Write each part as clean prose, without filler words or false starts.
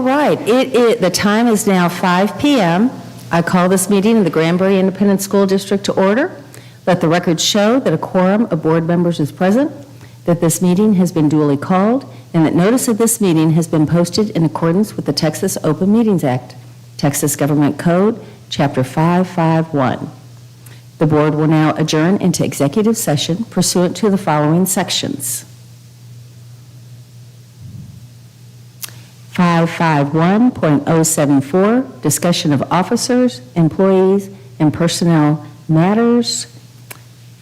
right, the time is now 5 p.m. I call this meeting of the Granbury Independent School District to order. Let the record show that a quorum of board members is present, that this meeting has been duly called, and that notice of this meeting has been posted in accordance with the Texas Open Meetings Act, Texas Government Code, Chapter 551. The board will now adjourn into executive session pursuant to the following sections. 551.074, discussion of officers, employees, and personnel matters.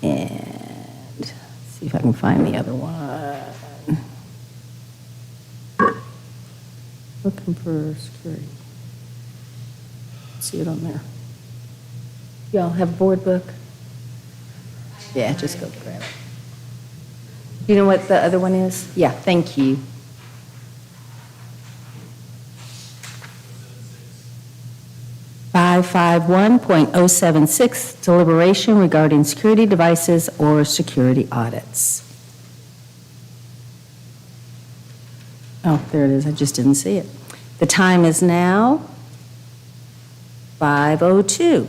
And let's see if I can find the other one. Looking for security. See it on there. Y'all have a board book? Yeah, just go grab it. You know what the other one is? Yeah, thank you. 551.076, deliberation regarding security devices or security audits. Oh, there it is. I just didn't see it. The time is now 5:02.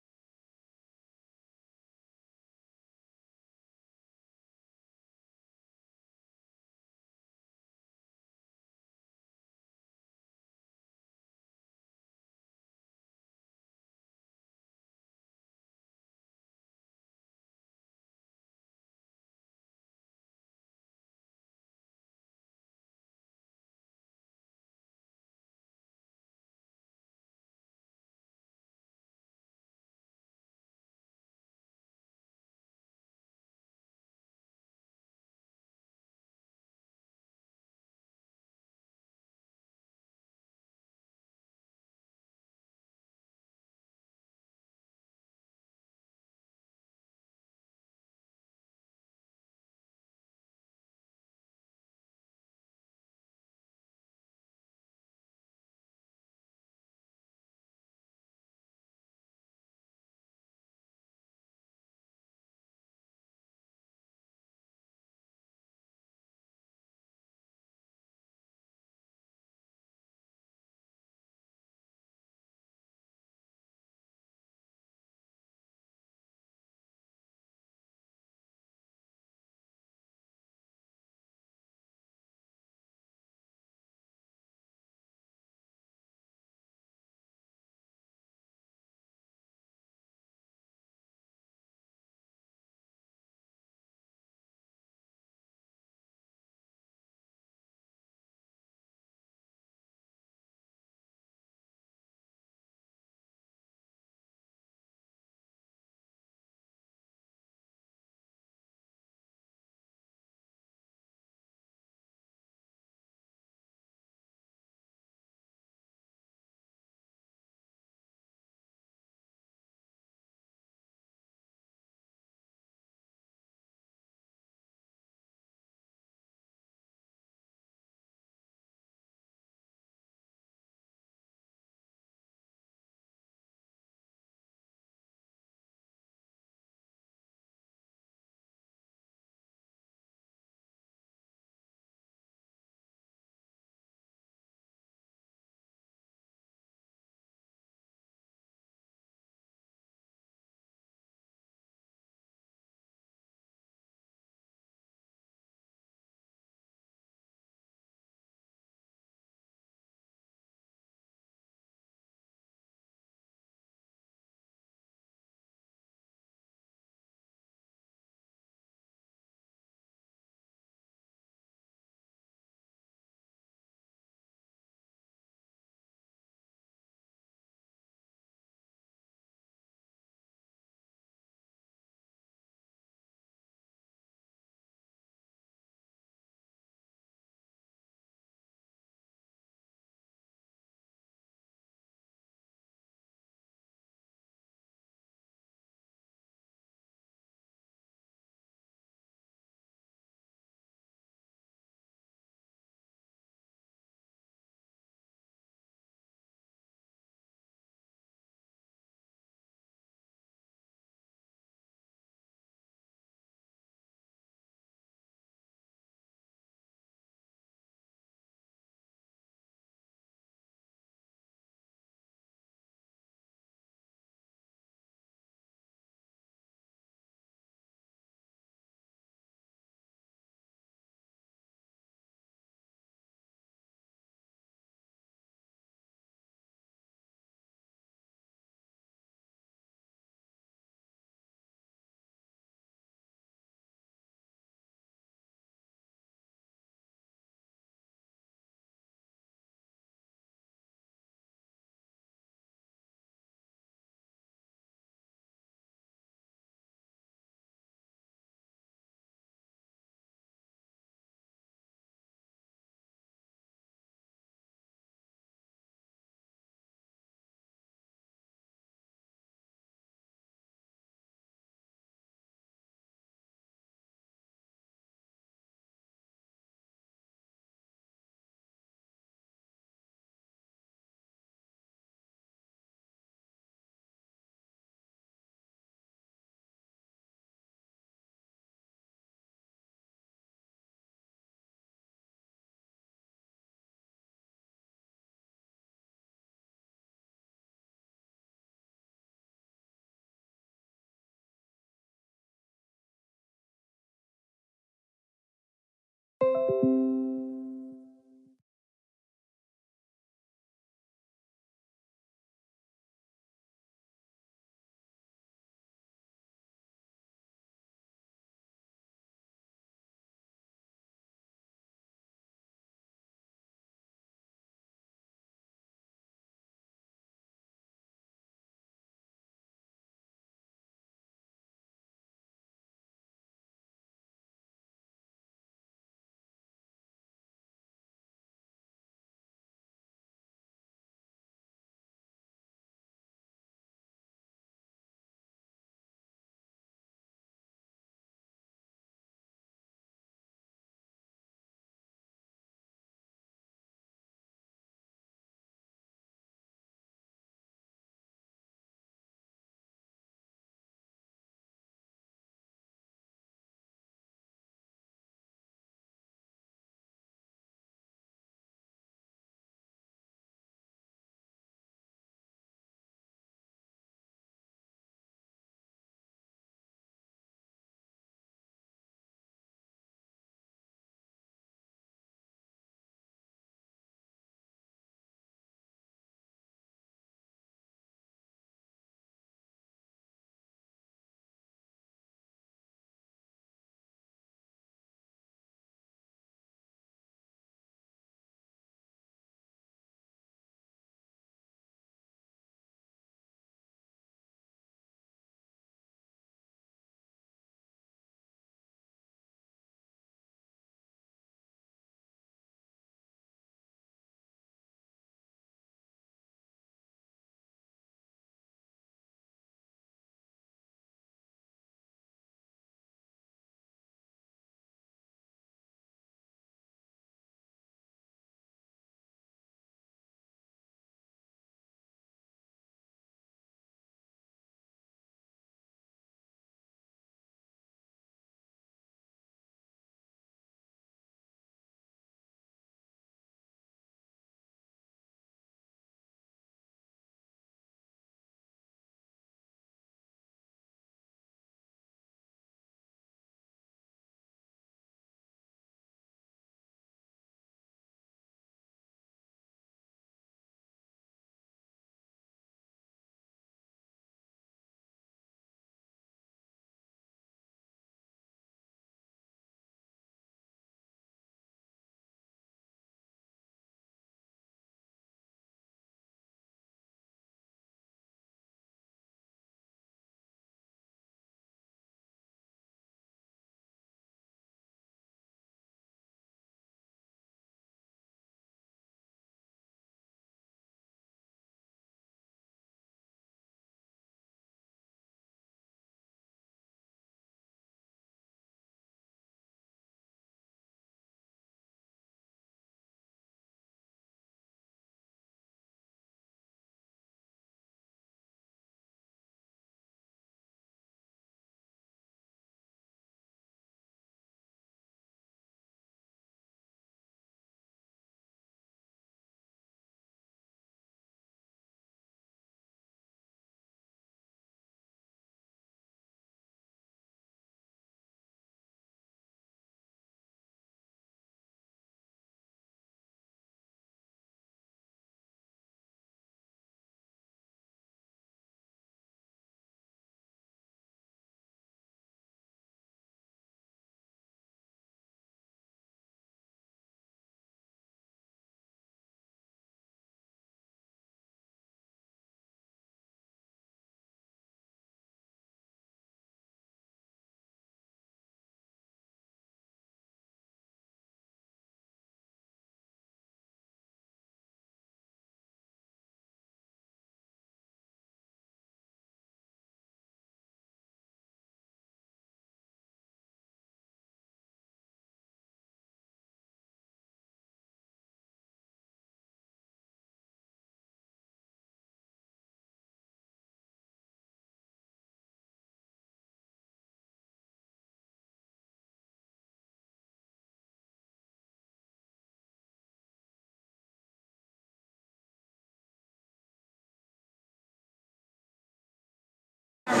Good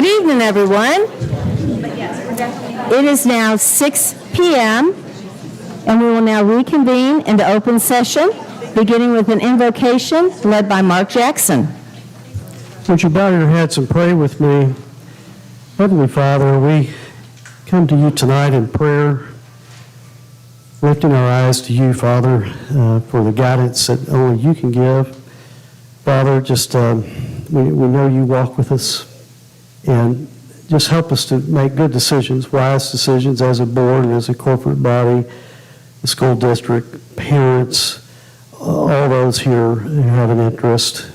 evening, everyone. It is now 6 p.m., and we will now reconvene into open session, beginning with an invocation led by Mark Jackson. Would you bow your heads and pray with me? Heavenly Father, we come to you tonight in prayer, lifting our eyes to you, Father, for the guidance that only you can give. Father, just we know you walk with us, and just help us to make good decisions, wise decisions as a board and as a corporate body, the school district, parents, all those here who have an interest.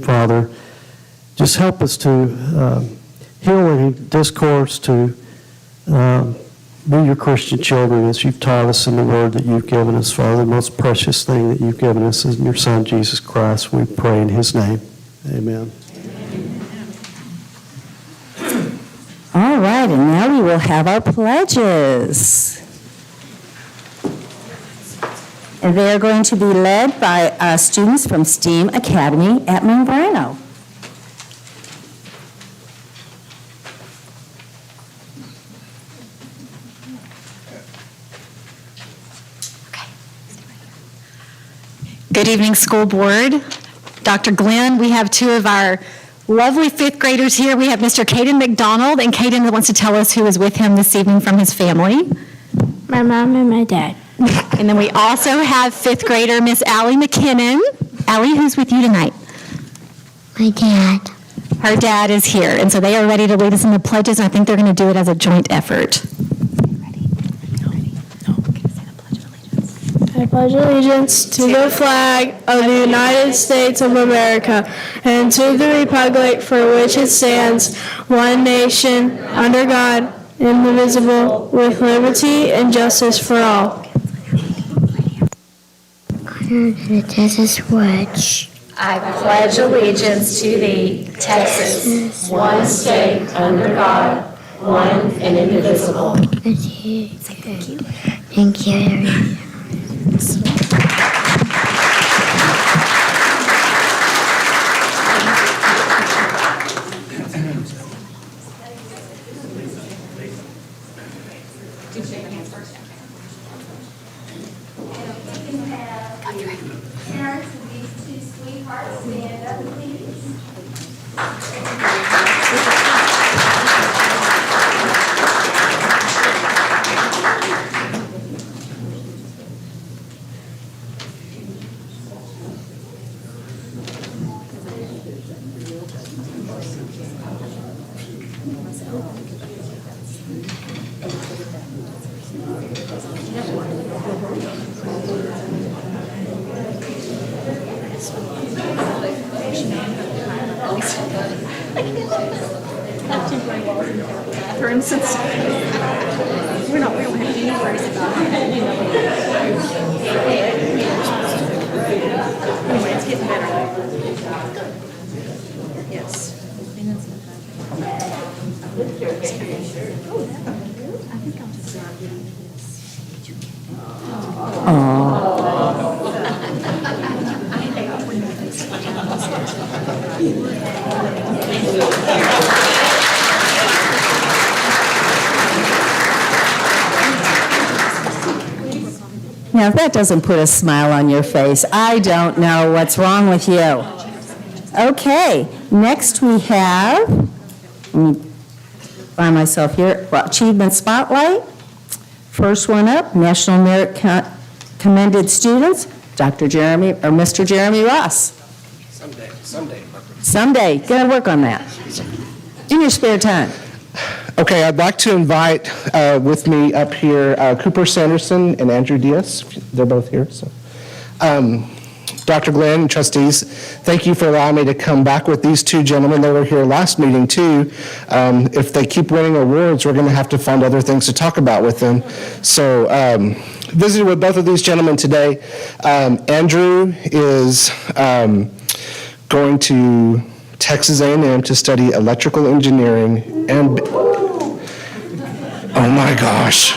Father, just help us to heal any discourse, to be your Christian children as you've taught us in the word that you've given us, Father. The most precious thing that you've given us is in your Son, Jesus Christ. We pray in his name. Amen. All right, and now we will have our pledges. And they are going to be led by students from STEAM Academy at Membrano. Good evening, school board. Dr. Glenn, we have two of our lovely fifth graders here. We have Mr. Caden McDonald, and Caden wants to tell us who is with him this evening from his family. My mom and my dad. And then we also have fifth grader Miss Allie McKinnon. Allie, who's with you tonight? My dad. Her dad is here, and so they are ready to lead us in the pledges, and I think they're going to do it as a joint effort. I pledge allegiance to the flag of the United States of America and to the republic for which it stands, one nation, under God, indivisible, with liberty and justice for all. Texas Wedge. I pledge allegiance to thee, Texas, one state under God, one and indivisible. Thank you. Parents of these two sweethearts, stand up, please. For instance, we don't have any worries about it. Anyway, it's getting better. Yes. Now, if that doesn't put a smile on your face, I don't know what's wrong with you. Okay, next we have, let me find myself here, Achievement Spotlight. First one up, National Merit Commended Students, Dr. Jeremy, or Mr. Jeremy Ross. Someday, gonna work on that. In your spare time. Okay, I'd like to invite with me up here Cooper Sanderson and Andrew Diaz. They're both here. So, Dr. Glenn and trustees, thank you for allowing me to come back with these two gentlemen. They were here last meeting too. If they keep winning awards, we're going to have to find other things to talk about with them. So, visited with both of these gentlemen today. Andrew is going to Texas A&M to study electrical engineering and my gosh.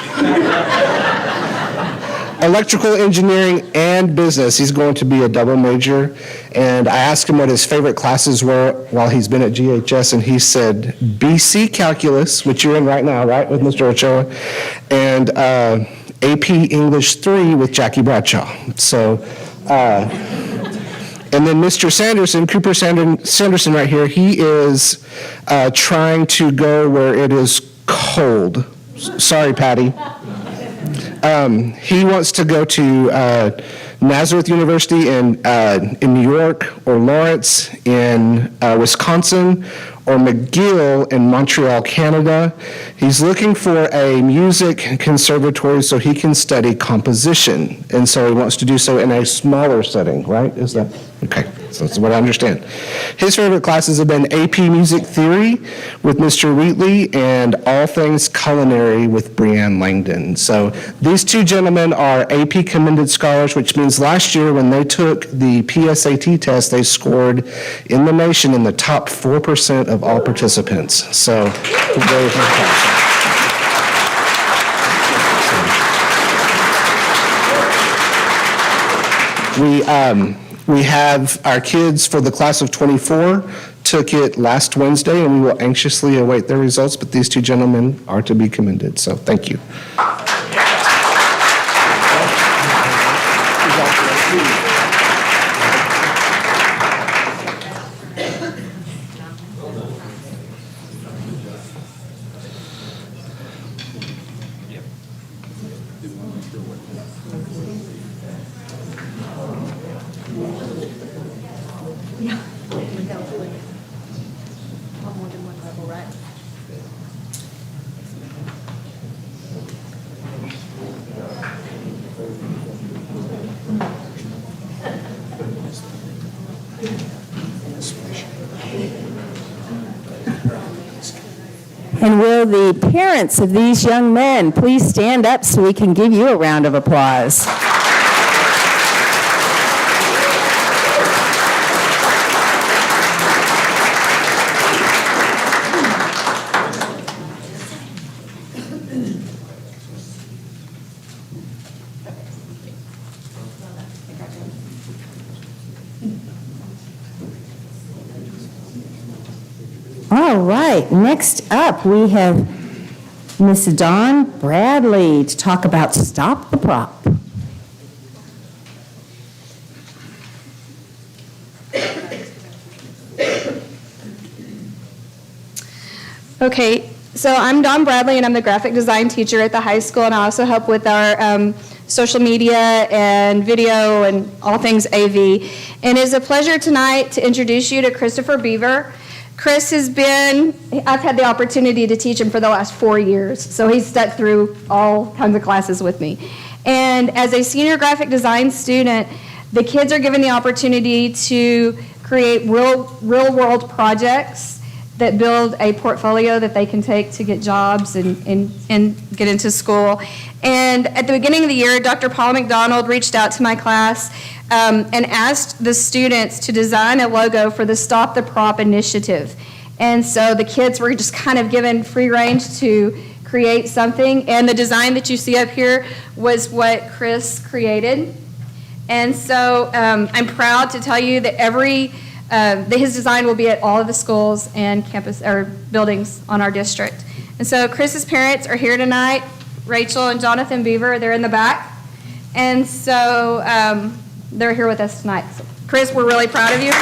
Electrical engineering and business. He's going to be a double major. And I asked him what his favorite classes were while he's been at GHS, and he said BC Calculus, which you're in right now, right, with Mr. Ochoa, and AP English 3 with Jackie Bradshaw. So, and then Mr. Sanderson, Cooper Sanderson right here, he is trying to go where it is cold. Sorry, Patty. He wants to go to Nazareth University in New York, or Lawrence in Wisconsin, or McGill in Montreal, Canada. He's looking for a music conservatory so he can study composition, and so he wants to do so in a smaller setting, right? Is that okay? So that's what I understand. His favorite classes have been AP Music Theory with Mr. Wheatley and All Things Culinary with Breanne Langdon. So these two gentlemen are AP Commended Scholars, which means last year when they took the PSAT test, they scored in the nation in the top 4% of all participants. So very fantastic. We have our kids for the class of 24 took it last Wednesday, and we will anxiously await their results, but these two gentlemen are to be commended, so thank you. And will the parents of these young men please stand up so we can give you a round of applause? All right, next up we have Miss Dawn Bradley to talk about Stop the Prop. Okay, so I'm Dawn Bradley, and I'm the graphic design teacher at the high school, and I also help with our social media and video and all things AV. And it's a pleasure tonight to introduce you to Christopher Beaver. Chris I've had the opportunity to teach him for the last 4 years, so he's stuck through all kinds of classes with me. And as a senior graphic design student, the kids are given the opportunity to create real-world projects that build a portfolio that they can take to get jobs and get into school. And at the beginning of the year, Dr. Paula McDonald reached out to my class and asked the students to design a logo for the Stop the Prop initiative. And so the kids were just kind of given free range to create something. And the design that you see up here was what Chris created. And so I'm proud to tell you that his design will be at all of the schools and campus or buildings on our district. And so Chris's parents are here tonight, Rachel and Jonathan Beaver. They're in the back. And so they're here with us tonight. So, Chris, we're really proud of you.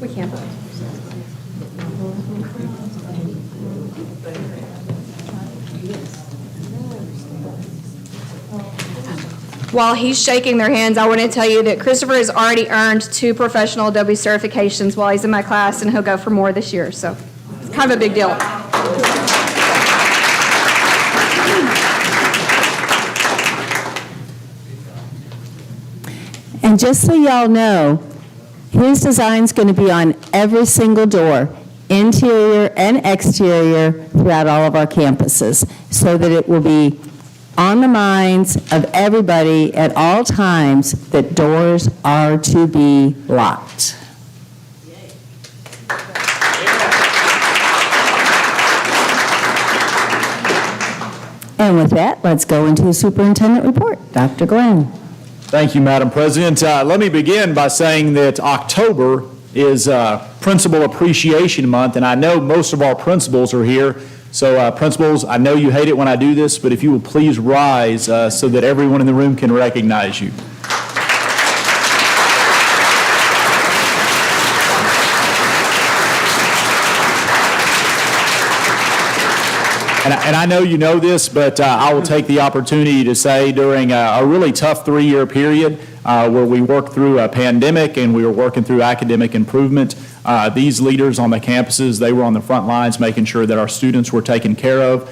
We can't. While he's shaking their hands, I want to tell you that Christopher has already earned 2 professional Adobe certifications while he's in my class, and he'll go for more this year. So it's kind of a big deal. And just so y'all know, his design's going to be on every single door, interior and exterior, throughout all of our campuses, so that it will be on the minds of everybody at all times that doors are to be locked. And with that, let's go into the superintendent report. Dr. Glenn. Thank you, Madam President. Let me begin by saying that October is Principal Appreciation Month, and I know most of our principals are here. So principals, I know you hate it when I do this, but if you will please rise so that everyone in the room can recognize you. And I know you know this, but I will take the opportunity to say during a really tough 3-year period where we worked through a pandemic and we were working through academic improvement, these leaders on the campuses, they were on the front lines making sure that our students were taken care of.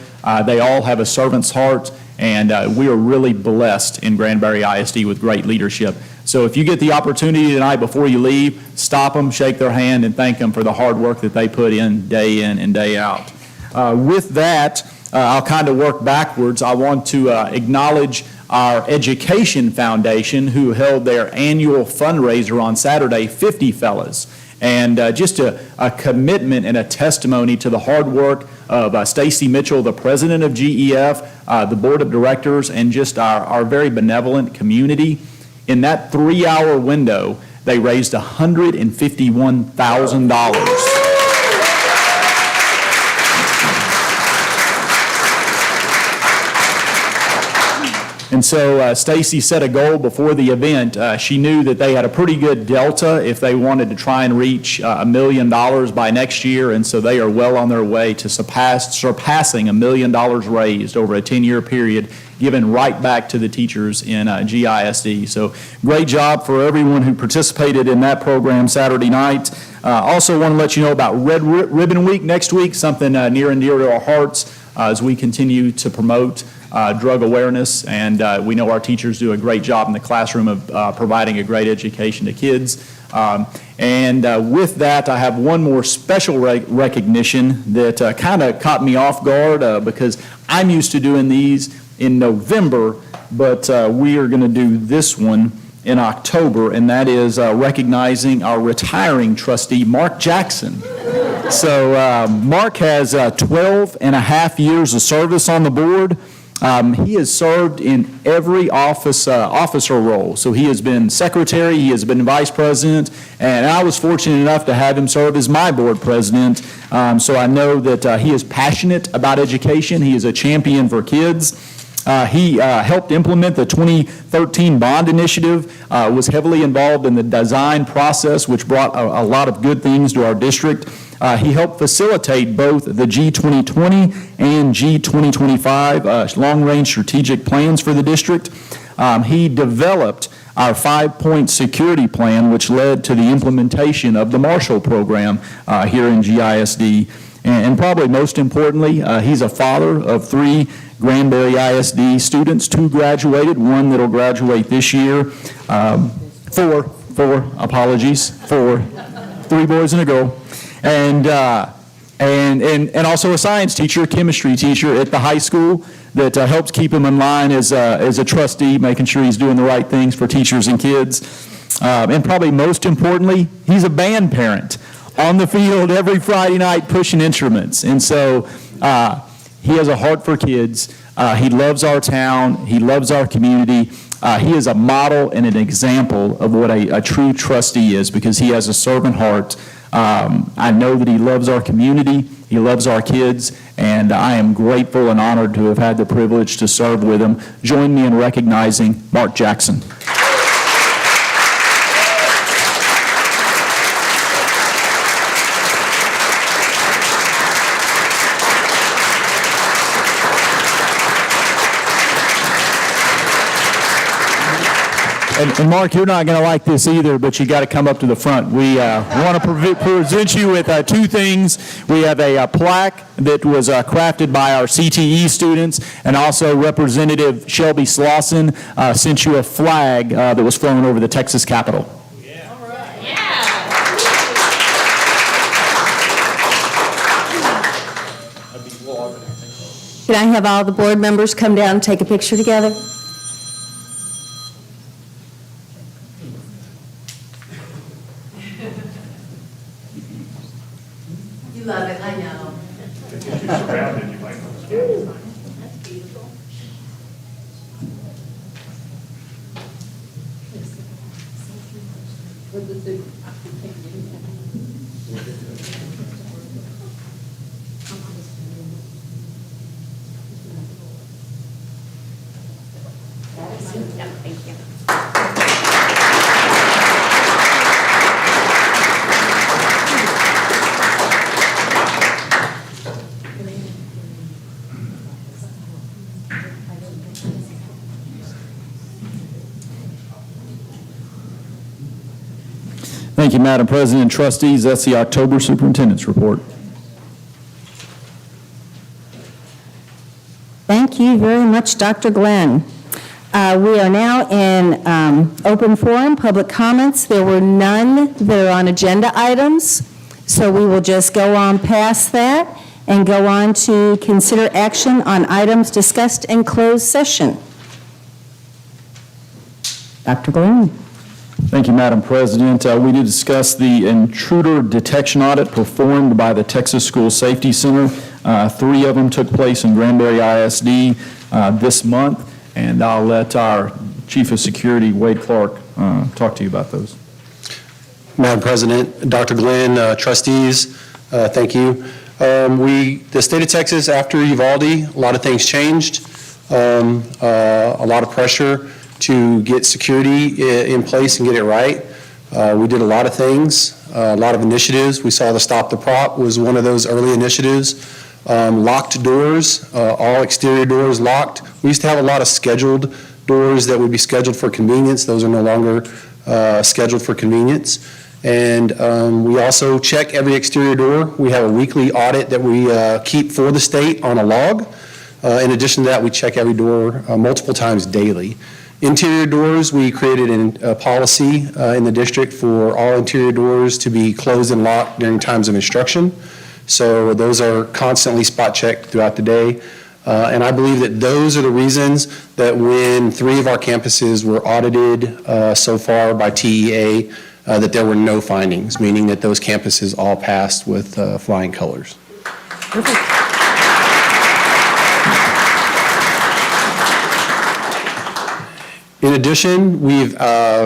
They all have a servant's heart, and we are really blessed in Granbury ISD with great leadership. So if you get the opportunity tonight before you leave, stop them, shake their hand, and thank them for the hard work that they put in and day out. With that, I'll kind of work backwards. I want to acknowledge our Education Foundation, who held their annual fundraiser on Saturday, 50 fellas. And just a commitment and a testimony to the hard work of Stacy Mitchell, the president of GEF, the board of directors, and just our very benevolent community. In that 3-hour window, they raised $151,000. And so Stacy set a goal before the event. She knew that they had a pretty good delta if they wanted to try and reach $1 million by next year, and so they are well on their way to surpassing $1 million raised over a 10-year period, given right back to the teachers in GISD. So great job for everyone who participated in that program Saturday night. Also want to let you know about Red Ribbon Week next week, something near and dear to our hearts as we continue to promote drug awareness, and we know our teachers do a great job in the classroom of providing a great education to kids. With that, I have one more special recognition that kind of caught me off guard because I'm used to doing these in November, but we are going to do this one in October, and that is recognizing our retiring trustee, Mark Jackson. So Mark has 12 and a half years of service on the board. He has served in every officer role. So he has been secretary, he has been vice president, and I was fortunate enough to have him serve as my board president. So I know that he is passionate about education. He is a champion for kids. He helped implement the 2013 bond initiative, was heavily involved in the design process, which brought a lot of good things to our district. He helped facilitate both the G2020 and G2025 long-range strategic plans for the district. He developed our 5-point security plan, which led to the implementation of the Marshall program here in GISD. And probably most importantly, he's a father of 3 Granbury ISD students, 2 graduated, 1 that'll graduate this year, 4 apologies, 4, 3 boys and a girl, and also a science teacher, a chemistry teacher at the high school that helps keep him in line as a trustee, making sure he's doing the right things for teachers and kids. And probably most importantly, he's a band parent on the field every Friday night pushing instruments. And so he has a heart for kids. He loves our town. He loves our community. He is a model and an example of what a true trustee is because he has a servant heart. I know that he loves our community. He loves our kids. And I am grateful and honored to have had the privilege to serve with him. Join me in recognizing Mark Jackson. And Mark, you're not going to like this either, but you got to come up to the front. We want to present you with two things. We have a plaque that was crafted by our CTE students, and also Representative Shelby Slauson sent you a flag that was flown over the Texas Capitol. Can I have all the board members come down and take a picture together? You love it, I know. Thank you, Madam President and trustees. That's the October superintendent's report. Thank you very much, Dr. Glenn. We are now in open forum, public comments. There were none that are on agenda items, so we will just go on past that and go on to consider action on items discussed in closed session. Dr. Glenn. Thank you, Madam President. We did discuss the intruder detection audit performed by the Texas School Safety Center. 3 of them took place in Granbury ISD this month, and I'll let our Chief of Security, Wade Clark, talk to you about those. Madam President, Dr. Glenn, trustees, thank you. The state of Texas, after Uvalde, a lot of things changed. A lot of pressure to get security in place and get it right. We did a lot of things, a lot of initiatives. We saw the Stop the Prop was one of those early initiatives. Locked doors, all exterior doors locked. We used to have a lot of scheduled doors that would be scheduled for convenience. Those are no longer scheduled for convenience. And we also check every exterior door. We have a weekly audit that we keep for the state on a log. In addition to that, we check every door multiple times daily. Interior doors, we created a policy in the district for all interior doors to be closed and locked during times of instruction. So those are constantly spot checked throughout the day. And I believe that those are the reasons that when 3 of our campuses were audited so far by TEA, that there were no findings, meaning that those campuses all passed with flying colors. Perfect. In addition, we've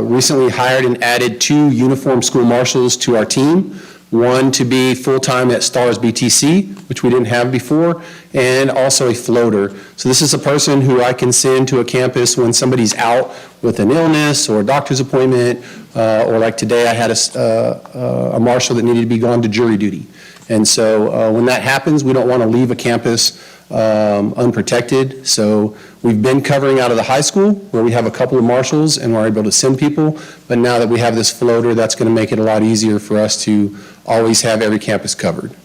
recently hired and added 2 uniformed school marshals to our team, one to be full-time at STARS BTC, which we didn't have before, and also a floater. So this is a person who I can send to a campus when somebody's out with an illness or a doctor's appointment, or like today I had a marshal that needed to be gone to jury duty. And so when that happens, we don't want to leave a campus unprotected. So we've been covering out of the high school where we have a couple of marshals and we're able to send people. But now that we have this floater, that's going to make it a lot easier for us to always have every campus covered.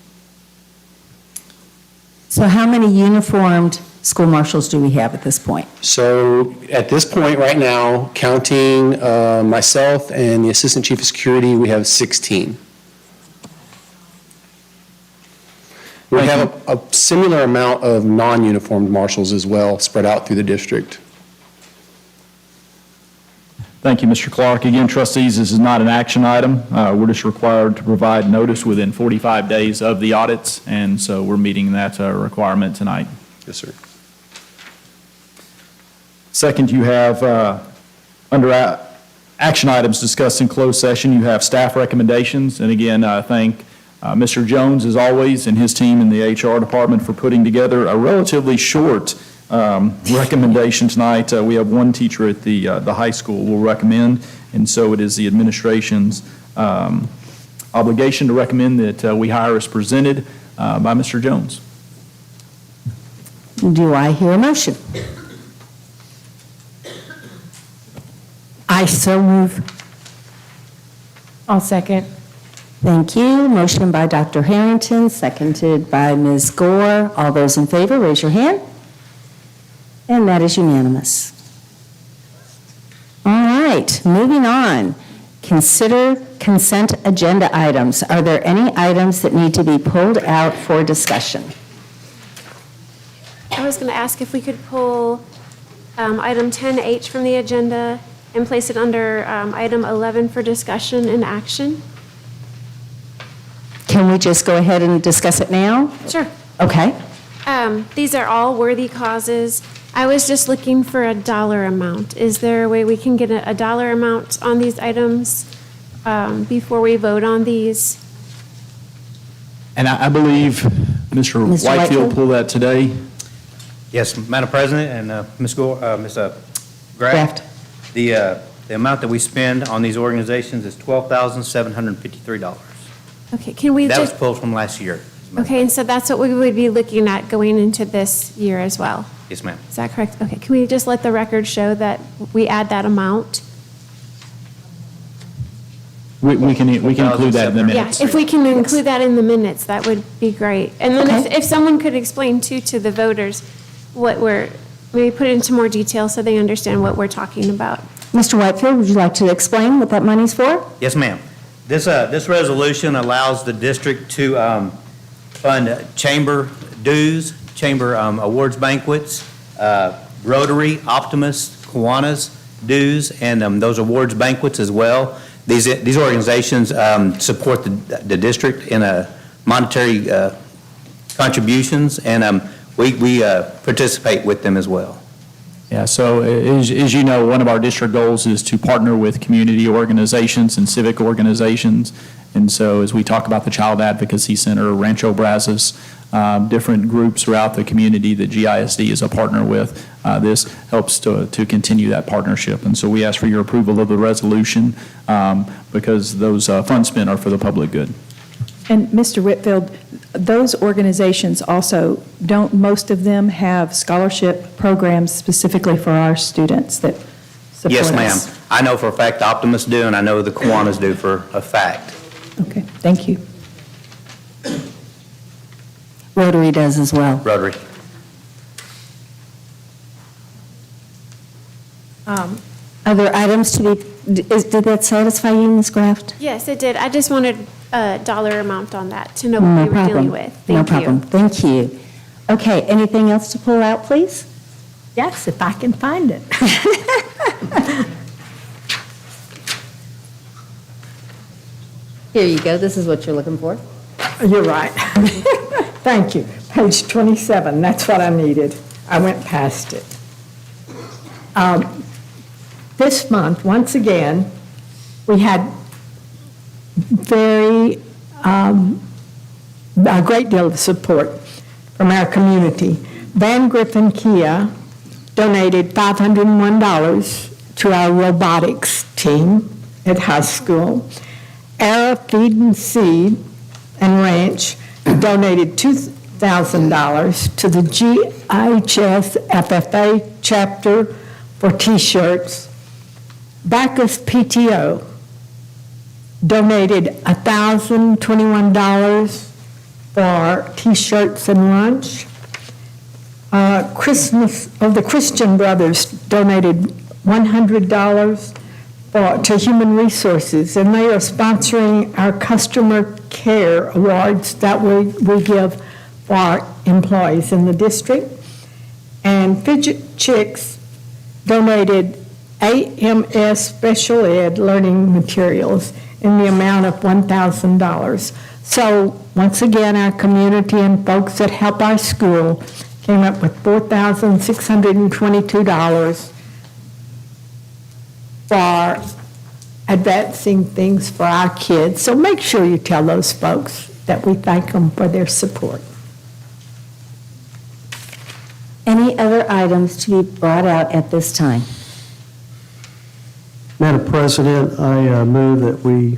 So how many uniformed school marshals do we have at this point? So at this point right now, counting myself and the Assistant Chief of Security, we have 16. We have a similar amount of non-uniformed marshals as well, spread out through the district. Thank you, Mr. Clark. Again, trustees, this is not an action item. We're just required to provide notice within 45 days of the audits, and so we're meeting that requirement tonight. Yes, sir. Second, you have, under action items discussed in closed session, you have staff recommendations. And again, thank Mr. Jones, as always, and his team in the HR department for putting together a relatively short recommendation tonight. We have 1 teacher at the high school we'll recommend, and so it is the administration's obligation to recommend that we hire as presented by Mr. Jones. Do I hear a motion? I I so move. I'll second. Thank you. Motion by Dr. Harrington, seconded by Ms. Gore. All those in favor, raise your hand. And that is unanimous. All right, moving on. Consider consent agenda items. Are there any items that need to be pulled out for discussion? I was going to ask if we could pull item 10H from the agenda and place it under item 11 for discussion and action. Can we just go ahead and discuss it now? Sure. Okay. These are all worthy causes. I was just looking for a dollar amount. Is there a way we can get a dollar amount on these items before we vote on these? And I believe Mr. Mr. Whitefield Whitefield? pulled that today. Yes, Madam President and Ms. Graft. The amount that we spend on these organizations is $12,753. Okay, can we That was just, pulled from last year. okay, and so that's what we would be looking at going into this year as well? Yes, ma'am. Is that correct? Okay, can we just let the record show that we add that amount? We can include that in the Yeah, minutes. if we can include that in the minutes, that would be great. And then Okay. if someone could explain too to the voters what maybe put it into more detail so they understand what we're talking about. Mr. Whitefield, would you like to explain what that money's for? Yes, ma'am. This resolution allows the district to fund chamber dues, chamber awards banquets, Rotary, Optimist, Kiwanis dues, and those awards banquets as well. These organizations support the district in monetary contributions, and we participate with them as well. Yeah, so as you know, one of our district goals is to partner with community organizations and civic organizations. And so as we talk about the Child Advocacy Center, Rancho Brazos, different groups throughout the community that GISD is a partner with, this helps to continue that partnership. And so we ask for your approval of the resolution because those funds spent are for the public good. And Mr. Whitfield, those organizations also, don't most of them have scholarship programs specifically for our students that support us? Yes, ma'am. I know for a fact the Optimists do, and I know the Kiwanis do for a fact. Okay, thank you. Rotary does as well. Rotary. Other items to be, did that satisfy you, Ms. Graft? Yes, it did. I just wanted a dollar amount on that to know what No we were problem. dealing with. No Thank problem. you. Thank you. Okay, anything else to pull out, please? Yes, if I can find it. Here you go. This is what you're looking for. You're right. Thank you. Page 27, that's what I needed. I went past it. This month, once again, we had a great deal of support from our community. Van Griffin Kia donated $501 to our robotics team at high school. Era Feed and Seed and Ranch donated $2,000 to the GIHS FFA chapter for T-shirts. Bacchus PTO donated $1,021 for T-shirts and lunch. The Christian Brothers donated $100 to Human Resources, and they are sponsoring our Customer Care Awards that we give for our employees in the district. And Fidget Chicks donated AMS Special Ed learning materials in the amount of $1,000. So once again, our community and folks that help our school came up with $4,622 for advancing things for our kids. So make sure you tell those folks that we thank them for their support. Any other items to be brought out at this time? Madam President, I move that we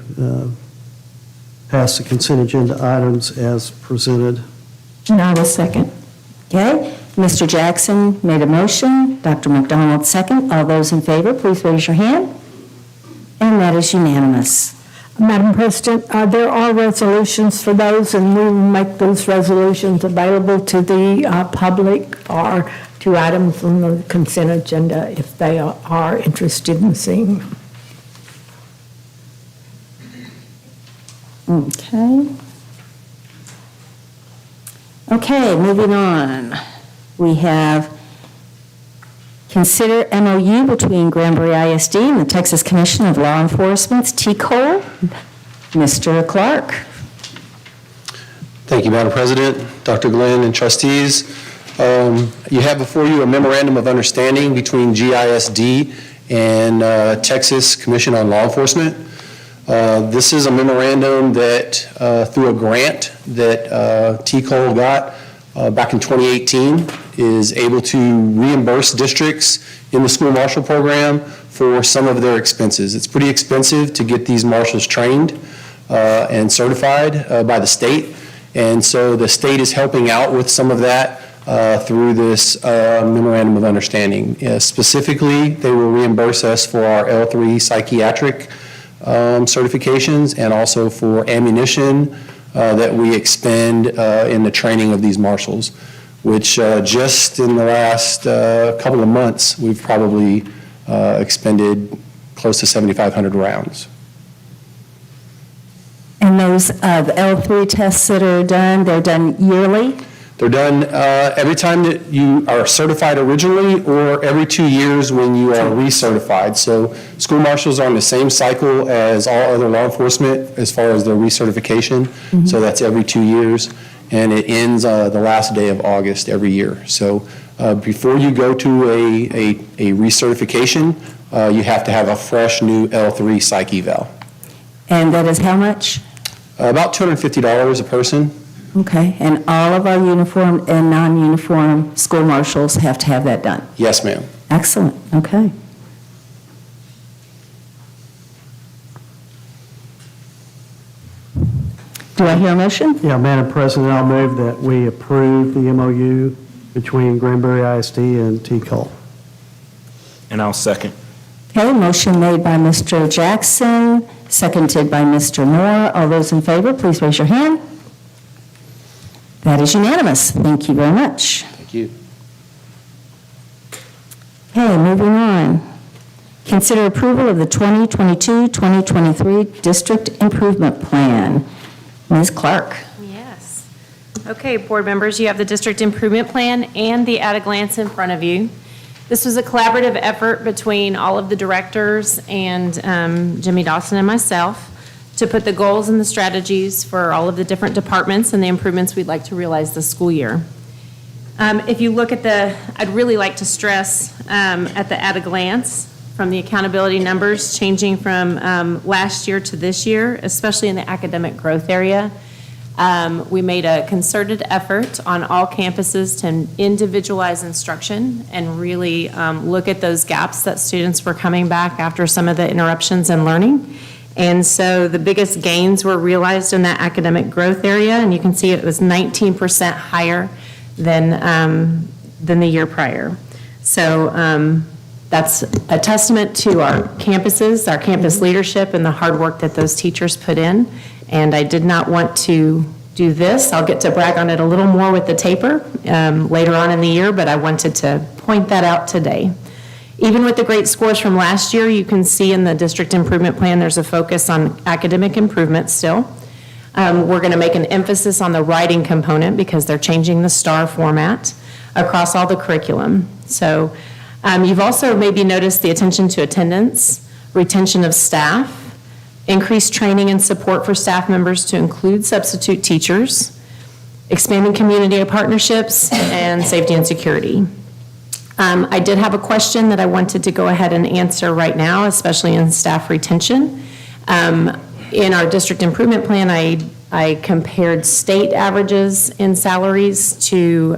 pass the consent agenda items as presented. And I will second. Okay, Mr. Jackson made a motion, Dr. McDonald second. All those in favor, please raise your hand. And that is unanimous. Madam President, there are resolutions for those, and we will make those resolutions available to the public or to items on the consent agenda if they are interested in seeing them. Okay. Okay, moving on. We have consider MOU between Granbury ISD and the Texas Commission of Law Enforcement's TCOLE. Mr. Clark. Thank you, Madam President, Dr. Glenn, and trustees. You have before you a memorandum of understanding between GISD and Texas Commission on Law Enforcement. This is a memorandum that, through a grant that TCOLE got back in 2018, is able to reimburse districts in the school marshal program for some of their expenses. It's pretty expensive to get these marshals trained and certified by the state, and so the state is helping out with some of that through this memorandum of understanding. Specifically, they will reimburse us for our L3 psychiatric certifications and also for ammunition that we expend in the training of these marshals, which just in the last couple of months, we've probably expended close to 7,500 rounds. And those the L3 tests that are done, they're done yearly? They're done every time that you are certified originally or every 2 years when you are recertified. So school marshals are on the same cycle as all other law enforcement as far as their recertification. Mm-hmm. So that's every 2 years, and it ends the last day of August every year. So before you go to a recertification, you have to have a fresh new L3 psych eval. And that is how much? About $250 a person. Okay, and all of our uniformed and non-uniformed school marshals have to have that done? Yes, ma'am. Excellent, okay. Do I hear a motion? Yeah, Madam President, I'll move that we approve the MOU between Granbury ISD and TCOLE. And I'll second. Okay, motion made by Mr. Jackson, seconded by Mr. Moore. All those in favor, please raise your hand. That is unanimous. Thank you very much. Thank you. Okay, moving on. Consider approval of the 2022-2023 District Improvement Plan. Ms. Clark. Yes. Okay, board members, you have the District Improvement Plan and the at-a-glance in front of you. This was a collaborative effort between all of the directors and Jimmy Dawson and myself to put the goals and the strategies for all of the different departments and the improvements we'd like to realize this school year. If you look at I'd really like to stress at the at-a-glance from the accountability numbers changing from last year to this year, especially in the academic growth area. We made a concerted effort on all campuses to individualize instruction and really look at those gaps that students were coming back after some of the interruptions in learning. And so the biggest gains were realized in that academic growth area, and you can see it was 19% higher than the year prior. So that's a testament to our campuses, our campus leadership, and the hard work that those teachers put in. And I did not want to do this. I'll get to brag on it a little more with the taper later on in the year, but I wanted to point that out today. Even with the great scores from last year, you can see in the district improvement plan, there's a focus on academic improvement still. We're going to make an emphasis on the writing component because they're changing the STAR format across all the curriculum. So you've also maybe noticed the attention to attendance, retention of staff, increased training and support for staff members to include substitute teachers, expanding community partnerships, and safety and security. I did have a question that I wanted to go ahead and answer right now, especially in staff retention. In our district improvement plan, I compared state averages in salaries to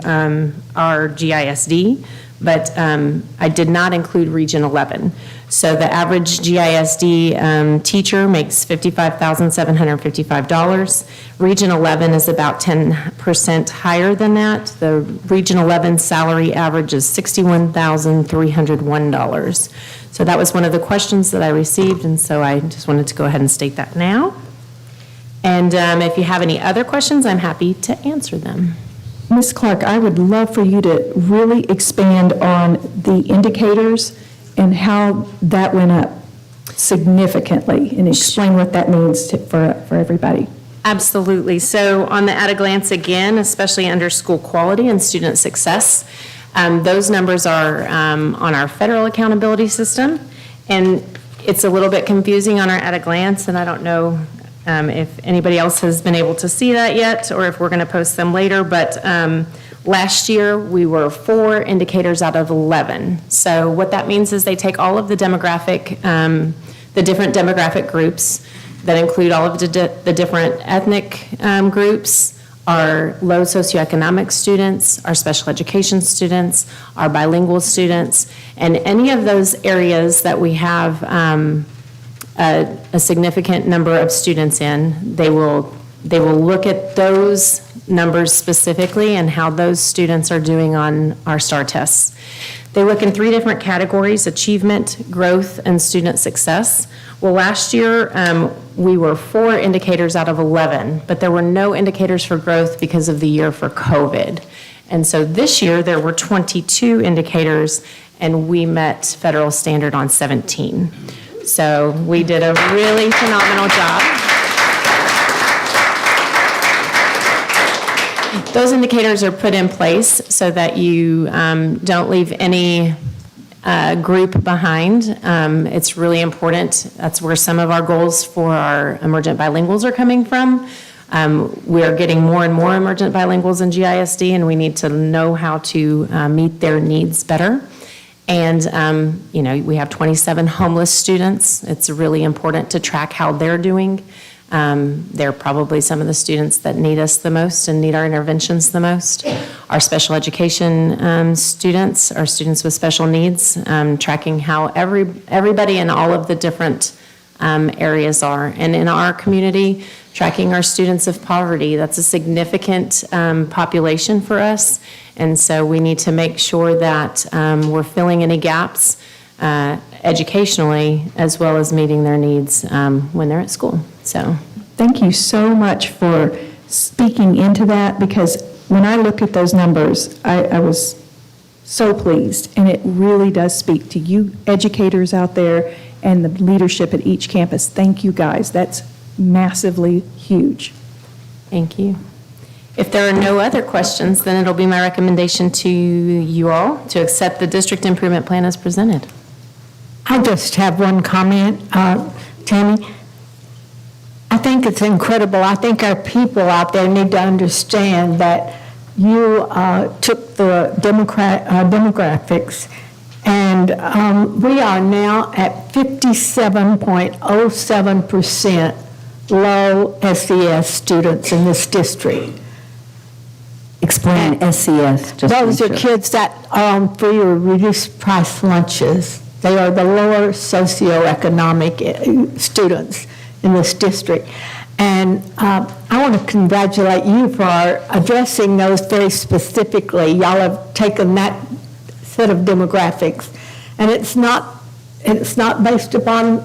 our GISD, but I did not include Region 11. So the average GISD teacher makes $55,755. Region 11 is about 10% higher than that. The Region 11 salary average is $61,301. So that was one of the questions that I received, and so I just wanted to go ahead and state that now. And if you have any other questions, I'm happy to answer them. Ms. Clark, I would love for you to really expand on the indicators and how that went up significantly, and explain what that means for everybody. Absolutely. So on the at a glance again, especially under school quality and student success, those numbers are on our federal accountability system, and it's a little bit confusing on our at a glance, and I don't know if anybody else has been able to see that yet, or if we're going to post them later, but last year we were 4 indicators out of 11. So what that means is they take all of the demographic, the different demographic groups that include all of the different ethnic groups, our low socioeconomic students, our special education students, our bilingual students, and any of those areas that we have a significant number of students in, they will look at those numbers specifically and how those students are doing on our STAR tests. They look in 3 different categories: achievement, growth, and student success. Well, last year, we were 4 indicators out of 11, but there were no indicators for growth because of the year for COVID. And so this year, there were 22 indicators, and we met federal standard on 17. So we did a really phenomenal job. Those indicators are put in place so that you don't leave any group behind. It's really important. That's where some of our goals for our emergent bilinguals are coming from. We are getting more and more emergent bilinguals in GISD, and we need to know how to meet their needs better. And, we have 27 homeless students. It's really important to track how they're doing. They're probably some of the students that need us the most and need our interventions the most. Our special education students, our students with special needs, tracking how everybody in all of the different areas are. And in our community, tracking our students of poverty. That's a significant population for us. And so we need to make sure that we're filling any gaps educationally, as well as meeting their needs when they're at school. So, thank you so much for speaking into that, because when I look at those numbers, I was so pleased, and it really does speak to you educators out there and the leadership at each campus. Thank you, guys. That's massively huge. Thank you. If there are no other questions, then it'll be my recommendation to you all to accept the district improvement plan as presented. I just have one comment, Tammy. I think it's incredible. I think our people out there need to understand that you took the demographics, and we are now at 57.07% low SES students in this district. Explain SES. Those are kids that are on free or reduced price lunches. They are the lower socioeconomic students in this district. And I want to congratulate you for addressing those very specifically. Y'all have taken that set of demographics, and it's not based upon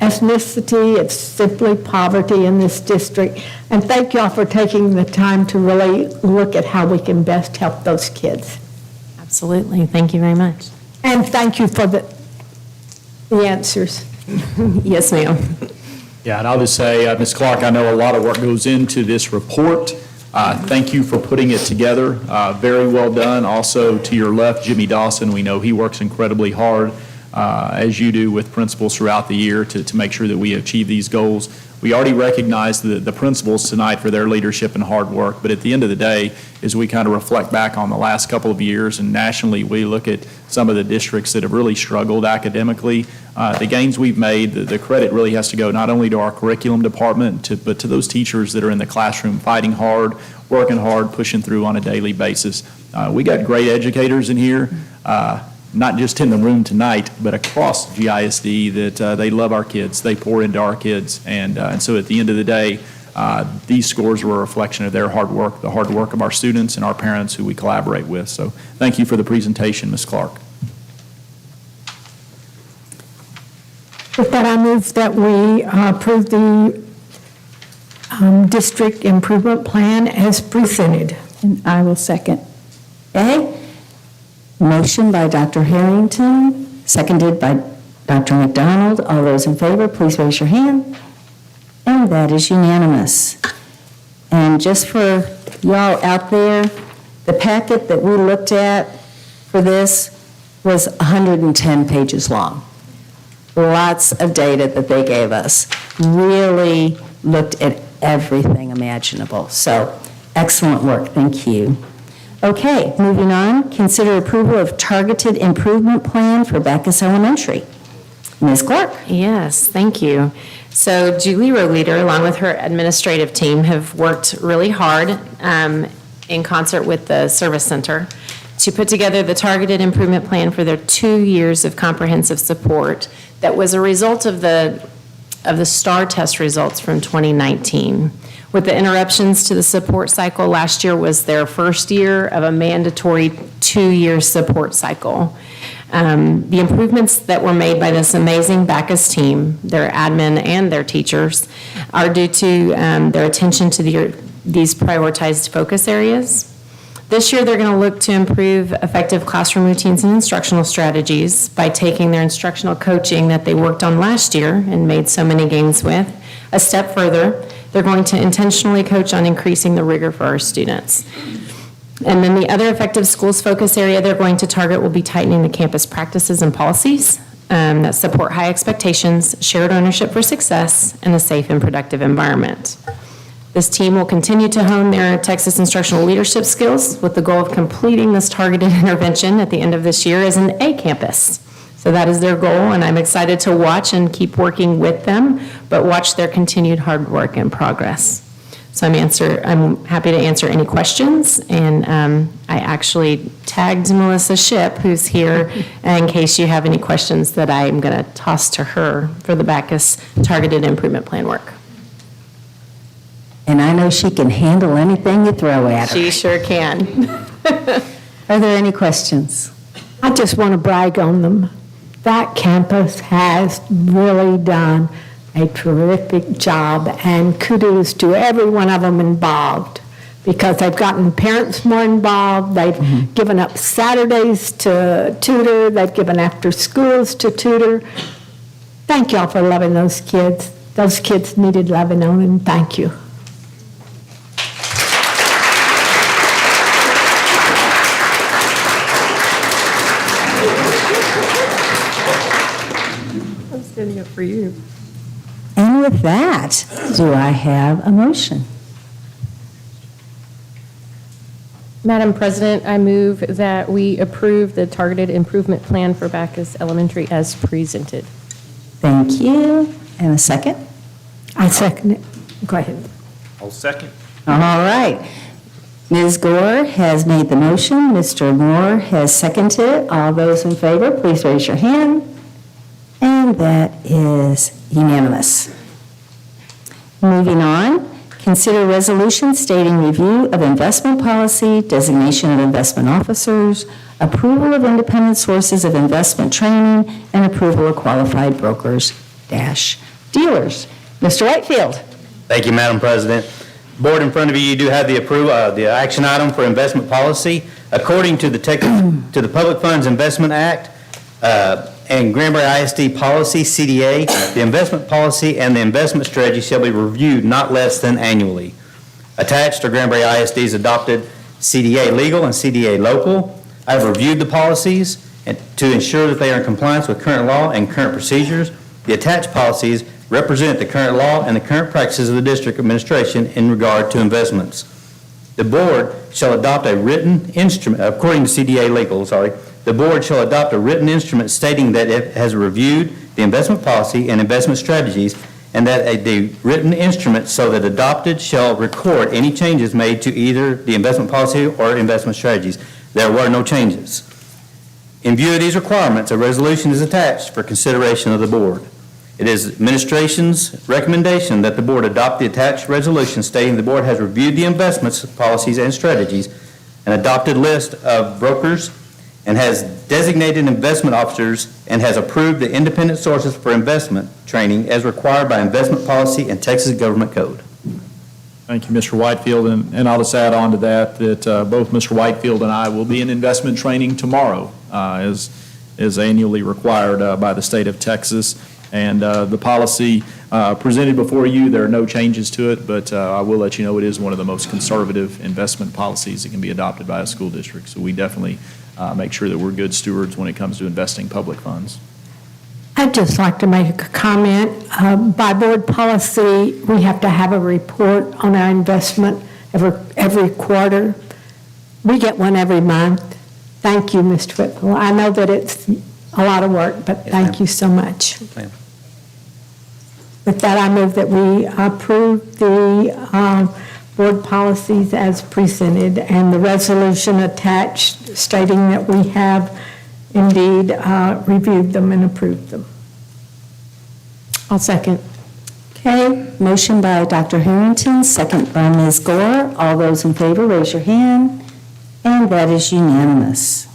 ethnicity, it's simply poverty in this district. And thank y'all for taking the time to really look at how we can best help those kids. Absolutely. Thank you very much. And thank you for the answers. Yes, ma'am. Yeah, and I'll just say, Ms. Clark, I know a lot of work goes into this report. Thank you for putting it together. Very well done. Also, to your left, Jimmy Dawson, we know he works incredibly hard, as you do, with principals throughout the year to make sure that we achieve these goals. We already recognize the principals tonight for their leadership and hard work, but at the end of the day, as we kind of reflect back on the last couple of years and nationally, we look at some of the districts that have really struggled academically. The gains we've made, the credit really has to go not only to our curriculum department, but to those teachers that are in the classroom fighting hard, working hard, pushing through on a daily basis. We got great educators in here. Not just in the room tonight, but across GISD, that they love our kids. They pour into our kids. And so at the end of the day, these scores were a reflection of their hard work, the hard work of our students and our parents who we collaborate with. So thank you for the presentation, Ms. Clark. With that, I move that we approve the district improvement plan as presented. And I will second. Okay? Motion by Dr. Harrington, seconded by Dr. McDonald. All those in favor, please raise your hand. And that is unanimous. And just for y'all out there, the packet that we looked at for this was 110 pages long. Lots of data that they gave us. Really looked at everything imaginable. So excellent work. Thank you. Okay, moving on. Consider approval of targeted improvement plan for Backus Elementary. Ms. Clark. Yes, thank you. So Julie Roleader, along with her administrative team, have worked really hard in concert with the service center to put together the targeted improvement plan for their 2 years of comprehensive support that was a result of the STAR test results from 2019. With the interruptions to the support cycle, last year was their first year of a mandatory 2-year support cycle. The improvements that were made by this amazing Backus team, their admin and their teachers, are due to their attention to these prioritized focus areas. This year, they're going to look to improve effective classroom routines and instructional strategies by taking their instructional coaching that they worked on last year and made so many gains with a step further. They're going to intentionally coach on increasing the rigor for our students. And then the other effective schools focus area they're going to target will be tightening the campus practices and policies that support high expectations, shared ownership for success, and a safe and productive environment. This team will continue to hone their Texas instructional leadership skills with the goal of completing this targeted intervention at the end of this year as an A campus. So that is their goal, and I'm excited to watch and keep working with them, but watch their continued hard work and progress. So I'm happy to answer any questions, and I actually tagged Melissa Shipp, who's here, in case you have any questions that I'm going to toss to her for the Backus targeted improvement plan work. And I know she can handle anything you throw at her. She sure can. Are there any questions? I just want to brag on them. That campus has really done a terrific job, and kudos to every one of them involved, because they've gotten parents more involved, they've given up Saturdays to tutor, they've given after schools to tutor. Thank y'all for loving those kids. Those kids needed loving on, and thank you. I'm standing up for you. And with that, do I have a motion? Madam President, I move that we approve the targeted improvement plan for Backus Elementary as presented. Thank you. And a second? I second it. Go ahead. I'll second. All right. Ms. Gore has made the motion. Mr. Moore has seconded it. All those in favor, please raise your hand. And that is unanimous. Moving on, consider resolution stating review of investment policy, designation of investment officers, approval of independent sources of investment training, and approval of qualified brokers-dealers. Mr. Whitefield. Thank you, Madam President. Board, in front of you, you do have the the action item for investment policy. According to the Public Funds Investment Act and Granbury ISD policy, CDA, the investment policy and the investment strategy shall be reviewed not less than annually. Attached are Granbury ISD's adopted CDA legal and CDA local. I have reviewed the policies to ensure that they are in compliance with current law and current procedures. The attached policies represent the current law and the current practices of the district administration in regard to investments. The board shall adopt a written instrument, according to CDA legal, the board shall adopt a written instrument stating that it has reviewed the investment policy and investment strategies, and that the written instrument so that adopted shall record any changes made to either the investment policy or investment strategies. There were no changes. In view of these requirements, a resolution is attached for consideration of the board. It is administration's recommendation that the board adopt the attached resolution stating the board has reviewed the investments policies and strategies, an adopted list of brokers and has designated investment officers and has approved the independent sources for investment training as required by investment policy and Texas Government Code. Thank you, Mr. Whitefield, and I'll just add on to that both Mr. Whitefield and I will be in investment training tomorrow, as is annually required by the state of Texas. And the policy presented before you, there are no changes to it, but I will let you know it is one of the most conservative investment policies that can be adopted by a school district. So we definitely make sure that we're good stewards when it comes to investing public funds. I'd just like to make a comment. By board policy, we have to have a report on our investment every quarter. We get one every month. Thank you, Mr. Whitfield. I know that it's a lot of work, but thank you so much. Ma'am. With that, I move that we approve the board policies as presented and the resolution attached stating that we have indeed reviewed them and approved them. I'll second. Okay, motion by Dr. Harrington, second by Ms. Gore. All those in favor, raise your hand, and that is unanimous.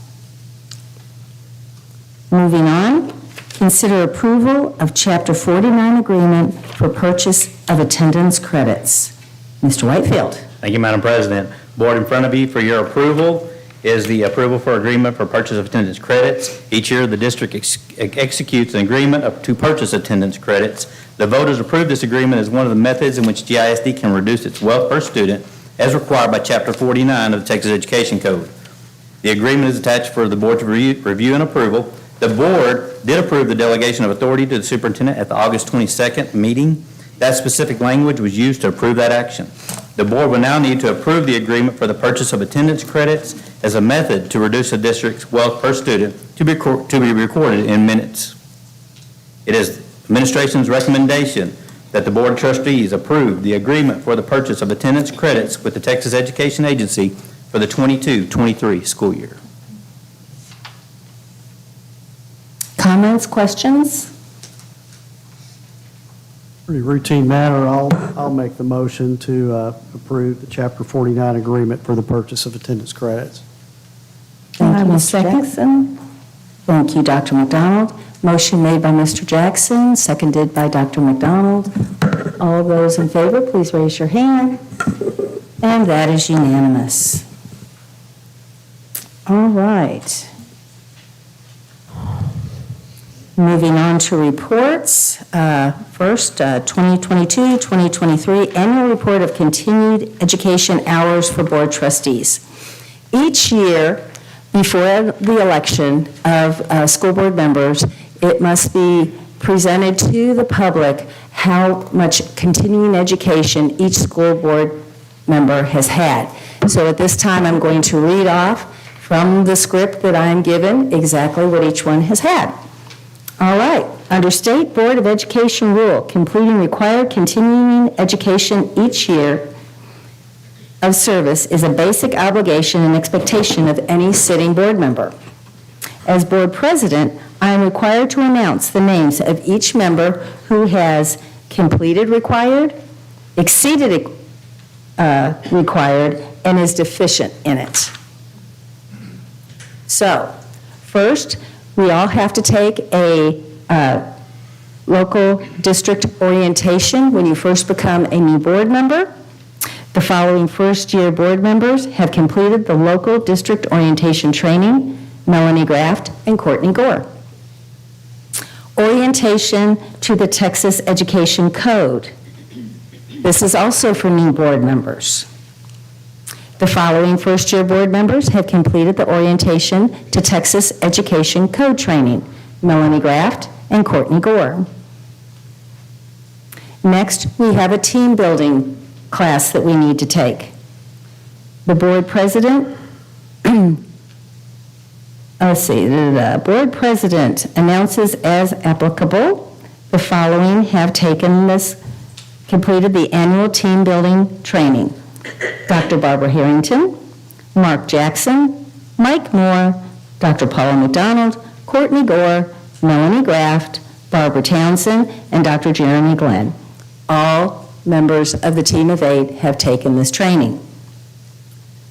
Moving on, consider approval of Chapter 49 agreement for purchase of attendance credits. Mr. Whitefield. Thank you, Madam President. Board, in front of you for your approval is the approval for agreement for purchase of attendance credits. Each year, the district executes an agreement to purchase attendance credits. The voters approved this agreement as one of the methods in which GISD can reduce its wealth per student as required by Chapter 49 of the Texas Education Code. The agreement is attached for the board to review and approval. The board did approve the delegation of authority to the superintendent at the August 22nd meeting. That specific language was used to approve that action. The board will now need to approve the agreement for the purchase of attendance credits as a method to reduce the district's wealth per student to be recorded in minutes. It is administration's recommendation that the Board of Trustees approve the agreement for the purchase of attendance credits with the Texas Education Agency for the 22-23 school year. Comments, questions? Pretty routine matter. I'll make the motion to approve the Chapter 49 agreement for the purchase of attendance credits. Thank you, I will Mr. second. Jackson. Thank you, Dr. McDonald. Motion made by Mr. Jackson, seconded by Dr. McDonald. All those in favor, please raise your hand. And that is unanimous. All right. Moving on to reports. First, 2022-2023 Annual Report of Continued Education Hours for Board Trustees. Each year, before the election of school board members, it must be presented to the public how much continuing education each school board member has had. So at this time, I'm going to read off from the script that I'm given exactly what each one has had. All right. Under State Board of Education rule, completing required continuing education each year of service is a basic obligation and expectation of any sitting board member. As board president, I am required to announce the names of each member who has completed required, exceeded required, and is deficient in it. So, first, we all have to take a local district orientation when you first become a new board member. The following first-year board members have completed the local district orientation training: Melanie Graft and Courtney Gore. Orientation to the Texas Education Code. This is also for new board members. The following first-year board members have completed the orientation to Texas Education Code training: Melanie Graft and Courtney Gore. Next, we have a team building class that we need to take. The board president, the board president announces as applicable. The following have completed the annual team building training: Dr. Barbara Harrington, Mark Jackson, Mike Moore, Dr. Paula McDonald, Courtney Gore, Melanie Graft, Barbara Townsend, and Dr. Jeremy Glenn. All members of the team of 8 have taken this training.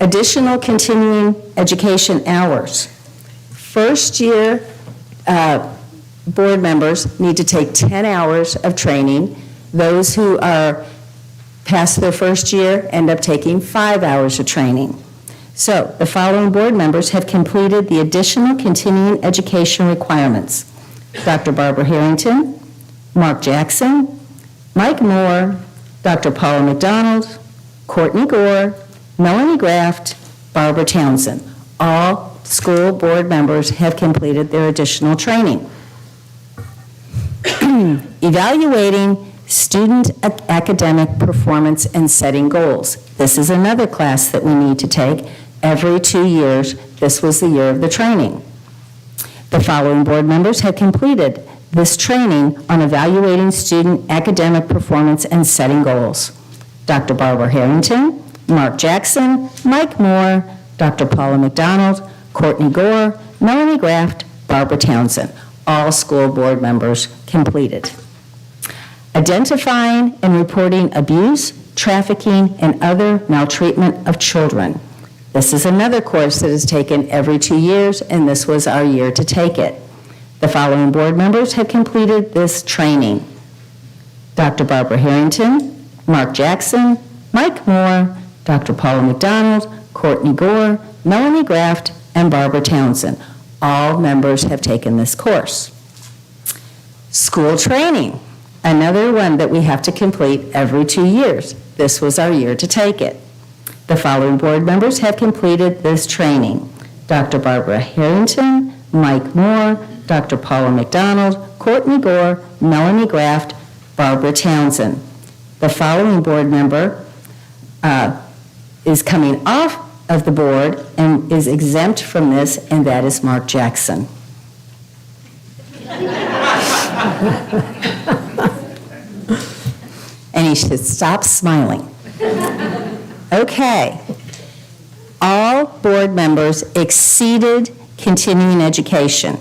Additional continuing education hours. First-year board members need to take 10 hours of training. Those who are past their first year end up taking 5 hours of training. So the following board members have completed the additional continuing education requirements: Dr. Barbara Harrington, Mark Jackson, Mike Moore, Dr. Paula McDonald, Courtney Gore, Melanie Graft, Barbara Townsend. All school board members have completed their additional training. Evaluating student academic performance and setting goals. This is another class that we need to take every 2 years. This was the year of the training. The following board members have completed this training on evaluating student academic performance and setting goals: Dr. Barbara Harrington, Mark Jackson, Mike Moore, Dr. Paula McDonald, Courtney Gore, Melanie Graft, Barbara Townsend. All school board members completed. Identifying and reporting abuse, trafficking, and other maltreatment of children. This is another course that is taken every 2 years, and this was our year to take it. The following board members have completed this training: Dr. Barbara Harrington, Mark Jackson, Mike Moore, Dr. Paula McDonald, Courtney Gore, Melanie Graft, and Barbara Townsend. All members have taken this course. School training, another one that we have to complete every 2 years. This was our year to take it. The following board members have completed this training: Dr. Barbara Harrington, Mike Moore, Dr. Paula McDonald, Courtney Gore, Melanie Graft, Barbara Townsend. The following board member is coming off of the board and is exempt from this, and that is Mark Jackson. And he should stop smiling. Okay. All board members exceeded continuing education.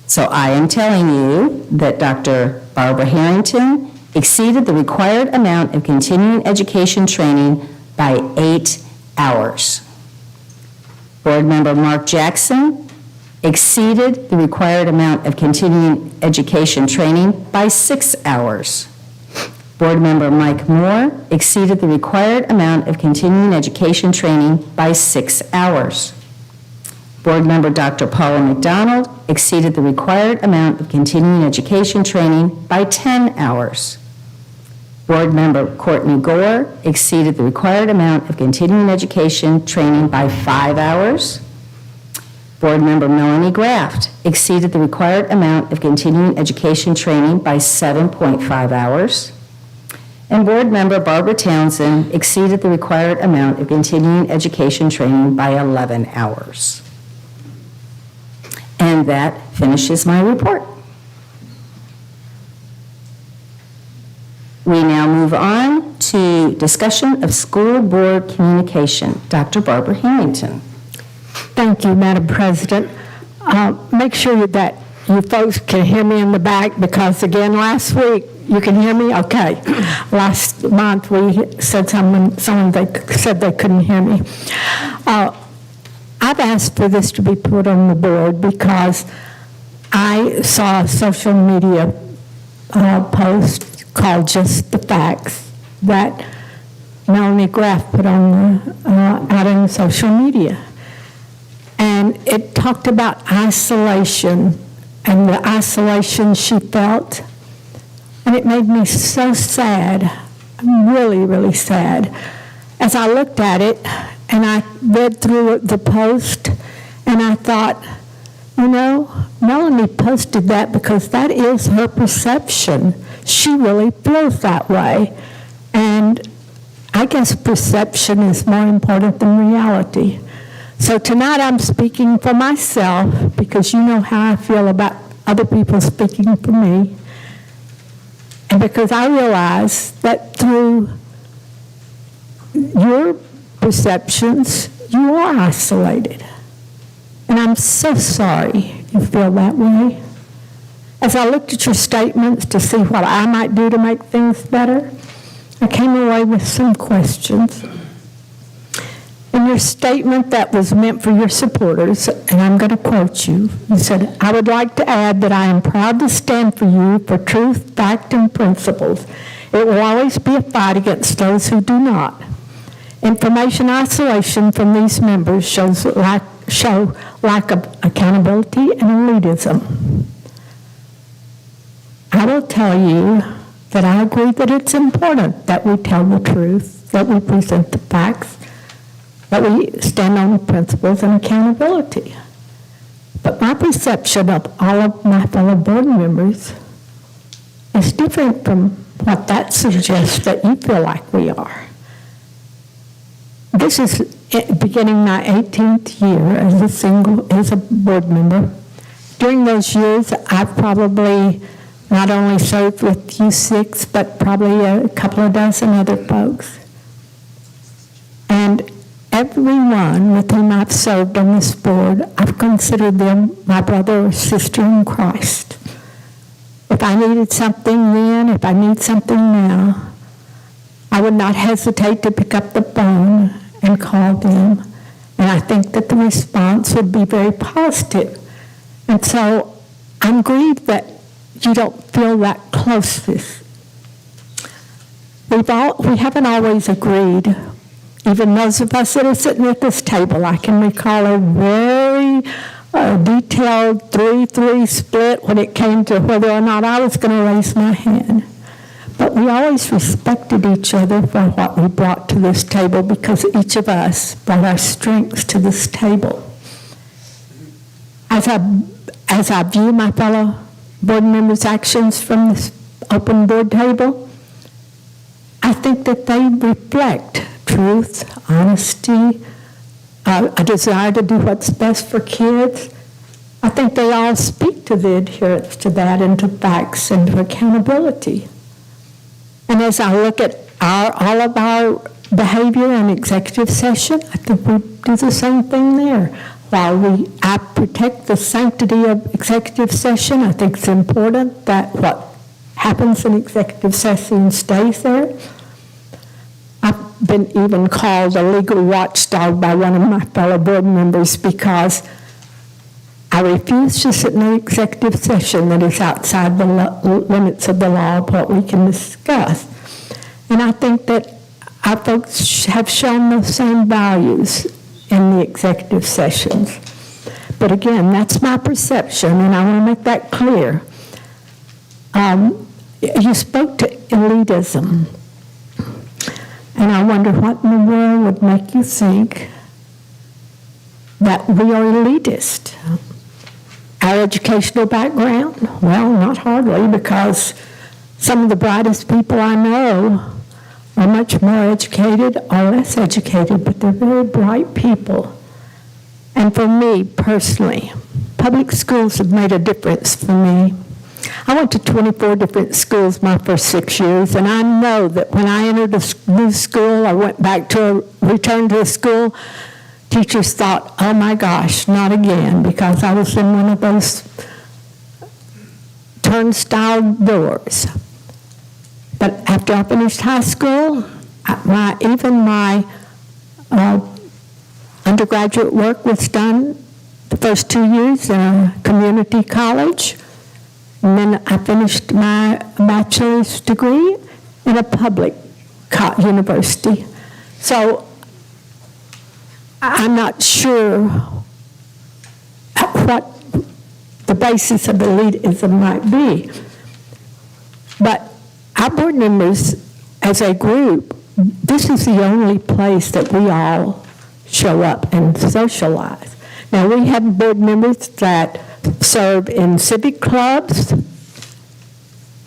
So I am telling you that Dr. Barbara Harrington exceeded the required amount of continuing education training by 8 hours. Board member Mark Jackson exceeded the required amount of continuing education training by 6 hours. Board member Mike Moore exceeded the required amount of continuing education training by 6 hours. Board member Dr. Paula McDonald exceeded the required amount of continuing education training by 10 hours. Board member Courtney Gore exceeded the required amount of continuing education training by 5 hours. Board member Melanie Graft exceeded the required amount of continuing education training by 7.5 hours. And board member Barbara Townsend exceeded the required amount of continuing education training by 11 hours. And that finishes my report. We now move on to discussion of school board communication. Dr. Barbara Harrington. Thank you, Madam President. Make sure that you folks can hear me in the back, because again, last week, you can hear me? Okay. Last month, we said someone they said they couldn't hear me. I've asked for this to be put on the board because I saw a social media post called Just the Facts that Melanie Graff put on out in social media. And it talked about isolation and the isolation she felt. And it made me so sad, really, really sad. As I looked at it and I read through the post, and I thought, you know, Melanie posted that because that is her perception. She really feels that way. And I guess perception is more important than reality. So tonight I'm speaking for myself, because you know how I feel about other people speaking for me. And because I realize that through your perceptions, you are isolated. And I'm so sorry you feel that way. As I looked at your statements to see what I might do to make things better, I came away with some questions. In your statement that was meant for your supporters, and I'm going to quote you. You said, "I would like to add that I am proud to stand for you for truth, fact, and principles. It will always be a fight against those who do not. Information isolation from these members show lack of accountability and elitism." I will tell you that I agree that it's important that we tell the truth, that we present the facts, that we stand on principles and accountability. But my perception of all of my fellow board members is different from what that suggests that you feel like we are. This is beginning my 18th year as a board member. During those years, I've probably not only served with you six, but probably a couple of dozen other folks. And everyone with whom I've served on this board, I've considered them my brother or sister in Christ. If I needed something then, if I need something now, I would not hesitate to pick up the phone and call them. And I think that the response would be very positive. And so I'm grieved that you don't feel that closeness. We haven't always agreed. Even those of us that are sitting at this table, I can recall a very detailed 3-3 split when it came to whether or not I was going to raise my hand. But we always respected each other for what we brought to this table because each of us brought our strengths to this table. As I view my fellow board members' actions from this open board table, I think that they reflect truth, honesty, a desire to do what's best for kids. I think they all speak to the adherence to that and to facts and to accountability. And as I look at all of our behavior in executive session, I think we do the same thing there. While I protect the sanctity of executive session, I think it's important that what happens in executive session stays there. I've been even called a legal watchdog by one of my fellow board members because I refuse to sit in an executive session that is outside the limits of the law of what we can discuss. And I think that our folks have shown those same values in the executive sessions. But again, that's my perception, and I want to make that clear. You spoke to elitism, and I wonder what in the world would make you think that we are elitist. Our educational background? Well, not hardly, because some of the brightest people I know are much more educated or less educated, but they're very bright people. And for me, personally, public schools have made a difference for me. I went to 24 different schools my first 6 years, and I know that when I entered a new school or returned to a school, teachers thought, oh my gosh, not again, because I was in one of those turnstile doors. But after I finished high school, even my undergraduate work was done the first 2 years in a community college. And then I finished my bachelor's degree in a public university. So I'm not sure what the basis of elitism might be. But our board members, as a group, this is the only place that we all show up and socialize. Now, we have board members that serve in civic clubs,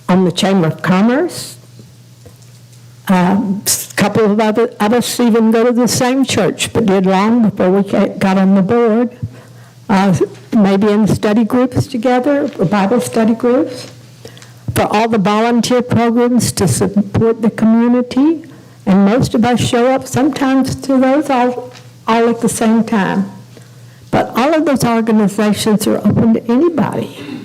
on the Chamber of Commerce. A couple of us even go to the same church, but did long before we got on the board. Maybe in study groups together, or Bible study groups. For all the volunteer programs to support the community, and most of us show up sometimes to those all at the same time. But all of those organizations are open to anybody.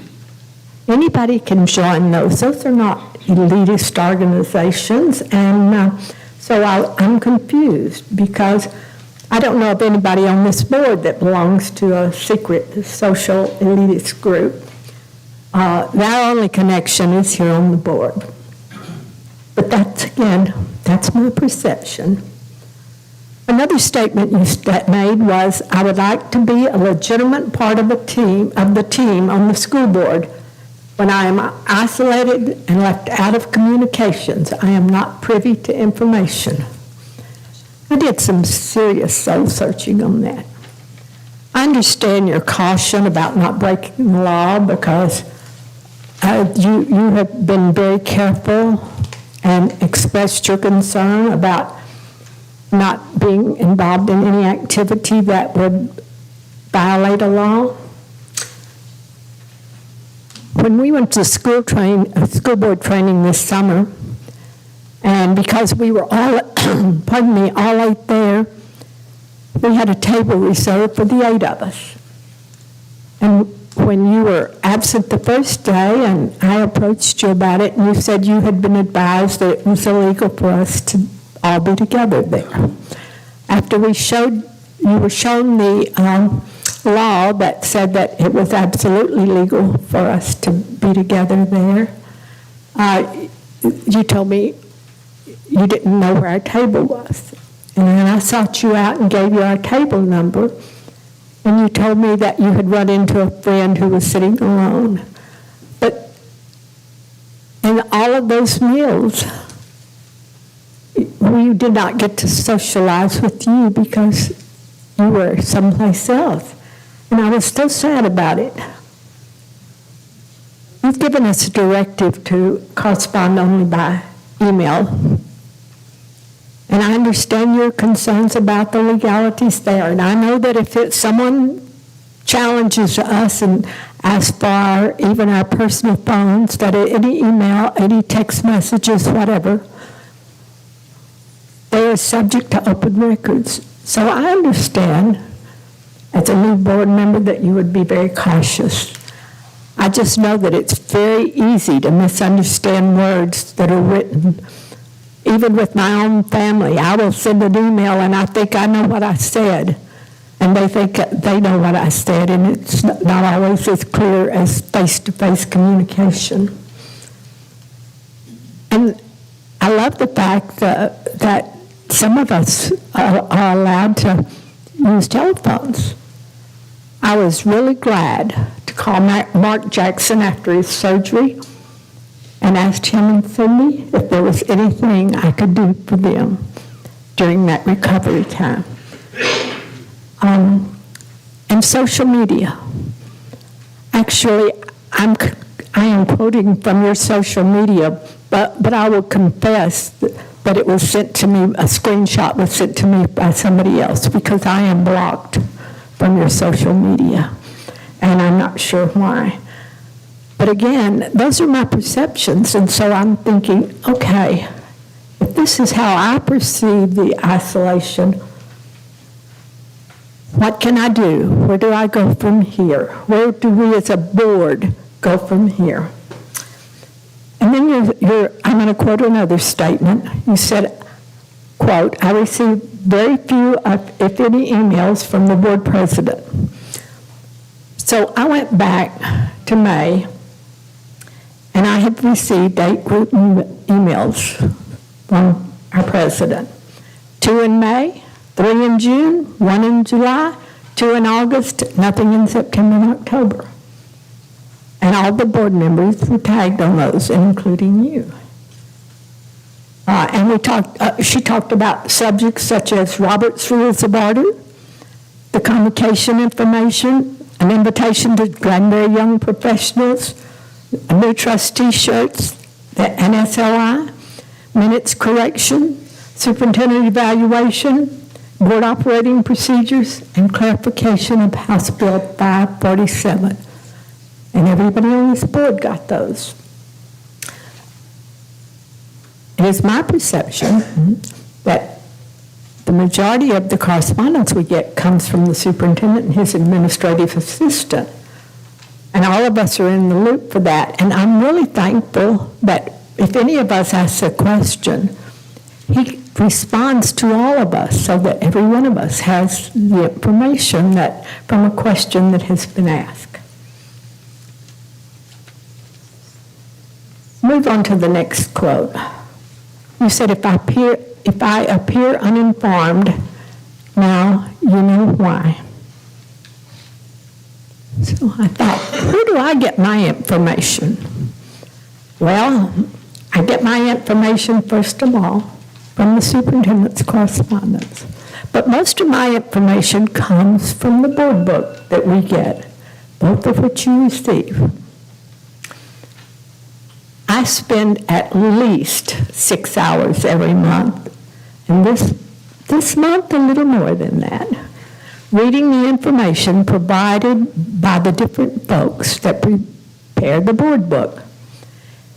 Anybody can join those. Those are not elitist organizations, and so I'm confused because I don't know of anybody on this board that belongs to a secret social elitist group. Their only connection is here on the board. But that's my perception. Another statement you made was, I would like to be a legitimate part of the team on the school board. When I am isolated and left out of communications, I am not privy to information. I did some serious soul searching on that. I understand your caution about not breaking the law because you have been very careful and expressed your concern about not being involved in any activity that would violate a law. When we went to school board training this summer, and because we were all, all 8 there, we had a table reserved for the 8 of us. And when you were absent the first day, and I approached you about it, and you said you had been advised that it was illegal for us to all be together there. After you were shown the law that said that it was absolutely legal for us to be together there, you told me you didn't know where our table was. And then I sought you out and gave you our table number, and you told me that you had run into a friend who was sitting alone. But in all of those meals, we did not get to socialize with you because you were someplace else. And I was still sad about it. You've given us a directive to correspond only by email. And I understand your concerns about the legalities there. And I know that if someone challenges us and asks for even our personal phones, that any email, any text messages, whatever, they are subject to open records. So I understand, as a new board member, that you would be very cautious. I just know that it's very easy to misunderstand words that are written. Even with my own family, I will send an email and I think I know what I said, and they think they know what I said, and it's not always as clear as face-to-face communication. And I love the fact that some of us are allowed to use telephones. I was really glad to call Mark Jackson after his surgery and asked him and Cindy if there was anything I could do for them during that recovery time. And social media. Actually, I am quoting from your social media, but I will confess that it was sent to me, a screenshot was sent to me by somebody else, because I am blocked from your social media, and I'm not sure why. But again, those are my perceptions, and so I'm thinking, okay, if this is how I perceive the isolation, what can I do? Where do I go from here? Where do we as a board go from here? And then I'm going to quote another statement. You said, quote, I received very few, if any, emails from the board president. So I went back to May, and I have received 8 group emails from our president. 2 in May, 3 in June, 1 in July, 2 in August, nothing in September and October. And all the board members were tagged on those, including you. And she talked about subjects such as Robert's Rules of Order, the convocation information, an invitation to Granbury young professionals, new trustee shirts, the NSLI, minutes correction, superintendent evaluation, board operating procedures, and clarification of House Bill 547. And everybody on this board got those. It is my perception that the majority of the correspondence we get comes from the superintendent and his administrative assistant. And all of us are in the loop for that. And I'm really thankful that if any of us asks a question, responds to all of us so that every one of us has the information that from a question that has been asked. Move on to the next quote. You said, if I appear uninformed, now you know why. So I thought, where do I get my information? Well, I get my information, first of all, from the superintendent's correspondence. But most of my information comes from the board book that we get, both of which you receive. I spend at least 6 hours every month, and this month a little more than that, reading the information provided by the different folks that prepare the board book.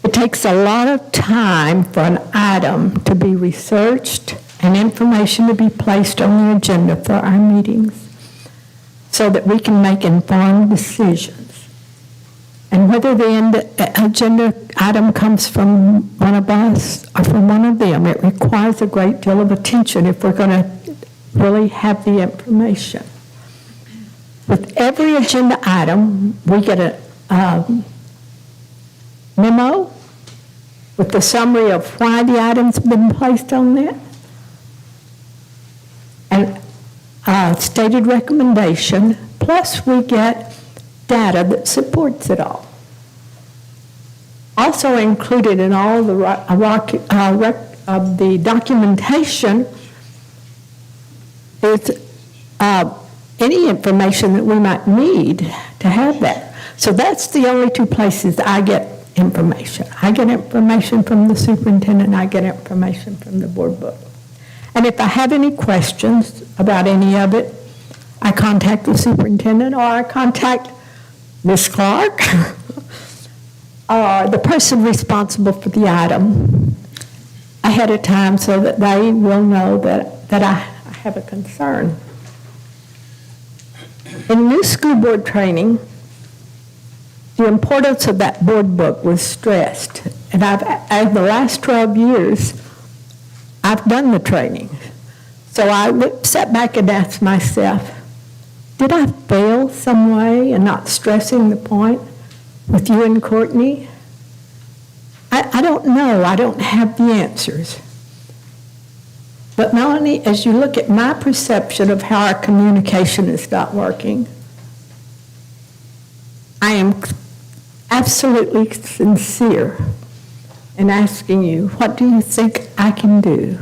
It takes a lot of time for an item to be researched and information to be placed on the agenda for our meetings so that we can make informed decisions. And whether the agenda item comes from one of us or from one of them, it requires a great deal of attention if we're going to really have the information. With every agenda item, we get a memo with the summary of why the item's been placed on there, and a stated recommendation, plus we get data that supports it all. Also included in all the documentation is any information that we might need to have that. So that's the only two places I get information. I get information from the superintendent, I get information from the board book. And if I have any questions about any of it, I contact the superintendent or I contact Ms. Clark or the person responsible for the item ahead of time so that they will know that I have a concern. In new school board training, the importance of that board book was stressed. And in the last 12 years, I've done the training. So I sat back and asked myself, did I fail some way in not stressing the point with you and Courtney? I don't know. I don't have the answers. But Melanie, as you look at my perception of how our communication is not working, I am absolutely sincere in asking you, what do you think I can do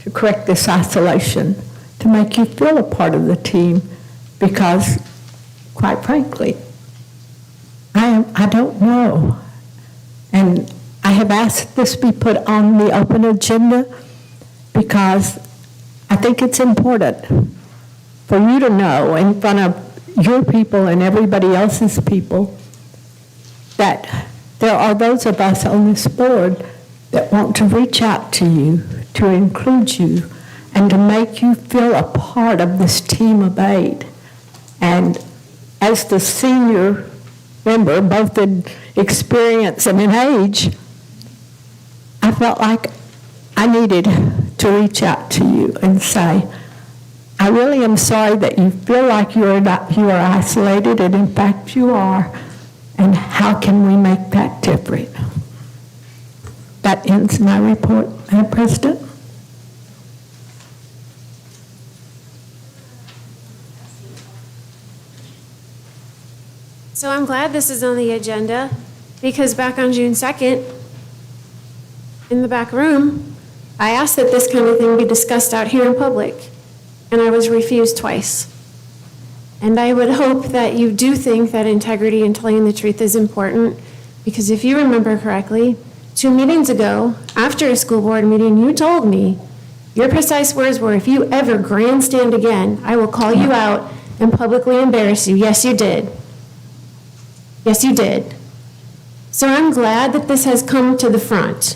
to correct this isolation, to make you feel a part of the team? Because, quite frankly, I don't know. And I have asked this be put on the open agenda because I think it's important for you to know in front of your people and everybody else's people that there are those of us on this board that want to reach out to you, to include you, and to make you feel a part of this team of 8. And as the senior member, both in experience and in age, I felt like I needed to reach out to you and say, I really am sorry that you feel like you are isolated, and in fact you are, and how can we make that different? That ends my report, Madam President. So I'm glad this is on the agenda, because back on June 2nd, in the back room, I asked that this kind of thing be discussed out here in public, and I was refused twice. And I would hope that you do think that integrity and telling the truth is important, because if you remember correctly, 2 meetings ago, after a school board meeting, you told me, your precise words were, if you ever grandstand again, I will call you out and publicly embarrass you. Yes, you did. Yes, you did. So I'm glad that this has come to the front.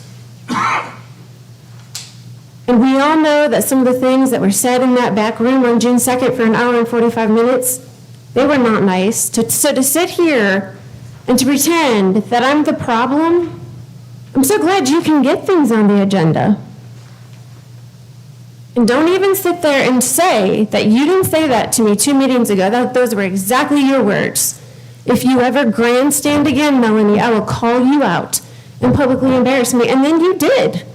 And we all know that some of the things that were said in that back room on June 2nd for 1 hour and 45 minutes, they were not nice. So to sit here and to pretend that I'm the problem, I'm so glad you can get things on the agenda. And don't even sit there and say that you didn't say that to me 2 meetings ago. Those were exactly your words. If you ever grandstand again, Melanie, I will call you out and publicly embarrass me. And then you did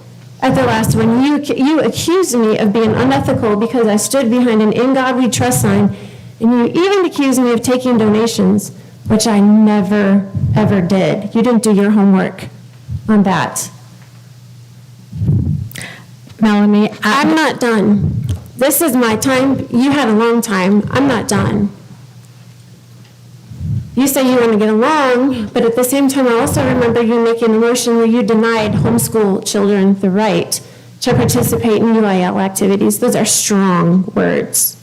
at the last one. You accused me of being unethical because I stood behind an "In God We Trust" sign, and you even accused me of taking donations, which I never, ever did. You didn't do your homework on that. Melanie, I'm not done. This is my time. You had a long time. I'm not done. You say you want to get along, but at the same time, I also remember you making a motion where you denied homeschool children the right to participate in UIL activities. Those are strong words.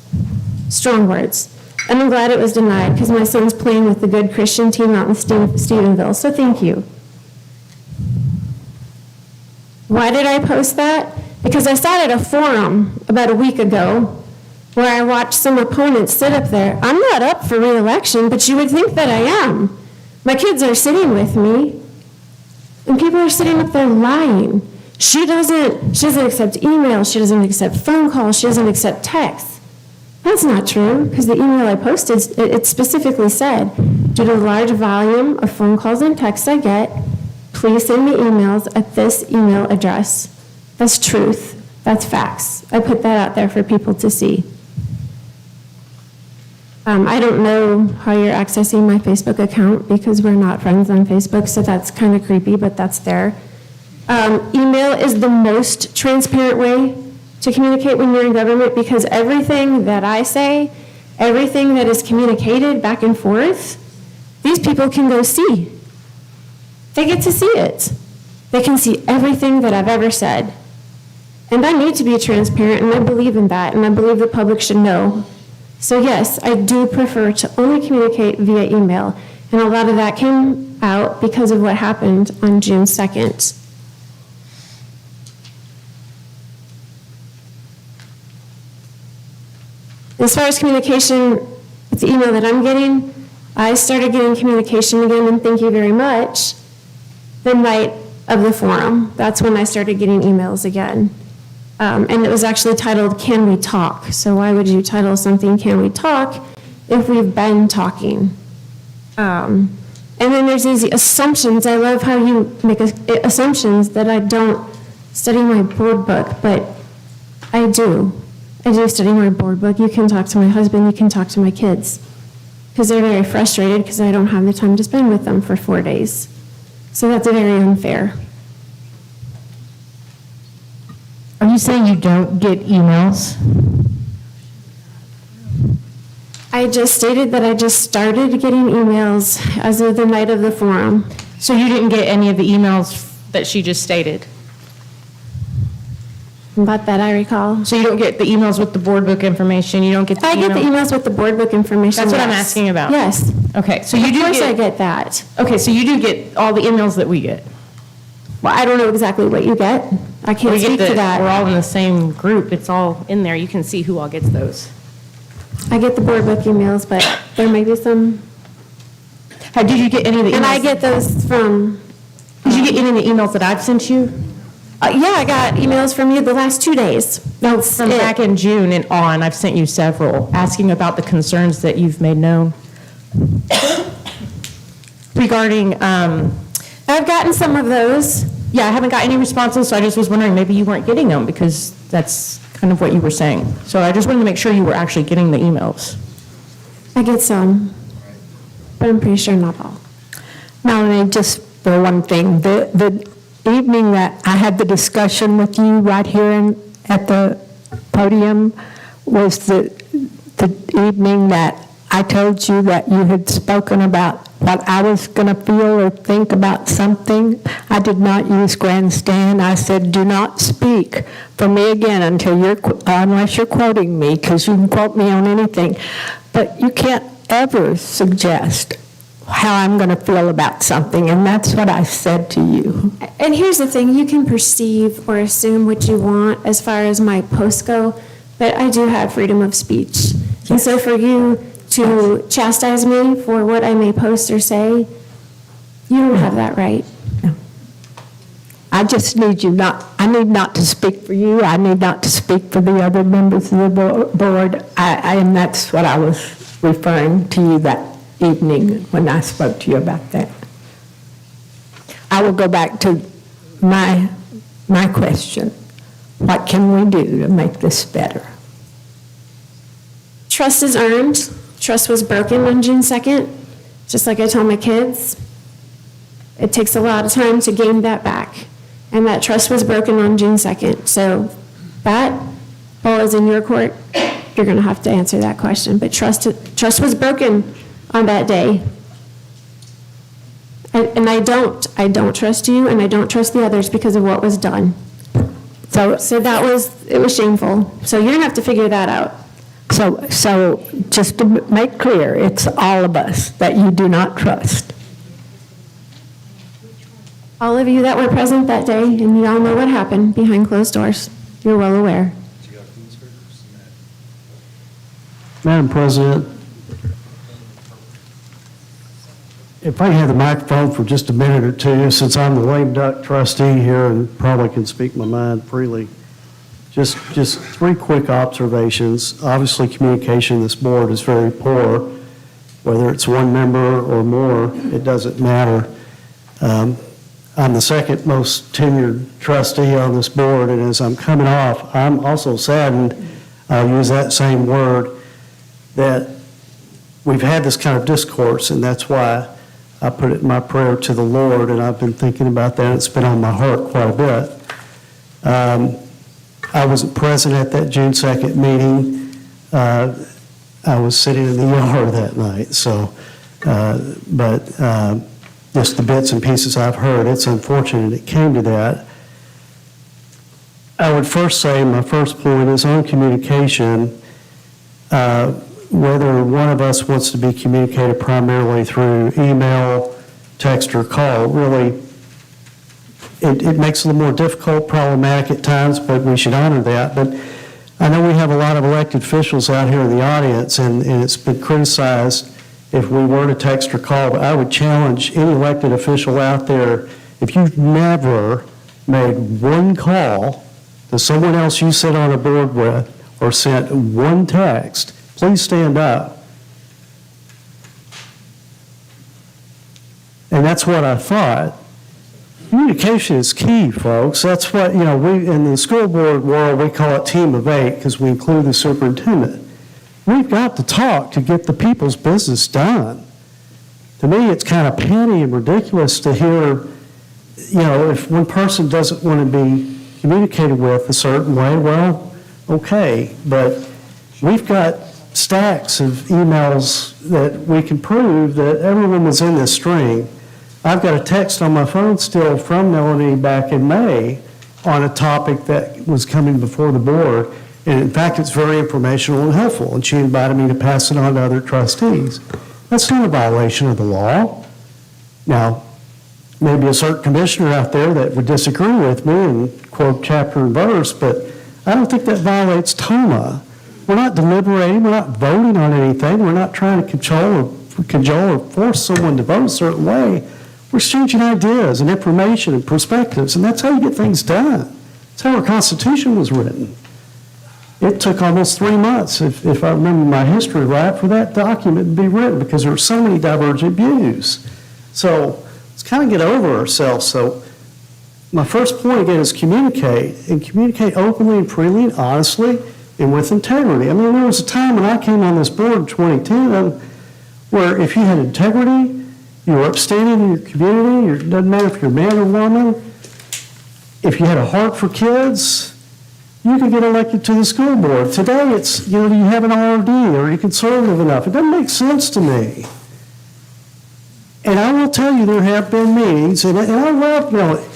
Strong words. And I'm glad it was denied because my son's playing with the good Christian team out in Stephenville, so thank you. Why did I post that? Because I sat at a forum about a week ago where I watched some opponents sit up there. I'm not up for re-election, but you would think that I am. My kids are sitting with me, and people are sitting up there lying. She doesn't accept emails, she doesn't accept phone calls, she doesn't accept texts. That's not true, because the email I posted, it specifically said, due to the large volume of phone calls and texts I get, please send me emails at this email address. That's truth. That's facts. I put that out there for people to see. I don't know how you're accessing my Facebook account because we're not friends on Facebook, so that's kind of creepy, but that's there. Email is the most transparent way to communicate when you're in government because everything that I say, everything that is communicated back and forth, these people can go see. They get to see it. They can see everything that I've ever said. And I need to be transparent, and I believe in that, and I believe the public should know. So yes, I do prefer to only communicate via email, and a lot of that came out because of what happened on June 2nd. As far as communication with the email that I'm getting, I started getting communication again, and thank you very much, the night of the forum. That's when I started getting emails again. And it was actually titled, "Can We Talk?" So why would you title something, "Can We Talk?" if we've been talking? And then there's these assumptions. I love how you make assumptions that I don't study my board book, but I do. I do study my board book. You can talk to my husband, you can talk to my kids, because they're very frustrated because I don't have the time to spend with them for 4 days. So that's very unfair. Are you saying you don't get emails? I just stated that I just started getting emails as of the night of the forum. So you didn't get any of the emails that she just stated? Not that I recall. So you don't get the emails with the board book information, you don't get the I get the emails with the board book information. That's what I'm yes. asking about. Yes. Okay, so you do Of course I get, get that. okay, so you do get all the emails that we get? Well, I don't know exactly what you get. I can't We get speak to that. We're all in the same group, it's all in there, you can see who all gets those. I get the board book emails, but there may be some. Did you get any of the emails? And I get those from. Did you get any of the emails that I've sent you? Yeah, I got emails from you the last 2 days. That's From it. back in June and on, I've sent you several, asking about the concerns that you've made known. Regarding, I've gotten some of those. yeah, I haven't got any responses, so I just was wondering, maybe you weren't getting them, because that's kind of what you were saying. So I just wanted to make sure you were actually getting the emails. I get some, but I'm pretty sure not all. Melanie, just for one thing, the evening that I had the discussion with you right here at the podium was the evening that I told you that you had spoken about what I was going to feel or think about something. I did not use grandstand. I said, do not speak for me again unless you're quoting me, because you can quote me on anything. But you can't ever suggest how I'm going to feel about something, and that's what I said to you. And here's the thing, you can perceive or assume what you want as far as my posts go, but I do have freedom of speech. And so for you to chastise me for what I may post or say, you don't have that right. I just need I need not to speak for you. I need not to speak for the other members of the board. And that's what I was referring to you that evening when I spoke to you about that. I will go back to my question. What can we do to make this better? Trust is earned. Trust was broken on June 2nd, just like I tell my kids. It takes a lot of time to gain that back. And that trust was broken on June 2nd. So that ball is in your court. You're going to have to answer that question. But trust was broken on that day. And I don't trust you, and I don't trust the others because of what was done. So it was shameful. So you're going to have to figure that out. So just to make clear, it's all of us that you do not trust. All of you that were present that day, and you all know what happened behind closed doors. You're well aware. Madam President, if I had the microphone for just a minute or two, since I'm the lame duck trustee here and probably can speak my mind freely, just 3 quick observations. Obviously, communication in this board is very poor. Whether it's one member or more, it doesn't matter. I'm the second most tenured trustee on this board, and as I'm coming off, I'm also saddened, I'll use that same word, that we've had this kind of discourse, and that's why I put it in my prayer to the Lord, and I've been thinking about that. It's been on my heart quite a bit. I wasn't present at that June 2nd meeting. I was sitting in the yard that night, so, but just the bits and pieces I've heard, it's unfortunate it came to that. I would first say my first point is on communication. Whether one of us wants to be communicated primarily through email, text, or call, really, it makes it a little more difficult, problematic at times, but we should honor that. But I know we have a lot of elected officials out here in the audience, and it's been criticized if we were to text or call, but I would challenge any elected official out there, if you've never made one call to someone else you sit on a board with or sent one text, please stand up. And that's what I thought. Communication is key, folks. That's what, we in the school board world, we call it team of 8 because we include the superintendent. We've got to talk to get the people's business done. To me, it's kind of petty and ridiculous to hear, if one person doesn't want to be communicated with a certain way, well, okay, but we've got stacks of emails that we can prove that everyone was in this string. I've got a text on my phone still from Melanie back in May on a topic that was coming before the board. And in fact, it's very informational and helpful. And she invited me to pass it on to other trustees. That's not a violation of the law. Now, maybe a certain commissioner out there that would disagree with me and quote chapter and verse, but I don't think that violates TOMA. We're not deliberating, we're not voting on anything, we're not trying to cajole or force someone to vote a certain way. We're exchanging ideas and information and perspectives, and that's how you get things done. That's how our Constitution was written. It took almost 3 months, if I remember my history right, for that document to be written because there were so many divergent views. So let's kind of get over ourselves. So my first point again is communicate, and communicate openly and freely and honestly and with integrity. I mean, there was a time when I came on this board in 2010 where if you had integrity, you were upstanding in your community, it doesn't matter if you're a man or woman, if you had a heart for kids, you could get elected to the school board. Today it's, do you have an ROD? Are you conservative enough? It doesn't make sense to me. And I will tell you there have been meetings, and I love Melanie.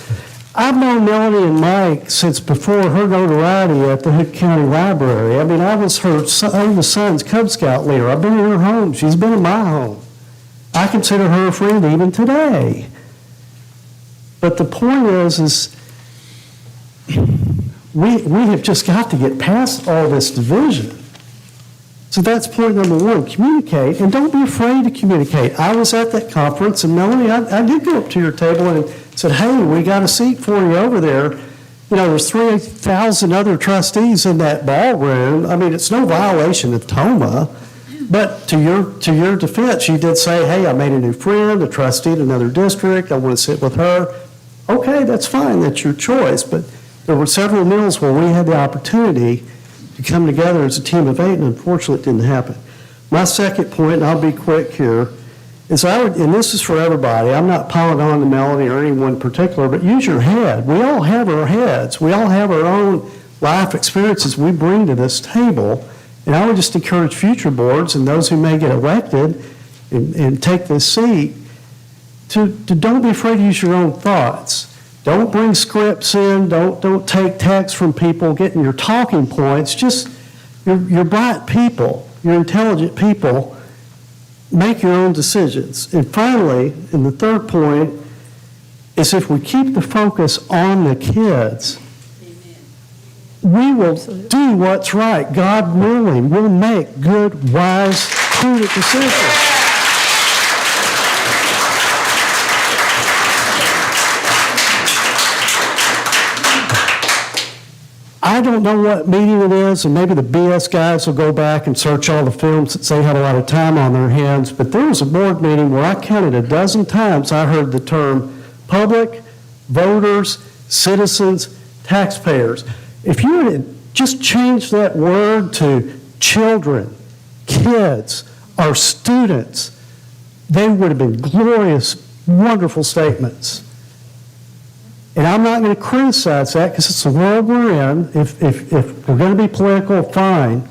I've known Melanie and Mike since before her notoriety at the Hood County Library. I mean, I was her oldest son's Cub Scout leader. I've been in her home. She's been in my home. I consider her a friend even today. But the point is we have just got to get past all this division. So that's point number 1, communicate, and don't be afraid to communicate. I was at that conference, and Melanie, I did go up to your table and said, hey, we got a seat for you over there. You know, there's 3,000 other trustees in that ballroom. I mean, it's no violation of TOMA. But to your defense, you did say, hey, I made a new friend, a trustee in another district. I want to sit with her. Okay, that's fine. That's your choice. But there were several meals where we had the opportunity to come together as a team of 8, and unfortunately it didn't happen. My second point, and I'll be quick here, is and this is for everybody, I'm not piling on to Melanie or anyone in particular, but use your head. We all have our heads. We all have our own life experiences we bring to this table. And I would just encourage future boards and those who may get elected and take this seat to don't be afraid to use your own thoughts. Don't bring scripts in. Don't take text from people getting your talking points. Just, you're bright people. You're intelligent people. Make your own decisions. And finally, and the third point, is if we keep the focus on the kids, we will do what's right. God willing, we'll make good, wise, prudent decisions. I don't know what meeting it is, and maybe the BS guys will go back and search all the films since they had a lot of time on their hands, but there was a board meeting where I counted a dozen times I heard the term public, voters, citizens, taxpayers. If you had just changed that word to children, kids, or students, they would have been glorious, wonderful statements. And I'm not going to criticize that because it's the world we're in. If we're going to be political, fine.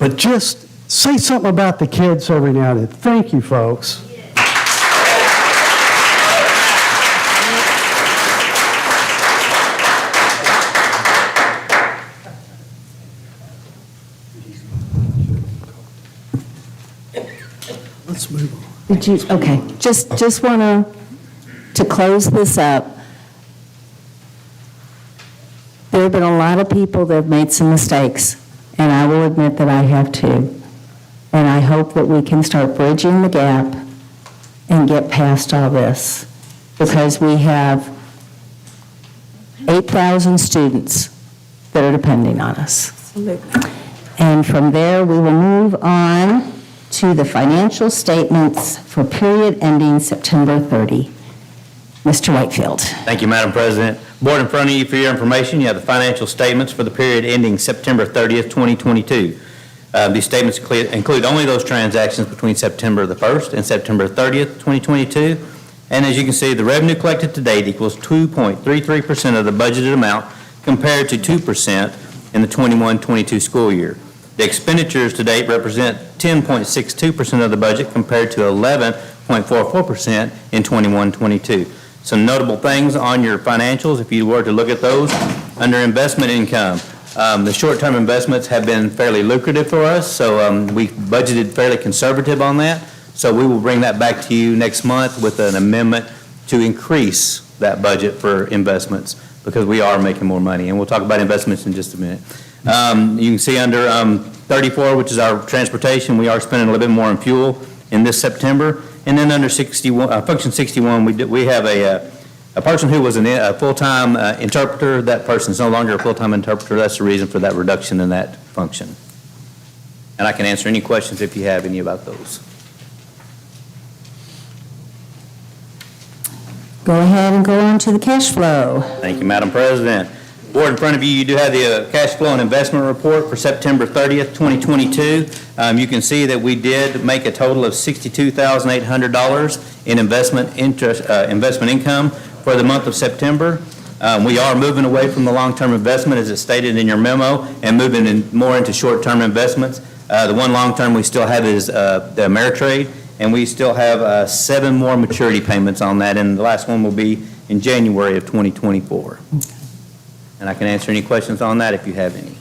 But just say something about the kids every now and then. Thank you, folks. Let's move on. Did you, okay, just want to close this up. There have been a lot of people that have made some mistakes, and I will admit that I have too. And I hope that we can start bridging the gap and get past all this, because we have 8,000 students that are depending on us. And from there, we will move on to the financial statements for period ending September 30. Mr. Whitefield. Thank you, Madam President. Board, in front of you for your information, you have the financial statements for the period ending September 30th, 2022. These statements include only those transactions between September the 1st and September 30th, 2022. And as you can see, the revenue collected to date equals 2.33% of the budgeted amount compared to 2% in the 21-22 school year. The expenditures to date represent 10.62% of the budget compared to 11.44% in 21-22. Some notable things on your financials, if you were to look at those, under investment income. The short-term investments have been fairly lucrative for us, so we budgeted fairly conservative on that. So we will bring that back to you next month with an amendment to increase that budget for investments because we are making more money. And we'll talk about investments in just a minute. You can see under 34, which is our transportation, we are spending a little bit more on fuel in this September. And then under 61, function 61, we have a person who was a full-time interpreter. That person is no longer a full-time interpreter. That's the reason for that reduction in that function. And I can answer any questions if you have any about those. Go ahead and go on to the cash flow. Thank you, Madam President. Board, in front of you, you do have the cash flow and investment report for September 30th, 2022. You can see that we did make a total of $62,800 in investment income for the month of September. We are moving away from the long-term investment, as it's stated in your memo, and moving more into short-term investments. The one long-term we still have is the Ameritrade, and we still have 7 more maturity payments on that, and the last one will be in January of 2024. And I can answer any questions on that if you have any.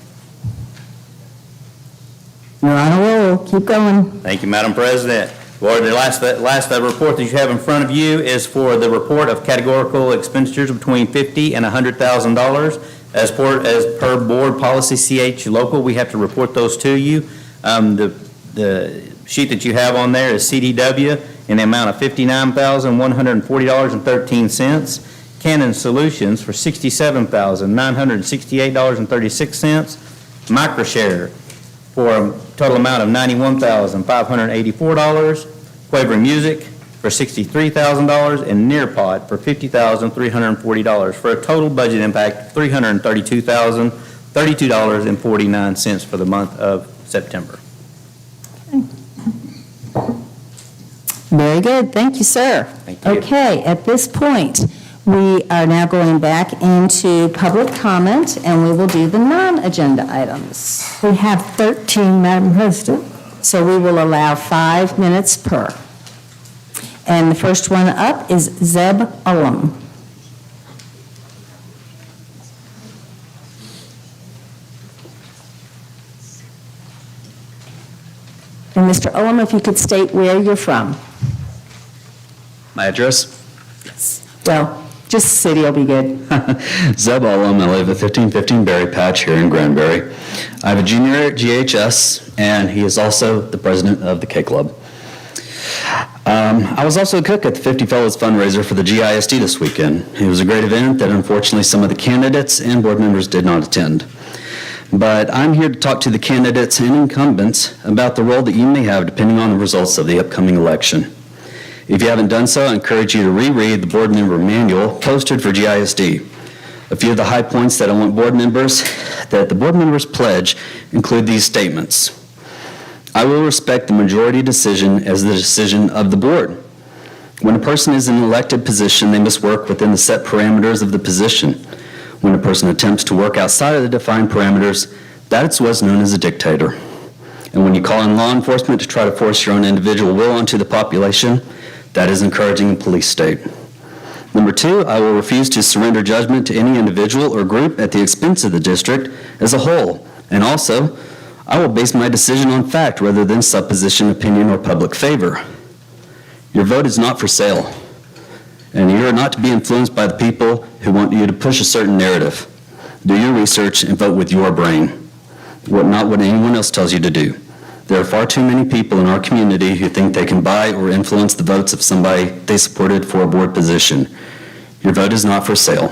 You're on a roll. Keep going. Thank you, Madam President. Board, the last report that you have in front of you is for the report of categorical expenditures between $50,000 and $100,000. As per board policy CH local, we have to report those to you. The sheet that you have on there is CDW in the amount of $59,140.13. Canon Solutions for $67,968.36. Microshare for a total amount of $91,584. Quaver Music for $63,000, and Nearpod for $50,340, for a total budget impact of $332,032.49 for the month of September. Very good. Thank you, sir. Thank you. Okay, at this point, we are now going back into public comment, and we will do the non-agenda items. We have 13, Madam President. So we will allow 5 minutes per. And the first one up is Zeb Ullum. And Mr. Ullum, if you could state where you're from. My address? Well, just the city will be good. Zeb Ullum. I live at 1515 Berry Patch here in Granbury. I have a junior at GHS, and he is also the president of the K Club. I was also a cook at the 50 Fellows fundraiser for the GISD this weekend. It was a great event that unfortunately some of the candidates and board members did not attend. But I'm here to talk to the candidates and incumbents about the role that you may have depending on the results of the upcoming election. If you haven't done so, I encourage you to reread the board member manual posted for GISD. A few of the high points that I want board members, that the board members pledge, include these statements. I will respect the majority decision as the decision of the board. When a person is in an elected position, they must work within the set parameters of the position. When a person attempts to work outside of the defined parameters, that is what's known as a dictator. And when you call on law enforcement to try to force your own individual will onto the population, that is encouraging a police state. Number 2, I will refuse to surrender judgment to any individual or group at the expense of the district as a whole. And also, I will base my decision on fact rather than supposition, opinion, or public favor. Your vote is not for sale, and you are not to be influenced by the people who want you to push a certain narrative. Do your research and vote with your brain, not what anyone else tells you to do. There are far too many people in our community who think they can buy or influence the votes of somebody they supported for a board position. Your vote is not for sale.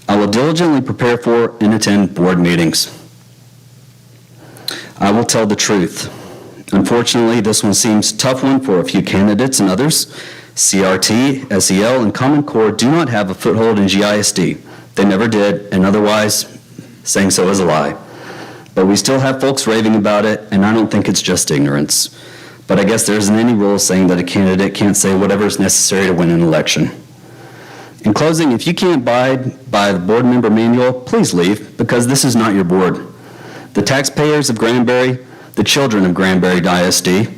I will diligently prepare for and attend board meetings. I will tell the truth. Unfortunately, this one seems a tough one for a few candidates and others. CRT, SEL, and Common Core do not have a foothold in GISD. They never did, and otherwise, saying so is a lie. But we still have folks raving about it, and I don't think it's just ignorance. But I guess there isn't any rule saying that a candidate can't say whatever is necessary to win an election. In closing, if you can't abide by the board member manual, please leave, because this is not your board. The taxpayers of Granbury, the children of Granbury ISD,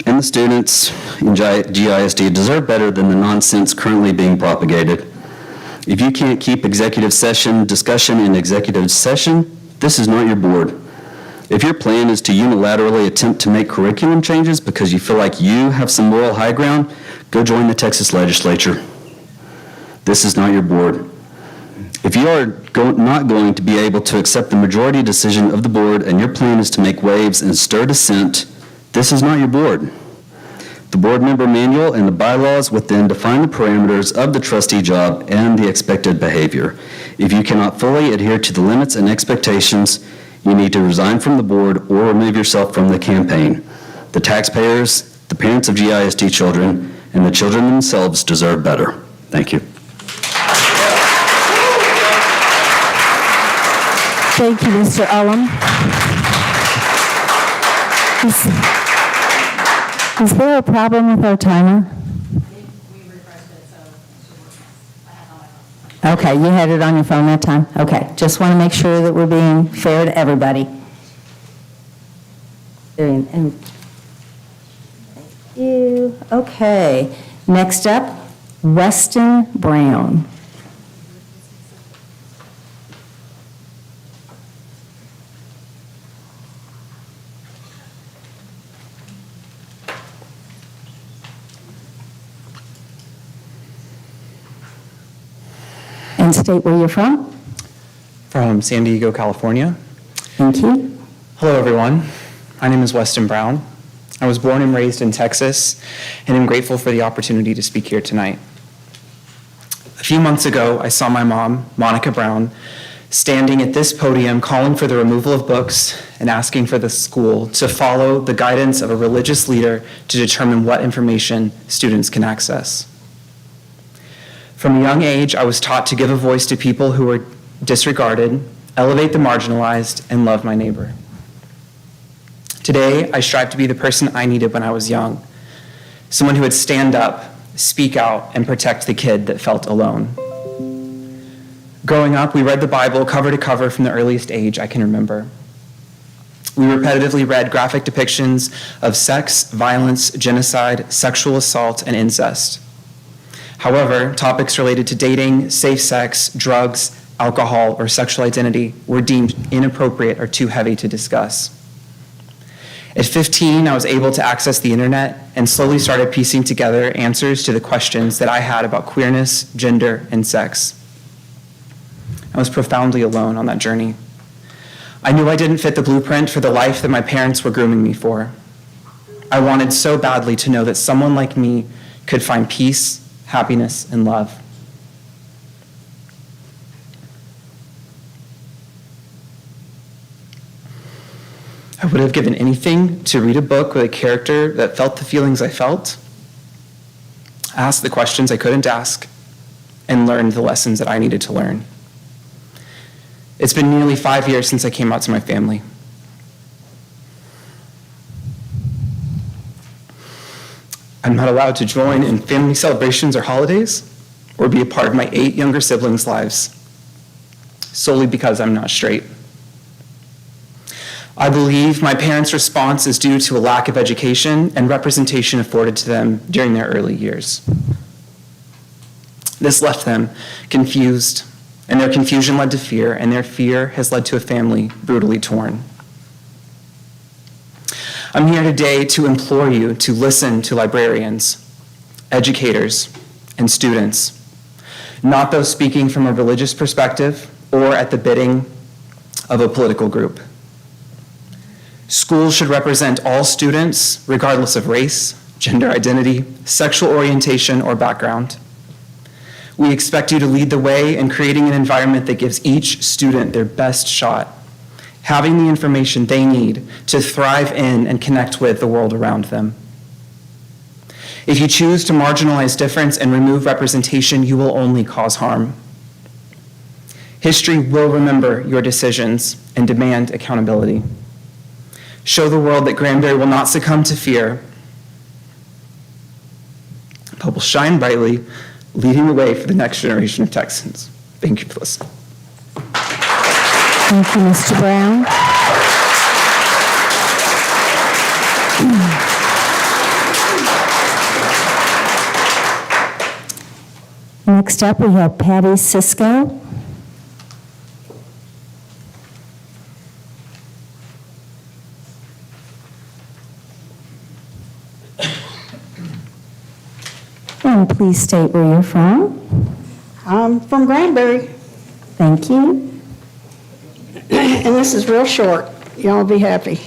and the students in GISD deserve better than the nonsense currently being propagated. If you can't keep executive session discussion in executive session, this is not your board. If your plan is to unilaterally attempt to make curriculum changes because you feel like you have some moral high ground, go join the Texas legislature. This is not your board. If you are not going to be able to accept the majority decision of the board and your plan is to make waves and stir dissent, this is not your board. The board member manual and the bylaws within define the parameters of the trustee job and the expected behavior. If you cannot fully adhere to the limits and expectations, you need to resign from the board or remove yourself from the campaign. The taxpayers, the parents of GISD children, and the children themselves deserve better. Thank you. Thank you, Mr. Ullum. Is there a problem with our timer? Okay, you had it on your phone that time? Okay, just want to make sure that we're being fair to everybody. Thank you. Okay, next up, Weston Brown. And state where you're from. From San Diego, California. Thank you. Hello, everyone. My name is Weston Brown. I was born and raised in Texas, and I'm grateful for the opportunity to speak here tonight. few months ago, I saw my mom, Monica Brown, standing at this podium calling for the removal of books and asking for the school to follow the guidance of a religious leader to determine what information students can access. From a young age, I was taught to give a voice to people who were disregarded, elevate the marginalized, and love my neighbor. Today, I strive to be the person I needed when I was young, someone who would stand up, speak out, and protect the kid that felt alone. Growing up, we read the Bible cover to cover from the earliest age I can remember. We repetitively read graphic depictions of sex, violence, genocide, sexual assault, and incest. However, topics related to dating, safe sex, drugs, alcohol, or sexual identity were deemed inappropriate or too heavy to discuss. At 15, I was able to access the internet and slowly started piecing together answers to the questions that I had about queerness, gender, and sex. I was profoundly alone on that journey. I knew I didn't fit the blueprint for the life that my parents were grooming me for. I wanted so badly to know that someone like me could find peace, happiness, and love. I would have given anything to read a book with a character that felt the feelings I felt, asked the questions I couldn't ask, and learned the lessons that I needed to learn. It's been nearly 5 years since I came out to my family. I'm not allowed to join in family celebrations or holidays, or be a part of my 8 younger siblings' lives, solely because I'm not straight. I believe my parents' response is due to a lack of education and representation afforded to them during their early years. This left them confused, and their confusion led to fear, and their fear has led to a family brutally torn. I'm here today to implore you to listen to librarians, educators, and students, not those speaking from a religious perspective or at the bidding of a political group. Schools should represent all students, regardless of race, gender identity, sexual orientation, or background. We expect you to lead the way in creating an environment that gives each student their best shot, having the information they need to thrive in and connect with the world around them. If you choose to marginalize difference and remove representation, you will only cause harm. History will remember your decisions and demand accountability. Show the world that Granbury will not succumb to fear, but will shine brightly, leading the way for the next generation of Texans. Thank you for listening. Thank you, Mr. Brown. Next up, we have Patty Cisco. And please state where you're from. I'm from Granbury, Thank you. and this is real short. Y'all will be happy.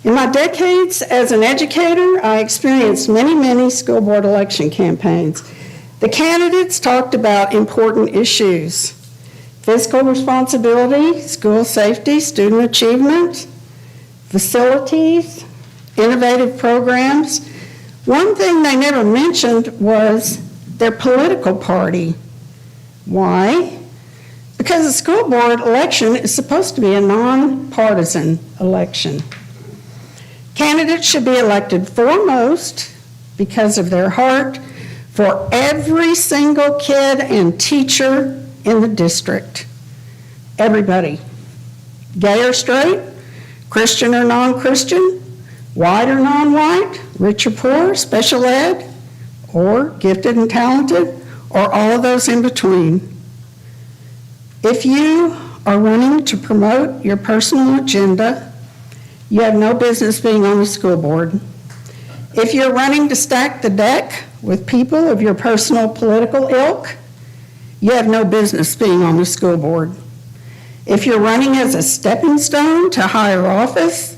In my decades as an educator, I experienced many school board election campaigns. The candidates talked about important issues: fiscal responsibility, school safety, student achievement, facilities, innovative programs. One thing they never mentioned was their political party. Why? Because the school board election is supposed to be a nonpartisan election. Candidates should be elected foremost because of their heart for every single kid and teacher in the district. Everybody. Gay or straight, Christian or non-Christian, white or non-white, rich or poor, special ed, or gifted and talented, or all of those in between. If you are running to promote your personal agenda, you have no business being on the school board. If you're running to stack the deck with people of your personal political ilk, you have no business being on the school board. If you're running as a stepping stone to higher office,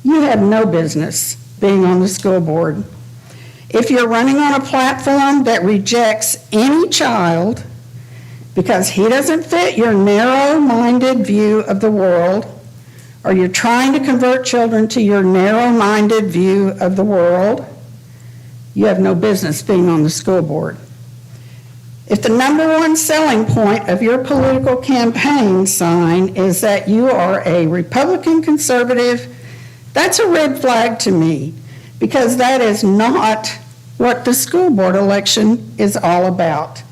you have no business being on the school board. If you're running on a platform that rejects any child because he doesn't fit your narrow-minded view of the world, or you're trying to convert children to your narrow-minded view of the world, you have no business being on the school board. If the number one selling point of your political campaign sign is that you are a Republican conservative, that's a red flag to me, because that is not what the school board election is all about.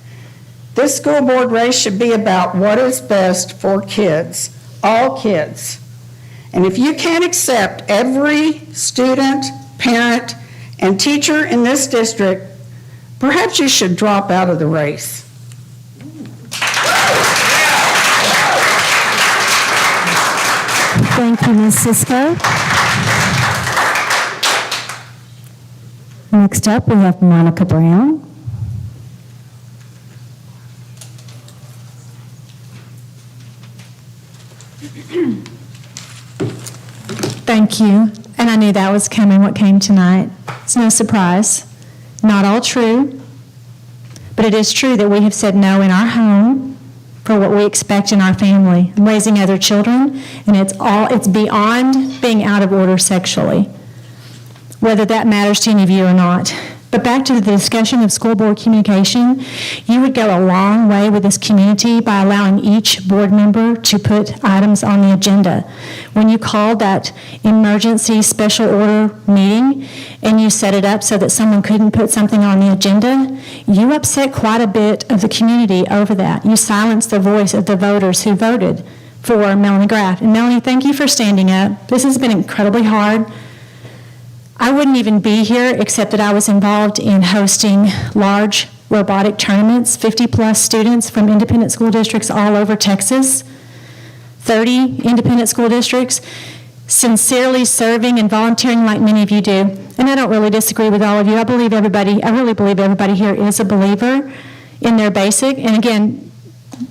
This school board race should be about what is best for kids, all kids. And if you can't accept every student, parent, and teacher in this district, perhaps you should drop out of the race. Thank you, Ms. Cisco. Next up, we have Monica Brown. Thank you. And I knew that was coming, what came tonight. It's no surprise. Not all true, but it is true that we have said no in our home for what we expect in our family, raising other children, and it's beyond being out of order sexually, whether that matters to any of you or not. But back to the discussion of school board communication, you would go a long way with this community by allowing each board member to put items on the agenda. When you called that emergency special order meeting and you set it up so that someone couldn't put something on the agenda, you upset quite a bit of the community over that. You silenced the voice of the voters who voted for Melanie Graff. And Melanie, thank you for standing up. This has been incredibly hard. I wouldn't even be here except that I was involved in hosting large robotic tournaments, 50-plus students from independent school districts all over Texas, 30 independent school districts, sincerely serving and volunteering like many of you do. And I don't really disagree with all of you. I really believe everybody here is a believer in their basic. And again,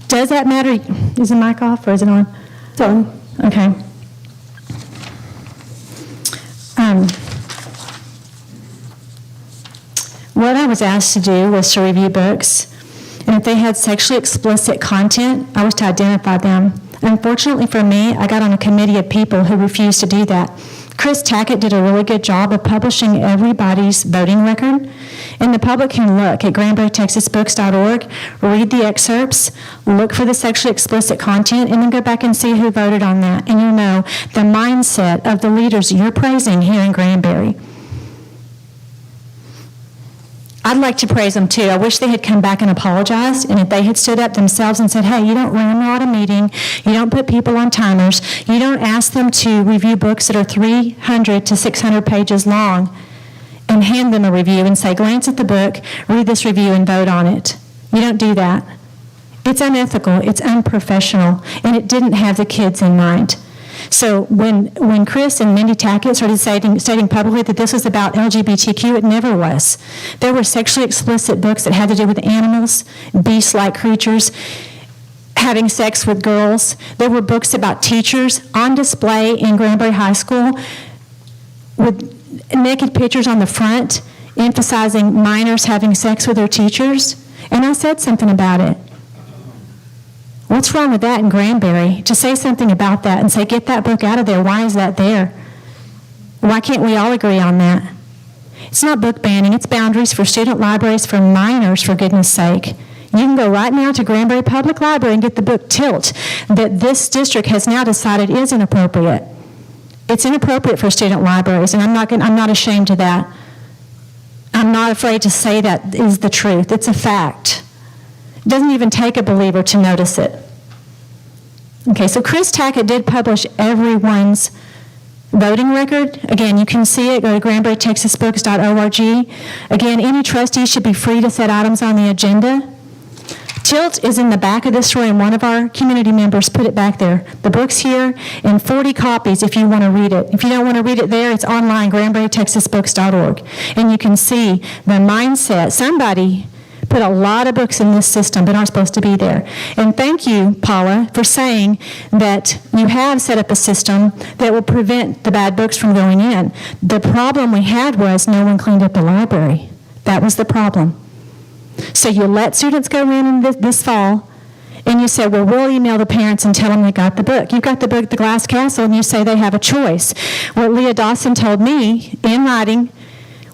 does that matter? Is the mic off or is it on? It's on. Okay. What I was asked to do was to review books, and if they had sexually explicit content, I was to identify them. Unfortunately for me, I got on a committee of people who refused to do that. Chris Tackett did a really good job of publishing everybody's voting record, and the public can look at GranburyTexasBooks.org, read the excerpts, look for the sexually explicit content, and then go back and see who voted on that, and you'll know the mindset of the leaders you're praising here in Granbury. I'd like to praise them too. I wish they had come back and apologized, and if they had stood up themselves and said, hey, you don't ramrod a meeting, you don't put people on timers, you don't ask them to review books that are 300 to 600 pages long, and hand them a review and say, glance at the book, read this review, and vote on it. You don't do that. It's unethical, it's unprofessional, and it didn't have the kids in mind. So when Chris and Mindy Tackett started stating publicly that this was about LGBTQ, it never was. There were sexually explicit books that had to do with animals, beast-like creatures, having sex with girls. There were books about teachers on display in Granbury High School with naked pictures on the front emphasizing minors having sex with their teachers. And I said something about it. What's wrong with that in Granbury? To say something about that and say, get that book out of there. Why is that there? Why can't we all agree on that? It's not book banning. It's boundaries for student libraries for minors, for goodness sake. You can go right now to Granbury Public Library and get the book Tilt that this district has now decided is inappropriate. It's inappropriate for student libraries, and I'm not ashamed of that. I'm not afraid to say that is the truth. It's a fact. It doesn't even take a believer to notice it. Okay, so Chris Tackett did publish everyone's voting record. Again, you can see it. Go to GranburyTexasBooks.org. Again, any trustee should be free to set items on the agenda. Tilt is in the back of this room. One of our community members put it back there. The book's here in 40 copies if you want to read it. If you don't want to read it there, it's online, GranburyTexasBooks.org. And you can see the mindset. Somebody put a lot of books in this system that aren't supposed to be there. And thank you, Paula, for saying that you have set up a system that will prevent the bad books from going in. The problem we had was no one cleaned up the library. That was the problem. So you let students go in this fall, and you say, well, we'll email the parents and tell them they got the book. You got the book, The Glass Castle, and you say they have a choice. Well, Leah Dawson told me in writing,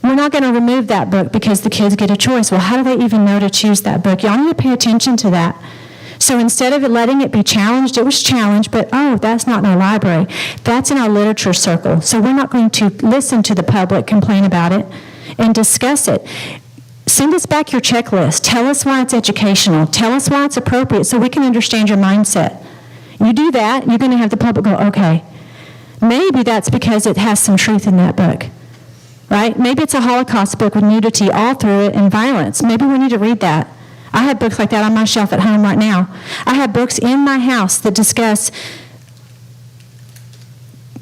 we're not going to remove that book because the kids get a choice. Well, how do they even know to choose that book? Y'all need to pay attention to that. So instead of letting it be challenged, it was challenged, but that's not in our library. That's in our literature circle. So we're not going to listen to the public complain about it and discuss it. Send us back your checklist. Tell us why it's educational. Tell us why it's appropriate so we can understand your mindset. You do that, you're going to have the public go, okay, maybe that's because it has some truth in that book, right? Maybe it's a Holocaust book with nudity all through it and violence. Maybe we need to read that. I have books like that on my shelf at home right now. I have books in my house that discuss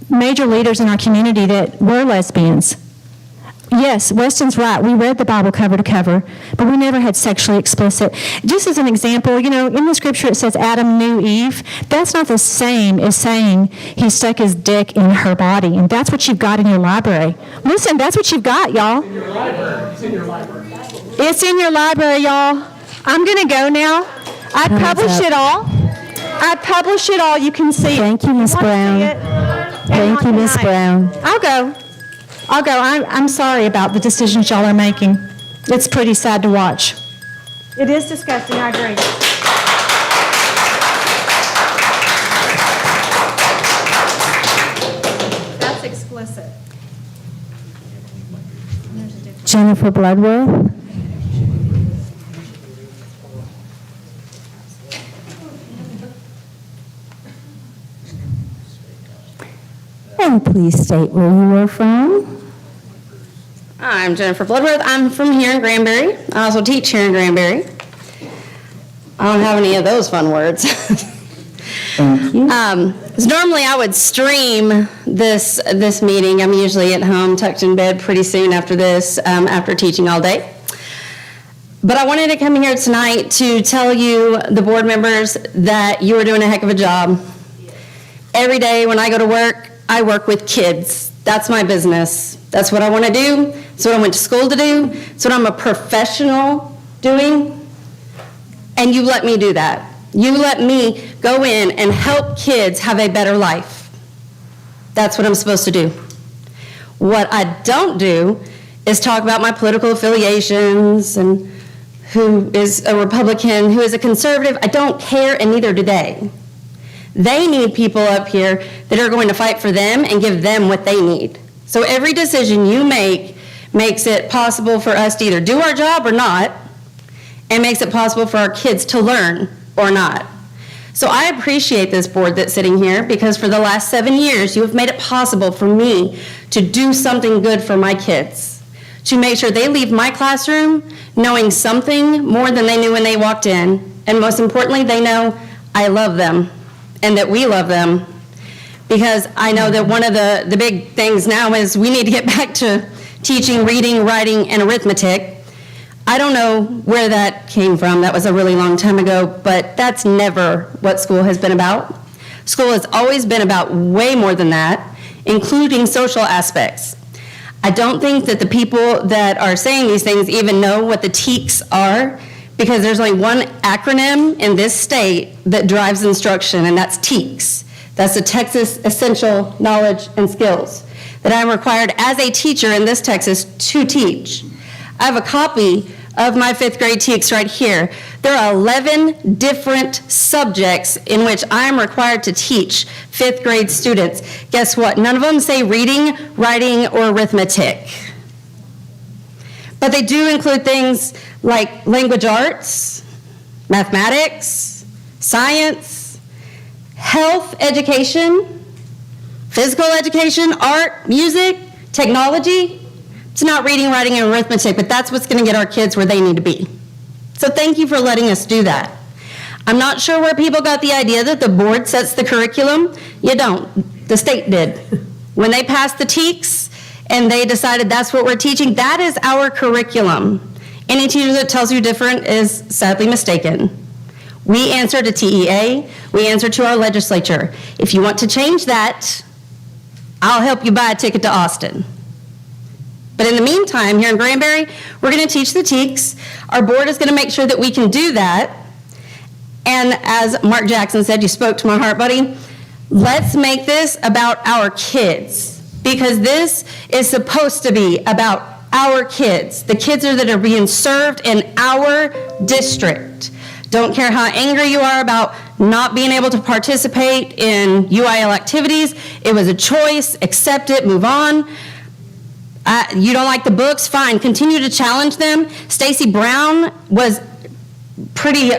major leaders in our community that were lesbians. Yes, Weston's right. We read the Bible cover to cover, but we never had sexually explicit. Just as an example, in the scripture it says Adam knew Eve. That's not the same as saying he stuck his dick in her body, and that's what you've got in your library. Listen, that's what you've got, y'all. It's in your library. It's in your library. It's in your library, y'all. I'm going to go now. I publish it all. I publish it all. You can see it. Thank you, Ms. Brown. Thank you, Ms. Brown. I'll go. I'm sorry about the decisions y'all are making. It's pretty sad to watch. It is disgusting, I agree. That's explicit. Jennifer Bloodworth. And please state where you are from. I'm Jennifer Bloodworth. I'm from here in Granbury. I also teach here in Granbury. I don't have any of those fun words. Thank you. So normally I would stream this meeting. I'm usually at home, tucked in bed pretty soon after this, after teaching all day. But I wanted to come here tonight to tell you, the board members, that you are doing a heck of a job. Every day when I go to work, I work with kids. That's my business. That's what I want to do. That's what I went to school to do. That's what I'm a professional doing. And you let me do that. You let me go in and help kids have a better life. That's what I'm supposed to do. What I don't do is talk about my political affiliations and who is a Republican, who is a conservative. I don't care, and neither do they. They need people up here that are going to fight for them and give them what they need. So every decision you make makes it possible for us to either do our job or not, and makes it possible for our kids to learn or not. So I appreciate this board that's sitting here, because for the last 7 years, you have made it possible for me to do something good for my kids, to make sure they leave my classroom knowing something more than they knew when they walked in, and most importantly, they know I love them and that we love them, because I know that one of the big things now is we need to get back to teaching reading, writing, and arithmetic. I don't know where that came from. That was a really long time ago, but that's never what school has been about. School has always been about way more than that, including social aspects. I don't think that the people that are saying these things even know what the TEKS are, because there's only one acronym in this state that drives instruction, and that's TEKS. That's the Texas Essential Knowledge and Skills that I'm required as a teacher in this Texas to teach. I have a copy of my 5th grade TEKS right here. There are 11 different subjects in which I'm required to teach 5th grade students. Guess what? None of them say reading, writing, or arithmetic. But they do include things like language arts, mathematics, science, health education, physical education, art, music, technology. It's not reading, writing, and arithmetic, but that's what's going to get our kids where they need to be. So thank you for letting us do that. I'm not sure where people got the idea that the board sets the curriculum. You don't. The state did. When they passed the TEKS and they decided that's what we're teaching, that is our curriculum. Any teacher that tells you different is sadly mistaken. We answer to TEA. We answer to our legislature. If you want to change that, I'll help you buy a ticket to Austin. But in the meantime, here in Granbury, we're going to teach the TEKS. Our board is going to make sure that we can do that. And as Mark Jackson said, you spoke to my heart, buddy. Let's make this about our kids, because this is supposed to be about our kids, the kids that are being served in our district. Don't care how angry you are about not being able to participate in UIL activities. It was a choice. Accept it. Move on. You don't like the books? Fine. Continue to challenge them. Stacy Brown was pretty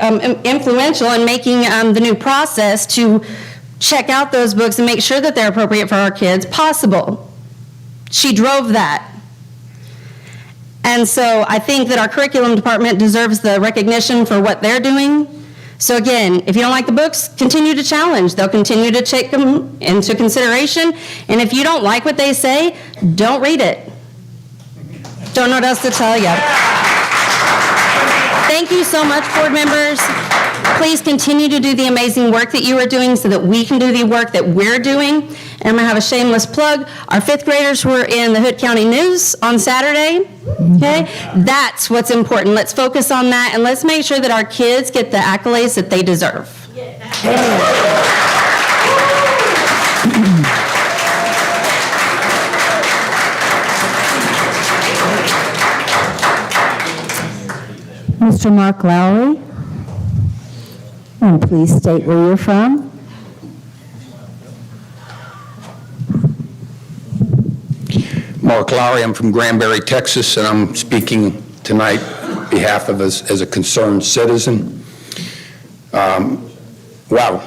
influential in making the new process to check out those books and make sure that they're appropriate for our kids possible. She drove that. And so I think that our curriculum department deserves the recognition for what they're doing. So again, if you don't like the books, continue to challenge. They'll continue to take them into consideration. And if you don't like what they say, don't read it. Don't know what else to tell you. Thank you so much, board members. Please continue to do the amazing work that you are doing so that we can do the work that we're doing. And I'm going to have a shameless plug. Our fifth graders were in the Hood County News on Saturday. Okay? That's what's important. Let's focus on that, and let's make sure that our kids get the accolades that they deserve. Mr. Mark Lowry, and please state where you're from. Mark Lowry, I'm from Granbury, Texas, and I'm speaking tonight on behalf of us as a concerned citizen. Wow,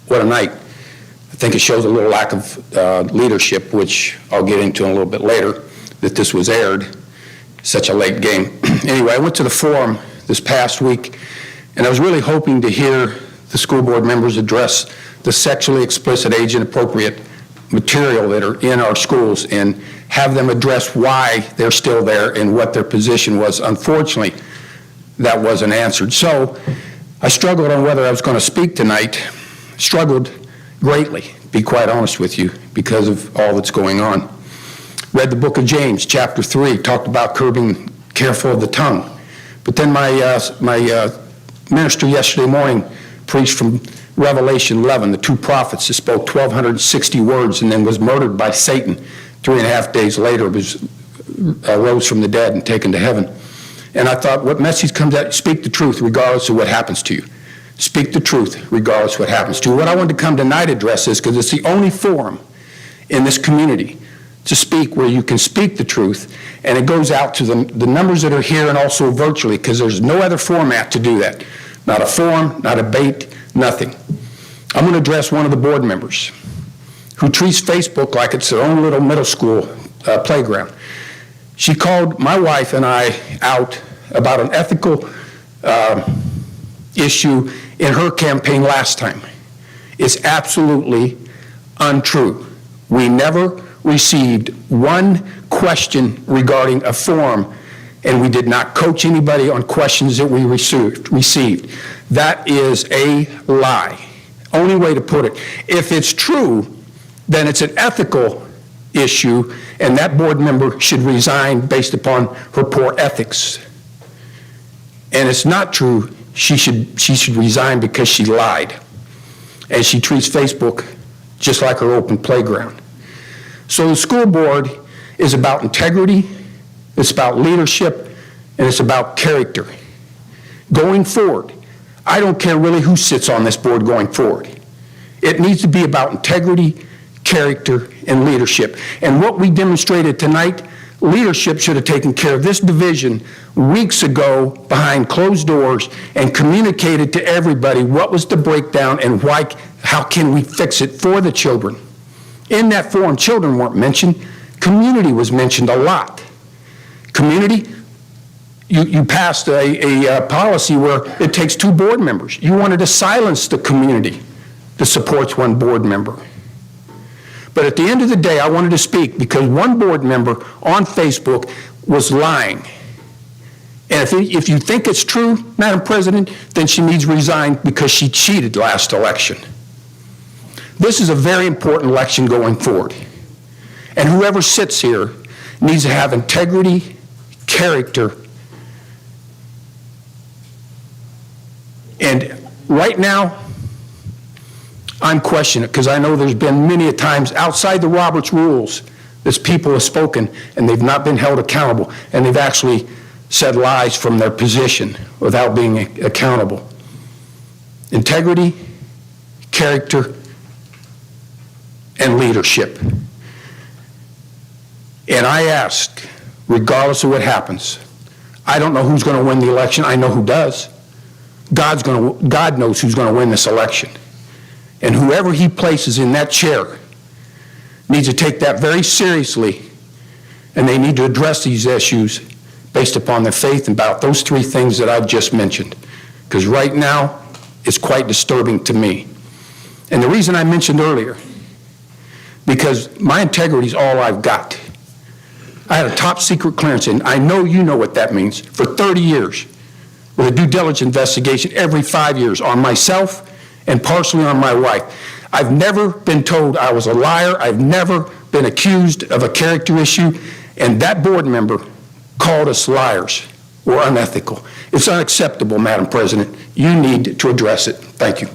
what a night. I think it shows a little lack of leadership, which I'll get into a little bit later, that this was aired, such a late game. Anyway, I went to the forum this past week, and I was really hoping to hear the school board members address the sexually explicit, age-inappropriate material that are in our schools and have them address why they're still there and what their position was. Unfortunately, that wasn't answered. So I struggled on whether I was going to speak tonight. Struggled greatly, to be quite honest with you, because of all that's going on. Read the book of James, chapter 3, talked about curbing careful of the tongue. But then my minister yesterday morning preached from Revelation 11, the two prophets that spoke 1,260 words and then was murdered by Satan. 3.5 days later, rose from the dead and taken to heaven. And I thought, what message comes out? Speak the truth regardless of what happens to you. Speak the truth regardless of what happens to you. What I wanted to come tonight address is, because it's the only forum in this community to speak where you can speak the truth, and it goes out to the numbers that are here and also virtually, because there's no other format to do that. Not a forum, not a bait, nothing. I'm going to address one of the board members who treats Facebook like it's their own little middle school playground. She called my wife and I out about an ethical issue in her campaign last time. It's absolutely untrue. We never received one question regarding a forum, and we did not coach anybody on questions that we received. That is a lie. Only way to put it. If it's true, then it's an ethical issue, and that board member should resign based upon her poor ethics. And it's not true. She should resign because she lied. And she treats Facebook just like her open playground. So the school board is about integrity, it's about leadership, and it's about character. Going forward, I don't care really who sits on this board going forward. It needs to be about integrity, character, and leadership. And what we demonstrated tonight, leadership should have taken care of this division weeks ago behind closed doors and communicated to everybody what was the breakdown and why, how can we fix it for the children. In that forum, children weren't mentioned. Community was mentioned a lot. Community, you passed a policy where it takes 2 board members. You wanted to silence the community that supports 1 board member. But at the end of the day, I wanted to speak because 1 board member on Facebook was lying. And if you think it's true, Madam President, then she needs to resign because she cheated last election. This is a very important election going forward. And whoever sits here needs to have integrity, character. And right now, I'm questioning it because I know there's been many a times outside the Roberts rules that people have spoken and they've not been held accountable, and they've actually said lies from their position without being accountable. Integrity, character, and leadership. And I ask, regardless of what happens, I don't know who's going to win the election. I know who does. God knows who's going to win this election. And whoever he places in that chair needs to take that very seriously, and they need to address these issues based upon their faith and about those three things that I've just mentioned. Because right now, it's quite disturbing to me. And the reason I mentioned earlier, because my integrity is all I've got. I had a top secret clearance, and I know you know what that means, for 30 years, with a due diligence investigation every 5 years on myself and partially on my wife. I've never been told I was a liar. I've never been accused of a character issue, and that board member called us liars or unethical. It's unacceptable, Madam President. You need to address it. Thank you.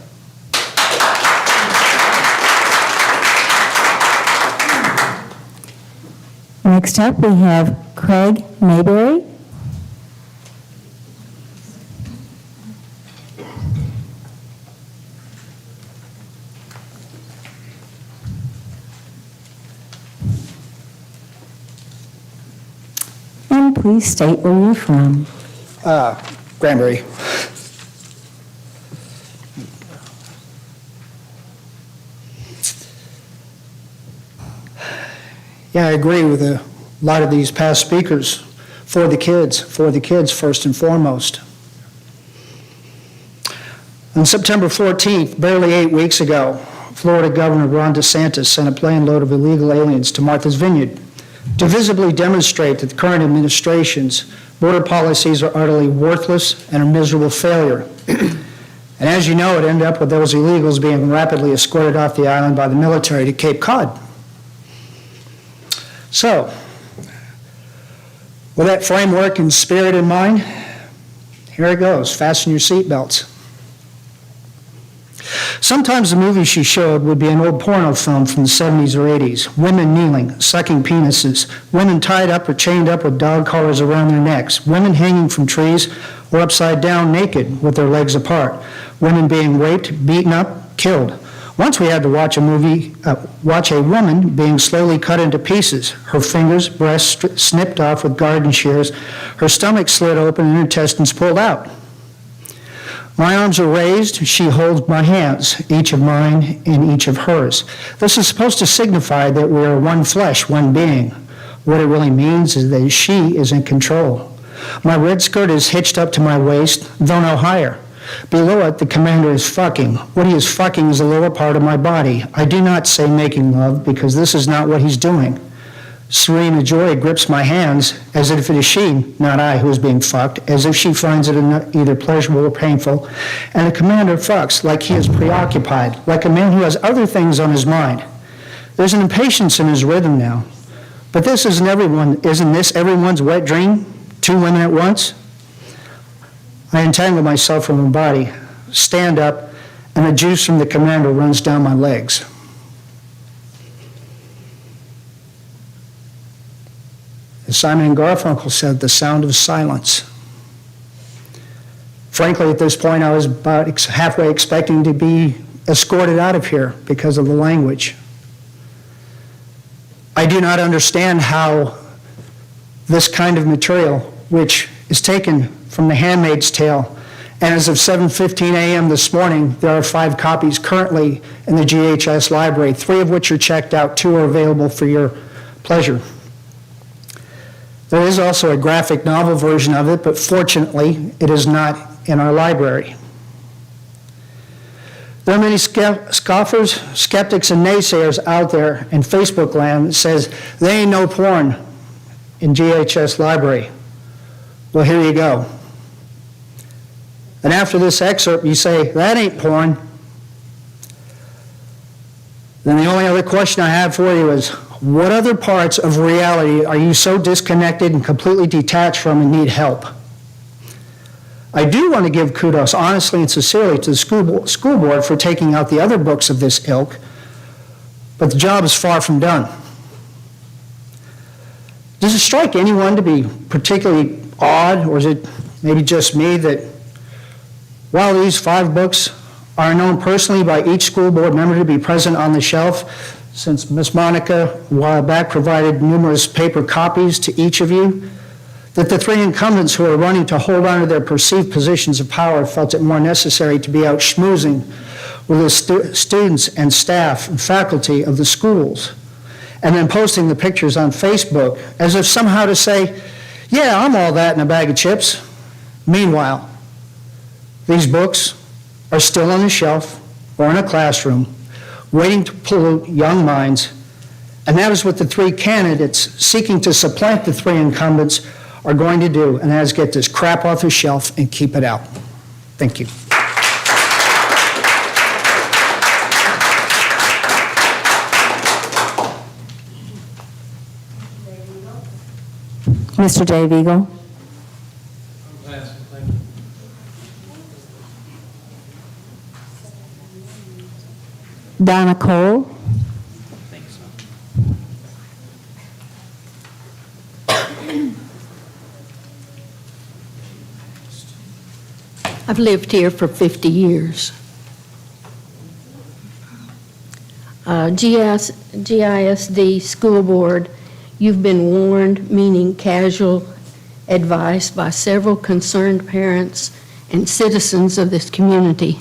Next up, we have Craig Mayberry. And please state where you're from. Granbury. Yeah, I agree with a lot of these past speakers. For the kids first and foremost. On September 14th, barely 8 weeks ago, Florida Governor Ron DeSantis sent a plane load of illegal aliens to Martha's Vineyard to visibly demonstrate that the current administration's border policies are utterly worthless and a miserable failure. And as you know, it ended up with those illegals being rapidly escorted off the island by the military to Cape Cod. So, with that framework and spirit in mind, here it goes. Fasten your seatbelts. Sometimes the movie she showed would be an old porno film from the 70s or 80s. Women kneeling, sucking penises, women tied up or chained up with dog collars around their necks, women hanging from trees or upside down naked with their legs apart, women being raped, beaten up, killed. Once we had to watch a woman being slowly cut into pieces, her fingers, breasts snipped off with garden shears, her stomach slit open and her intestines pulled out. My arms are raised, she holds my hands, each of mine and each of hers. This is supposed to signify that we are one flesh, one being. What it really means is that she is in control. My red skirt is hitched up to my waist, though no higher. Below it, the commander is fucking. What he is fucking is the lower part of my body. I do not say making love, because this is not what he's doing. Serena Joy grips my hands as if it is she, not I, who is being fucked, as if she finds it either pleasurable or painful. And the commander fucks like he is preoccupied, like a man who has other things on his mind. There's an impatience in his rhythm now. But this isn't this everyone's wet dream? 2 women at once? I entangle myself from her body, stand up, and the juice from the commander runs down my legs. As Simon and Garfunkel said, the sound of silence. Frankly, at this point, I was about halfway expecting to be escorted out of here because of the language. I do not understand how this kind of material, which is taken from The Handmaid's Tale, and as of 7:15 a.m. this morning, there are 5 copies currently in the GHS library, 3 of which are checked out, 2 are available for your pleasure. There is also a graphic novel version of it, but fortunately, it is not in our library. There are many scoffers, skeptics, and naysayers out there in Facebook land that says, there ain't no porn in GHS library. Well, here you go. And after this excerpt, you say, that ain't porn. Then the only other question I have for you is, What other parts of reality are you so disconnected and completely detached from and need help? I do want to give kudos honestly and sincerely to the school board for taking out the other books of this ilk, but the job is far from done. Does it strike anyone to be particularly odd, or is it maybe just me, that while these 5 books are known personally by each school board member to be present on the shelf, since Ms. Monica a while back provided numerous paper copies to each of you, that the 3 incumbents who are running to hold on to their perceived positions of power felt it more necessary to be out schmoozing with the students and staff and faculty of the schools, and then posting the pictures on Facebook as if somehow to say, yeah, I'm all that in a bag of chips. Meanwhile, these books are still on the shelf or in a classroom, waiting to pollute young minds, and that is what the 3 candidates seeking to supplant the 3 incumbents are going to do, and that is get this crap off the shelf and keep it out. Thank you. Mr. Dave Eagle. Donna Cole. I've lived here for 50 years. GISD School Board, you've been warned, meaning casual advice by several concerned parents and citizens of this community.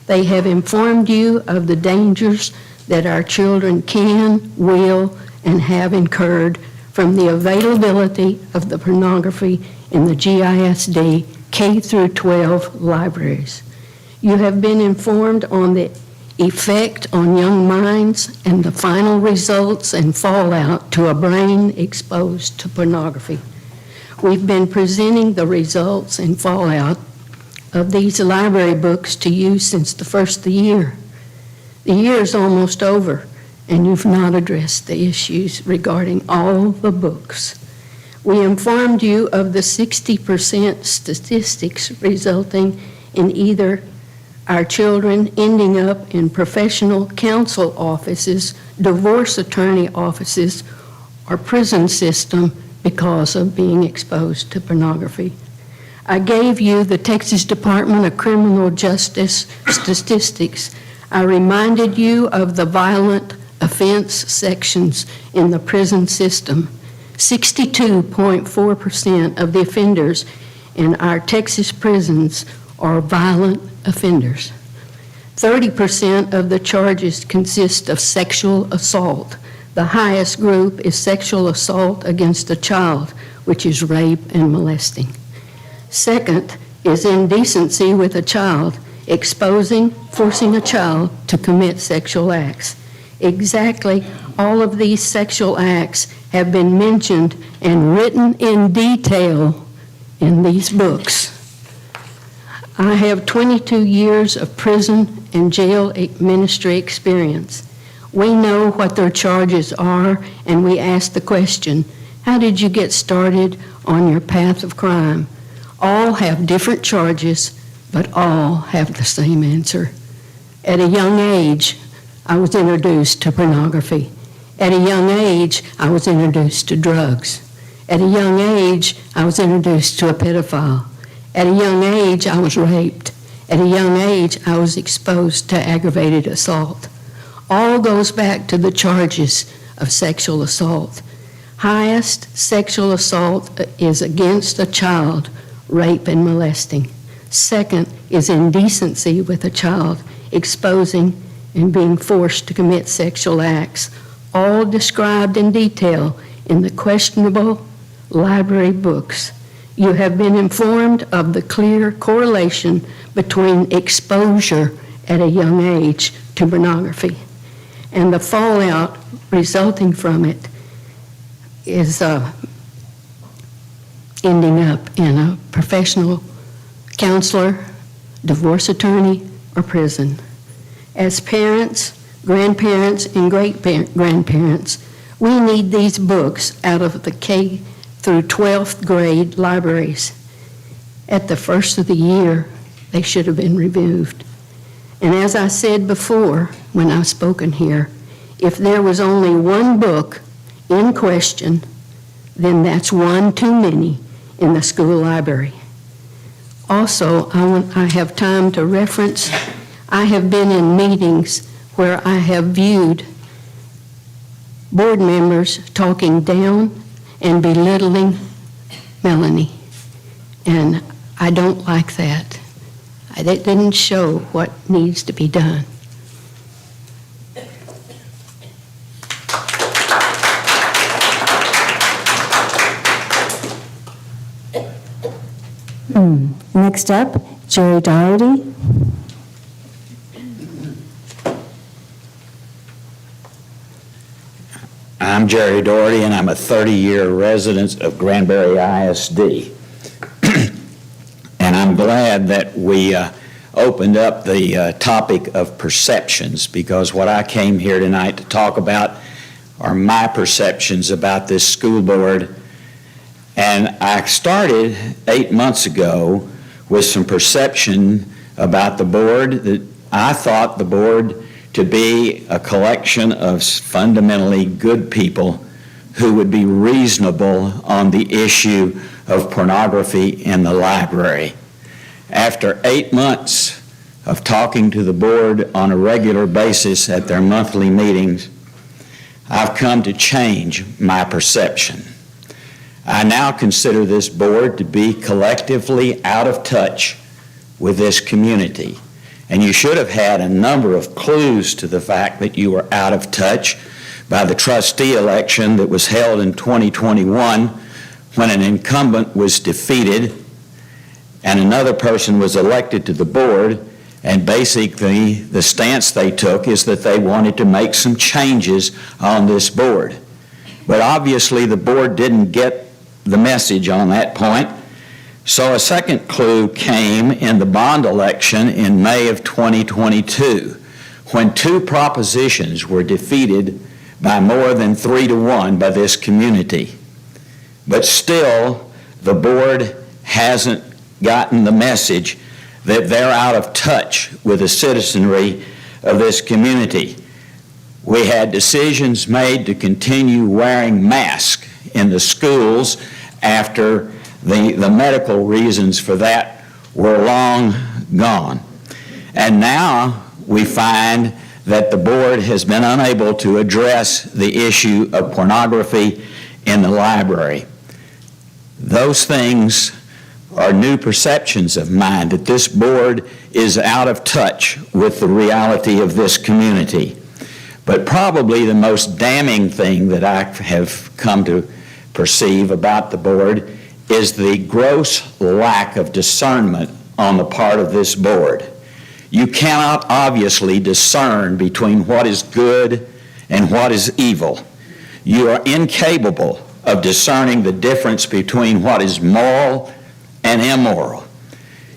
They have informed you of the dangers that our children can, will, and have incurred from the availability of the pornography in the GISD K through 12 libraries. You have been informed on the effect on young minds and the final results and fallout to a brain exposed to pornography. We've been presenting the results and fallout of these library books to you since the first of the year. The year is almost over, and you've not addressed the issues regarding all the books. We informed you of the 60% statistics resulting in either our children ending up in professional counsel offices, divorce attorney offices, or prison system because of being exposed to pornography. I gave you the Texas Department of Criminal Justice statistics. I reminded you of the violent offense sections in the prison system. 62.4% of the offenders in our Texas prisons are violent offenders. 30% of the charges consist of sexual assault. The highest group is sexual assault against a child, which is rape and molesting. Second is indecency with a child, forcing a child to commit sexual acts. Exactly all of these sexual acts have been mentioned and written in detail in these books. I have 22 years of prison and jail ministry experience. We know what their charges are, and we ask the question, how did you get started on your path of crime? All have different charges, but all have the same answer. At a young age, I was introduced to pornography. At a young age, I was introduced to drugs. At a young age, I was introduced to a pedophile. At a young age, I was raped. At a young age, I was exposed to aggravated assault. All goes back to the charges of sexual assault. Highest sexual assault is against a child, rape and molesting. Second is indecency with a child, exposing and being forced to commit sexual acts, all described in detail in the questionable library books. You have been informed of the clear correlation between exposure at a young age to pornography and the fallout resulting from it is ending up in a professional counselor, divorce attorney, or prison. As parents, grandparents, and great-grandparents, We need these books out of the K through 12th grade libraries. At the first of the year, they should have been removed. And as I said before, when I've spoken here, if there was only one book in question, then that's one too many in the school library. Also, I have time to reference, I have been in meetings where I have viewed board members talking down and belittling Melanie, and I don't like that. That didn't show what needs to be done. Next up, Jerry Doherty. I'm Jerry Doherty, and I'm a 30-year resident of Granbury ISD. And I'm glad that we opened up the topic of perceptions, because what I came here tonight to talk about are my perceptions about this school board. And I started 8 months ago with some perception about the board, that I thought the board to be a collection of fundamentally good people who would be reasonable on the issue of pornography in the library. After 8 months of talking to the board on a regular basis at their monthly meetings, I've come to change my perception. I now consider this board to be collectively out of touch with this community. And you should have had a number of clues to the fact that you were out of touch by the trustee election that was held in 2021, when an incumbent was defeated and another person was elected to the board, and basically the stance they took is that they wanted to make some changes on this board. But obviously the board didn't get the message on that point. So a second clue came in the bond election in May of 2022, when two propositions were defeated by more than 3-1 by this community. But still, the board hasn't gotten the message that they're out of touch with the citizenry of this community. We had decisions made to continue wearing masks in the schools after the medical reasons for that were long gone. And now we find that the board has been unable to address the issue of pornography in the library. Those things are new perceptions of mine, that this board is out of touch with the reality of this community. But probably the most damning thing that I have come to perceive about the board is the gross lack of discernment on the part of this board. You cannot obviously discern between what is good and what is evil. You are incapable of discerning the difference between what is moral and immoral.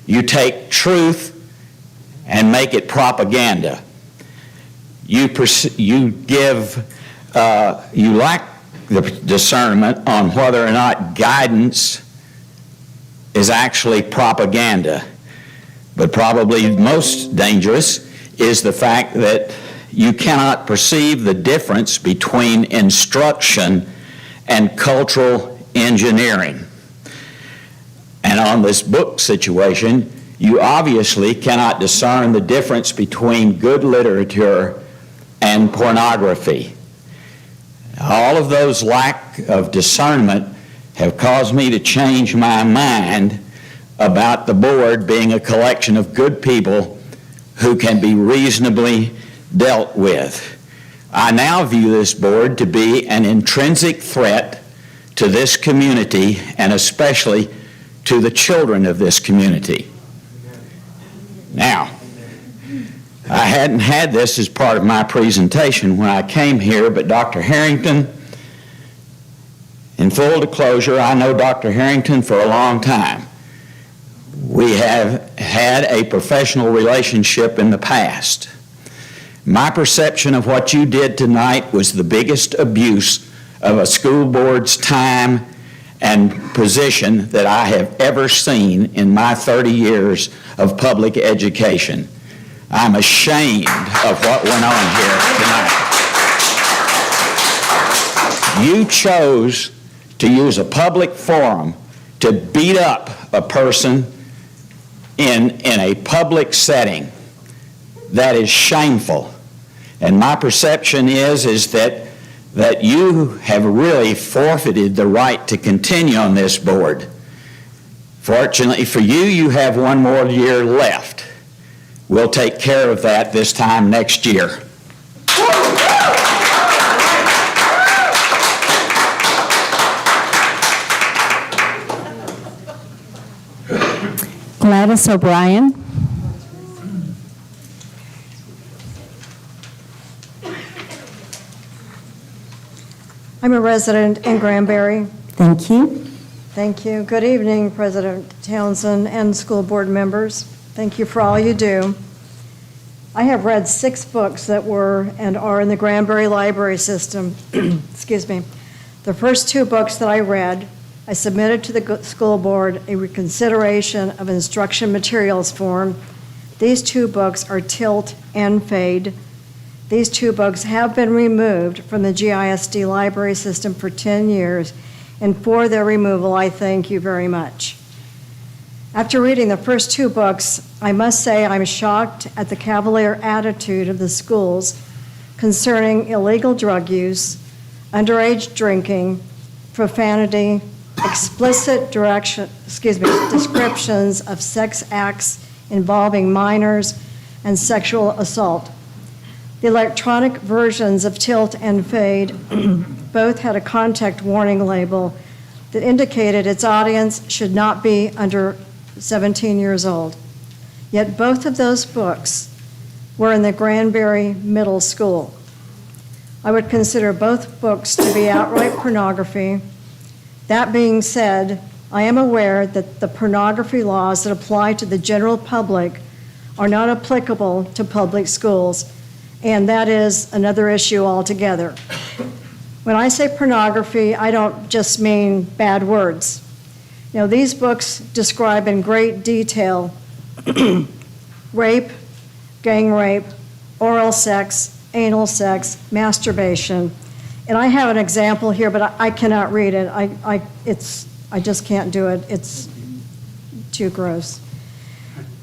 You take truth and make it propaganda. You lack the discernment on whether or not guidance is actually propaganda. But probably most dangerous is the fact that you cannot perceive the difference between instruction and cultural engineering. And on this book situation, you obviously cannot discern the difference between good literature and pornography. All of those lack of discernment have caused me to change my mind about the board being a collection of good people who can be reasonably dealt with. I now view this board to be an intrinsic threat to this community, and especially to the children of this community. Now, I hadn't had this as part of my presentation when I came here, but Dr. Harrington, in full disclosure, I know Dr. Harrington for a long time. We have had a professional relationship in the past. My perception of what you did tonight was the biggest abuse of a school board's time and position that I have ever seen in my 30 years of public education. I'm ashamed of what went on here tonight. You chose to use a public forum to beat up a person in a public setting. That is shameful. And my perception is that you have really forfeited the right to continue on this board. Fortunately for you, you have one more year left. We'll take care of that this time next year. Gladys O'Brien. I'm a resident in Granbury. Thank you. Thank you. Good evening, President Townsend and school board members. Thank you for all you do. I have read 6 books that were and are in the Granbury library system. Excuse me. The first 2 books that I read, I submitted to the school board a reconsideration of instruction materials form. These 2 books are Tilt and Fade. These 2 books have been removed from the GISD library system for 10 years, and for their removal, I thank you very much. After reading the first 2 books, I must say I'm shocked at the cavalier attitude of the schools concerning illegal drug use, underage drinking, profanity, explicit descriptions of sex acts involving minors, and sexual assault. The electronic versions of Tilt and Fade both had a contact warning label that indicated its audience should not be under 17 years old. Yet both of those books were in the Granbury Middle School. I would consider both books to be outright pornography. That being said, I am aware that the pornography laws that apply to the general public are not applicable to public schools, and that is another issue altogether. When I say pornography, I don't just mean bad words. You know, these books describe in great detail rape, gang rape, oral sex, anal sex, masturbation. And I have an example here, but I cannot read it. I just can't do it. It's too gross.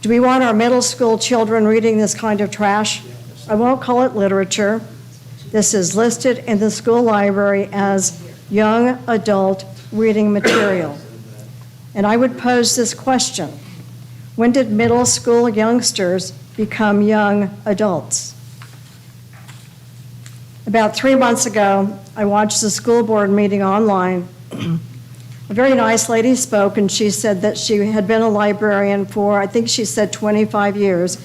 Do we want our middle school children reading this kind of trash? I won't call it literature. This is listed in the school library as young adult reading material. And I would pose this question: when did middle school youngsters become young adults? About 3 months ago, I watched the school board meeting online. A very nice lady spoke, and she said that she had been a librarian for, I think she said 25 years,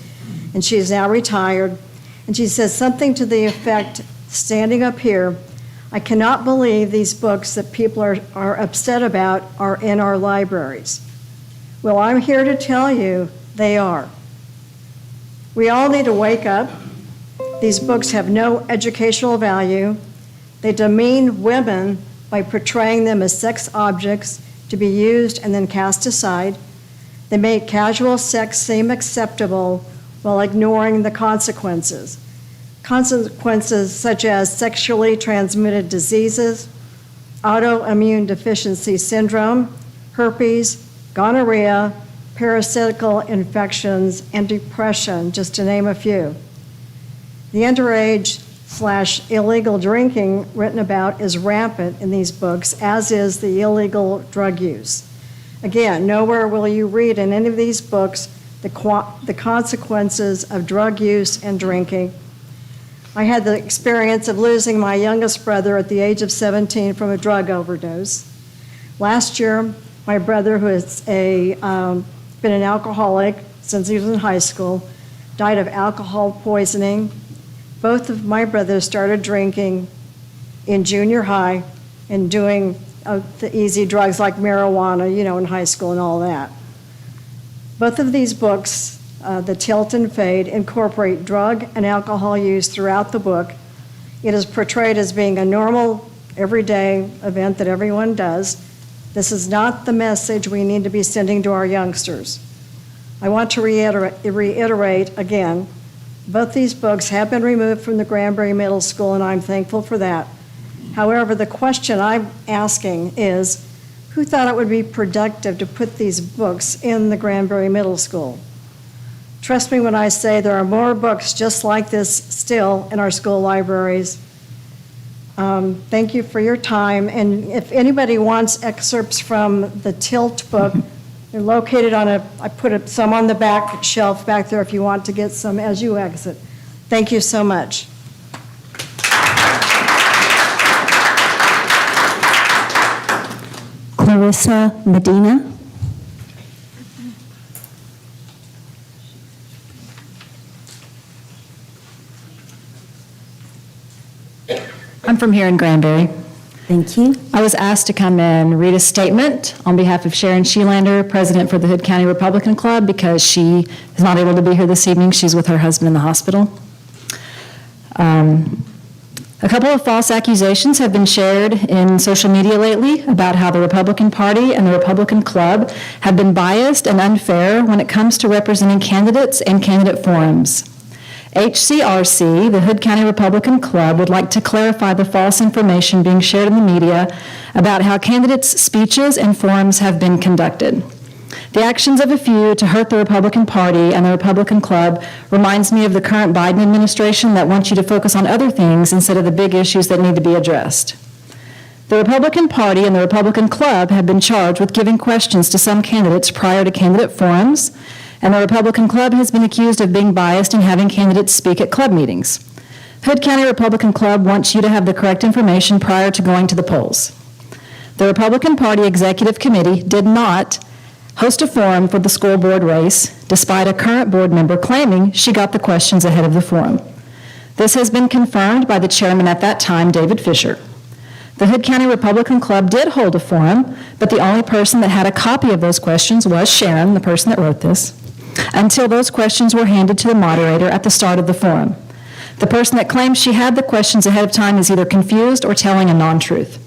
and she is now retired. And she says something to the effect, standing up here, I cannot believe these books that people are upset about are in our libraries. Well, I'm here to tell you they are. We all need to wake up. These books have no educational value. They demean women by portraying them as sex objects to be used and then cast aside. They make casual sex seem acceptable while ignoring the consequences. Consequences such as sexually transmitted diseases, autoimmune deficiency syndrome, herpes, gonorrhea, parasitical infections, and depression, just to name a few. The underage/illegal drinking written about is rampant in these books, as is the illegal drug use. Again, nowhere will you read in any of these books the consequences of drug use and drinking. I had the experience of losing my youngest brother at the age of 17 from a drug overdose. Last year, my brother, who has been an alcoholic since he was in high school, died of alcohol poisoning. Both of my brothers started drinking in junior high and doing the easy drugs like marijuana, in high school and all that. Both of these books, The Tilt and Fade, incorporate drug and alcohol use throughout the book. It is portrayed as being a normal everyday event that everyone does. This is not the message we need to be sending to our youngsters. I want to reiterate again, both these books have been removed from the Granbury Middle School, and I'm thankful for that. However, the question I'm asking is, who thought it would be productive to put these books in the Granbury Middle School? Trust me when I say there are more books just like this still in our school libraries. Thank you for your time, and if anybody wants excerpts from the Tilt book, they're located on I put some on the back shelf back there if you want to get some as you exit. Thank you so much. Clarissa Medina. I'm from here in Granbury. Thank you. I was asked to come and read a statement on behalf of Sharon Sheelander, president for the Hood County Republican Club, because she is not able to be here this evening. She's with her husband in the hospital. A couple of false accusations have been shared in social media lately about how the Republican Party and the Republican Club have been biased and unfair when it comes to representing candidates and candidate forums. HCRC, the Hood County Republican Club, would like to clarify the false information being shared in the media about how candidates' speeches and forums have been conducted. The actions of a few to hurt the Republican Party and the Republican Club reminds me of the current Biden administration that wants you to focus on other things instead of the big issues that need to be addressed. The Republican Party and the Republican Club have been charged with giving questions to some candidates prior to candidate forums, and the Republican Club has been accused of being biased and having candidates speak at club meetings. Hood County Republican Club wants you to have the correct information prior to going to the polls. The Republican Party Executive Committee did not host a forum for the school board race, despite a current board member claiming she got the questions ahead of the forum. This has been confirmed by the chairman at that time, David Fisher. The Hood County Republican Club did hold a forum, but the only person that had a copy of those questions was Sharon, the person that wrote this, until those questions were handed to the moderator at the start of the forum. The person that claims she had the questions ahead of time is either confused or telling a non-truth.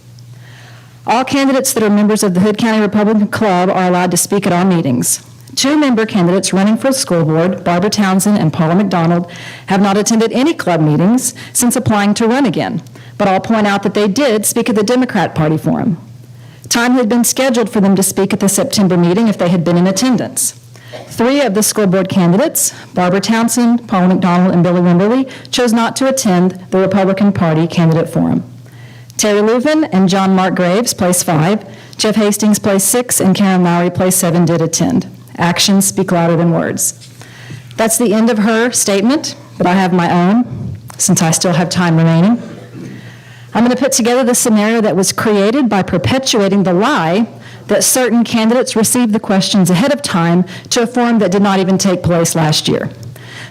All candidates that are members of the Hood County Republican Club are allowed to speak at our meetings. 2 member candidates running for the school board, Barbara Townsend and Paula McDonald, have not attended any club meetings since applying to run again, but I'll point out that they did speak at the Democrat Party forum. Time had been scheduled for them to speak at the September meeting if they had been in attendance. 3 of the school board candidates, Barbara Townsend, Paula McDonald, and Billy Wimberly, chose not to attend the Republican Party candidate forum. Terry Leuven and John Mark Graves, place 5, Jeff Hastings, place 6, and Karen Lowry, place 7, did attend. Actions speak louder than words. That's the end of her statement, but I have my own, since I still have time remaining. I'm going to put together the scenario that was created by perpetuating the lie that certain candidates received the questions ahead of time to a forum that did not even take place last year.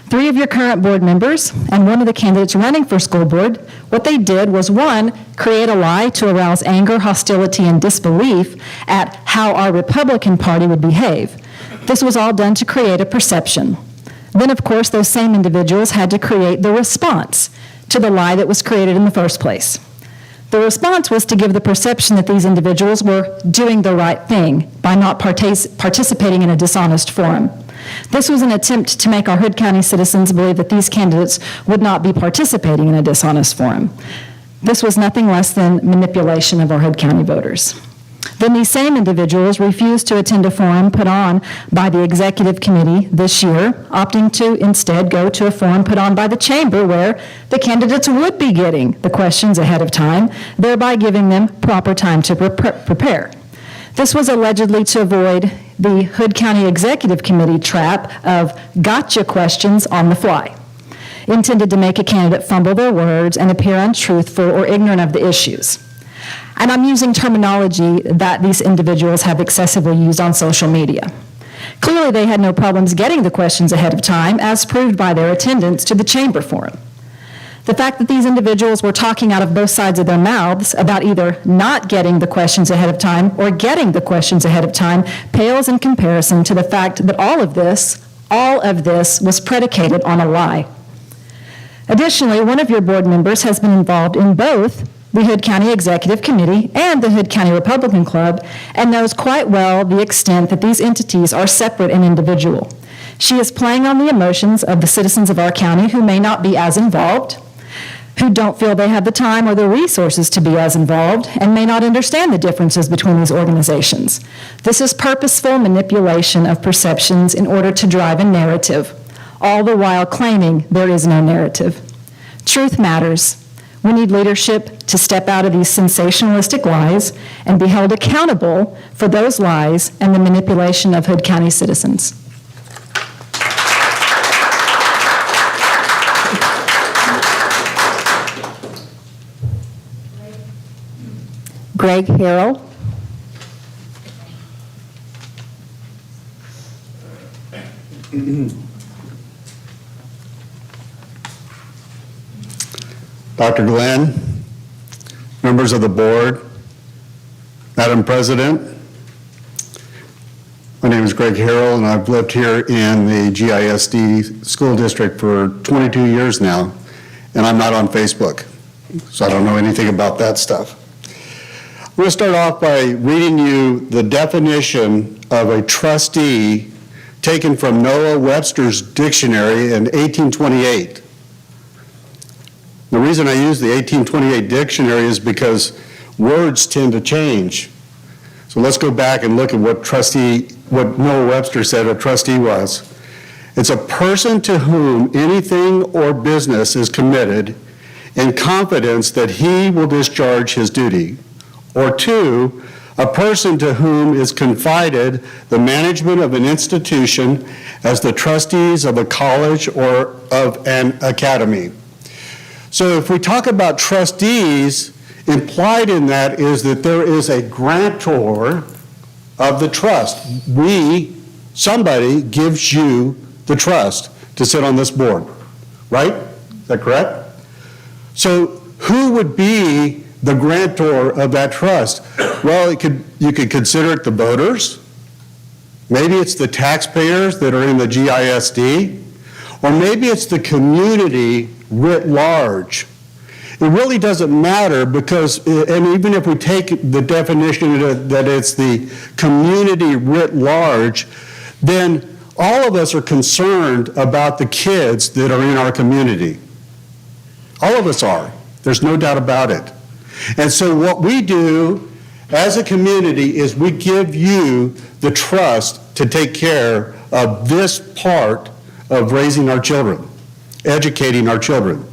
3 of your current board members and 1 of the candidates running for school board, what they did was, 1, create a lie to arouse anger, hostility, and disbelief at how our Republican Party would behave. This was all done to create a perception. Then, of course, those same individuals had to create the response to the lie that was created in the first place. The response was to give the perception that these individuals were doing the right thing by not participating in a dishonest forum. This was an attempt to make our Hood County citizens believe that these candidates would not be participating in a dishonest forum. This was nothing less than manipulation of our Hood County voters. Then these same individuals refused to attend a forum put on by the executive committee this year, opting to instead go to a forum put on by the chamber where the candidates would be getting the questions ahead of time, thereby giving them proper time to prepare. This was allegedly to avoid the Hood County Executive Committee trap of gotcha questions on the fly, intended to make a candidate fumble their words and appear untruthful or ignorant of the issues. And I'm using terminology that these individuals have excessively used on social media. Clearly, they had no problems getting the questions ahead of time, as proved by their attendance to the chamber forum. The fact that these individuals were talking out of both sides of their mouths about either not getting the questions ahead of time or getting the questions ahead of time pales in comparison to the fact that all of this was predicated on a lie. Additionally, one of your board members has been involved in both the Hood County Executive Committee, and the Hood County Republican Club, and knows quite well the extent that these entities are separate and individual. She is playing on the emotions of the citizens of our county who may not be as involved, who don't feel they have the time or the resources to be as involved, and may not understand the differences between these organizations. This is purposeful manipulation of perceptions in order to drive a narrative, all the while claiming there is no narrative. Truth matters. We need leadership to step out of these sensationalistic lies and be held accountable for those lies and the manipulation of Hood County citizens. Greg Harrell. Dr. Glenn, members of the board, Madam President, my name is Greg Harrell, and I've lived here in the GISD school district for 22 years now, and I'm not on Facebook, so I don't know anything about that stuff. I'm going to start off by reading you the definition of a trustee taken from Noah Webster's dictionary in 1828. The reason I use the 1828 dictionary is because words tend to change. So let's go back and look at what Noah Webster said a trustee was. It's a person to whom anything or business is committed in confidence that he will discharge his duty. Or two, a person to whom is confided the management of an institution as the trustees of a college or of an academy. So if we talk about trustees, implied in that is that there is a grantor of the trust. Somebody gives you the trust to sit on this board, right? Is that correct? So who would be the grantor of that trust? Well, you could consider it the voters. Maybe it's the taxpayers that are in the GISD, or maybe it's the community writ large. It really doesn't matter because, and even if we take the definition that it's the community writ large, then all of us are concerned about the kids that are in our community. All of us are. There's no doubt about it. And so what we do as a community is we give you the trust to take care of this part of raising our children, educating our children.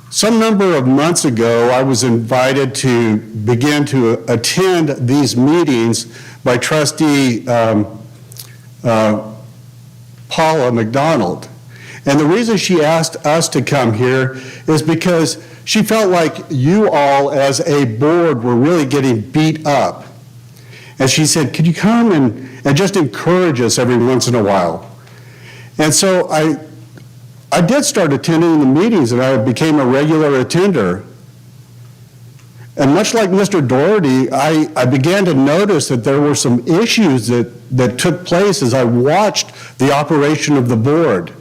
Some number of months ago, I was invited to begin to attend these meetings by Trustee Paula McDonald. And the reason she asked us to come here is because she felt like you all as a board were really getting beat up. And she said, could you come and just encourage us every once in a while? And so I did start attending the meetings, and I became a regular attender. And much like Mr. Doherty, I began to notice that there were some issues that took place as I watched the operation of the board.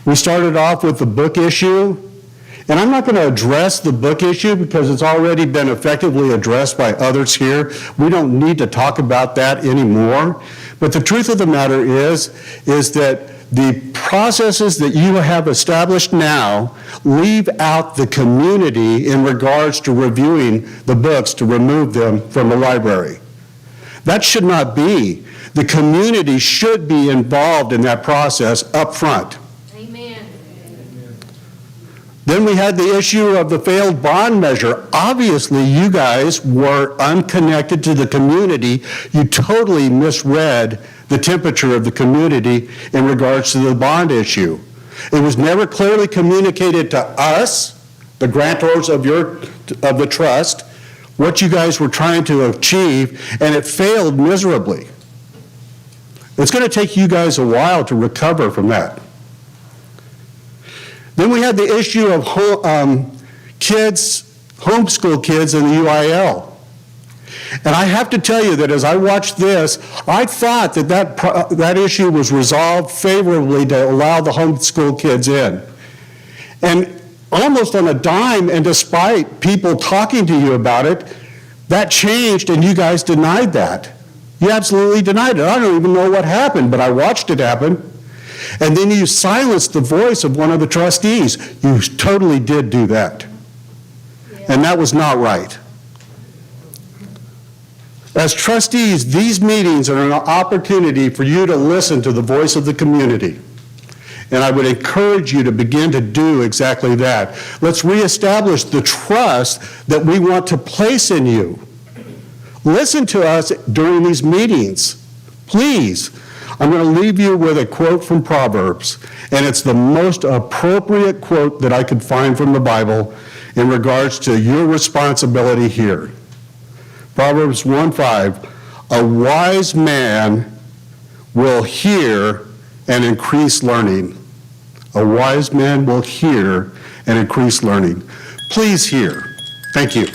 We started off with the book issue, and I'm not going to address the book issue because it's already been effectively addressed by others here. We don't need to talk about that anymore. But the truth of the matter is that the processes that you have established now leave out the community in regards to reviewing the books to remove them from the library. That should not be. The community should be involved in that process up front. Then we had the issue of the failed bond measure. Obviously, you guys were unconnected to the community. You totally misread the temperature of the community in regards to the bond issue. It was never clearly communicated to us, the grantors of the trust, what you guys were trying to achieve, and it failed miserably. It's going to take you guys a while to recover from that. Then we had the issue of homeschool kids in the UIL. And I have to tell you that as I watched this, I thought that issue was resolved favorably to allow the homeschool kids in. And almost on a dime, and despite people talking to you about it, that changed and you guys denied that. You absolutely denied it. I don't even know what happened, but I watched it happen. And then you silenced the voice of one of the trustees. You totally did do that. And that was not right. As trustees, these meetings are an opportunity for you to listen to the voice of the community. And I would encourage you to begin to do exactly that. Let's reestablish the trust that we want to place in you. Listen to us during these meetings. Please. I'm going to leave you with a quote from Proverbs, and it's the most appropriate quote that I could find from the Bible in regards to your responsibility here. Proverbs 1:5, a wise man will hear and increase learning. A wise man will hear and increase learning. Please hear. Thank you.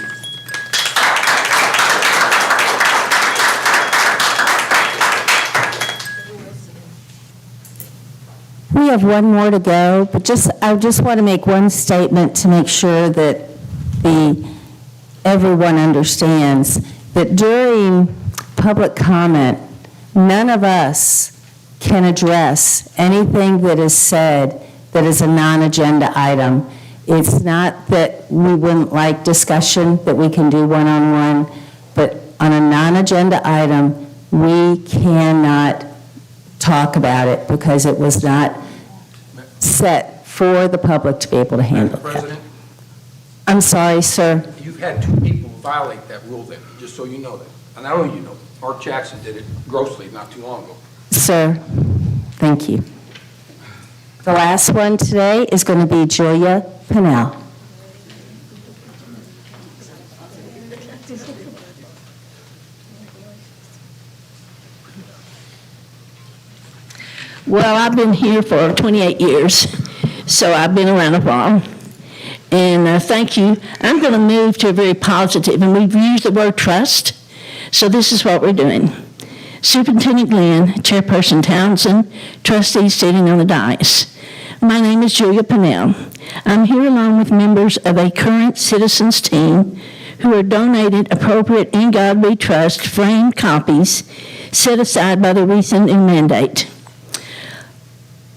We have one more to go, but I just want to make one statement to make sure that everyone understands that during public comment, none of us can address anything that is said that is a non-agenda item. It's not that we wouldn't like discussion that we can do one-on-one, but on a non-agenda item, we cannot talk about it because it was not set for the public to be able to handle Madam President, I'm sorry, sir. you've had two people violate that rule then, just so you know that. And not only you know, Mark Jackson did it grossly not too long ago. Sir, thank you. The last one today is going to be Julia Pinnell. Well, I've been here for 28 years, so I've been around a while. And thank you. I'm going to move to a very positive, and we've used the word trust, so this is what we're doing. Superintendent Glenn, Chairperson Townsend, trustees sitting on the dais. My name is Julia Pinnell. I'm here along with members of a current citizens team who are donated appropriate In God We Trust framed copies set aside by the recent new mandate.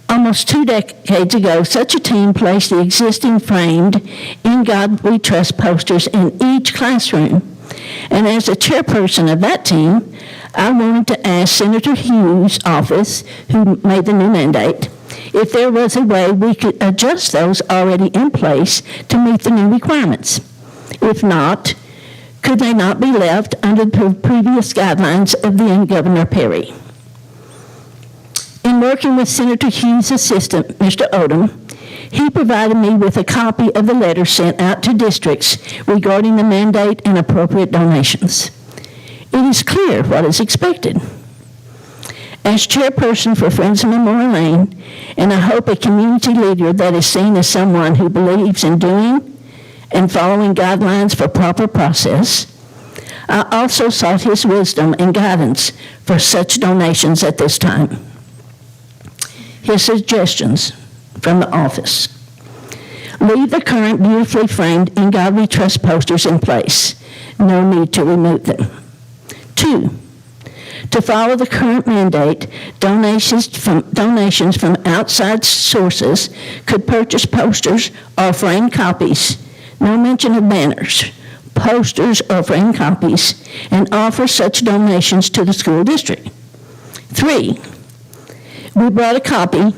Almost 2 decades ago, such a team placed the existing framed In God We Trust posters in each classroom. And as the chairperson of that team, I wanted to ask Senator Hughes' office, who made the new mandate, if there was a way we could adjust those already in place to meet the new requirements. If not, could they not be left under the previous guidelines of then Governor Perry? In working with Senator Hughes' assistant, Mr. Odom, he provided me with a copy of the letter sent out to districts regarding the mandate and appropriate donations. It is clear what is expected. As chairperson for Friends of Memorial Lane, and I hope a community leader that is seen as someone who believes in doing and following guidelines for proper process, I also sought his wisdom and guidance for such donations at this time. His suggestions from the office: leave the current beautifully framed In God We Trust posters in place. No need to remove them. 2, to follow the current mandate, donations from outside sources could purchase posters or framed copies, no mention of banners, posters or framed copies, and offer such donations to the school district. 3, we brought a copy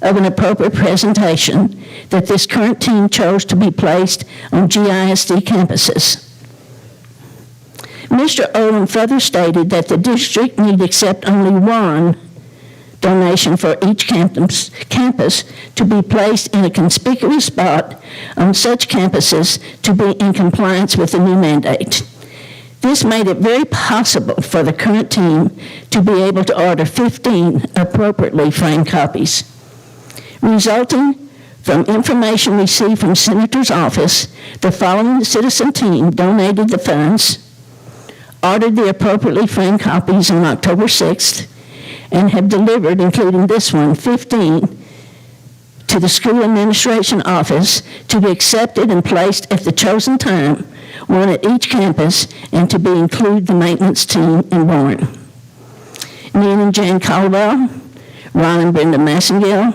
of an appropriate presentation that this current team chose to be placed on GISD campuses. Mr. Odom further stated that the district need accept only one donation for each campus to be placed in a conspicuous spot on such campuses to be in compliance with the new mandate. This made it very possible for the current team to be able to order 15 appropriately framed copies. Resulting from information received from Senator's office, the following citizen team donated the funds, ordered the appropriately framed copies on October 6th and have delivered, including this one, 15 to the school administration office to be accepted and placed at the chosen time, one at each campus, and to be include the maintenance team in Warren. Nan and Jane Caldwell, Ron and Brenda Massengill,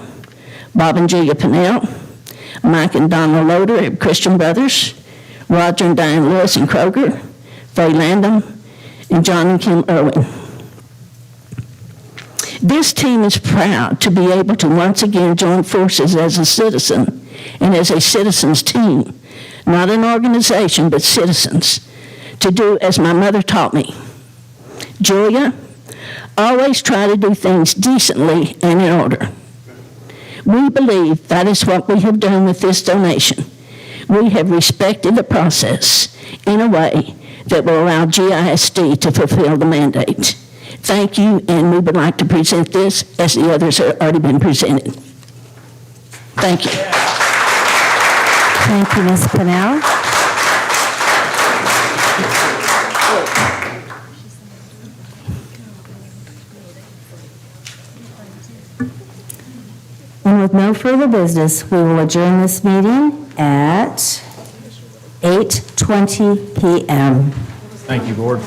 Bob and Julia Pinnell, Mike and Donna Loader at Christian Brothers, Roger and Diane Lewis and Kroger, Faye Landon, and John and Kim Irwin. This team is proud to be able to once again join forces as a citizen and as a citizens team, not an organization, but citizens, to do as my mother taught me. Julia, always try to do things decently and in order. We believe that is what we have done with this donation. We have respected the process in a way that will allow GISD to fulfill the mandate. Thank you, and we would like to present this as the others have already been presented. Thank you. Thank you, Ms. Pinnell. And with no further business, we will adjourn this meeting at 8:20 p.m. Thank you, Board.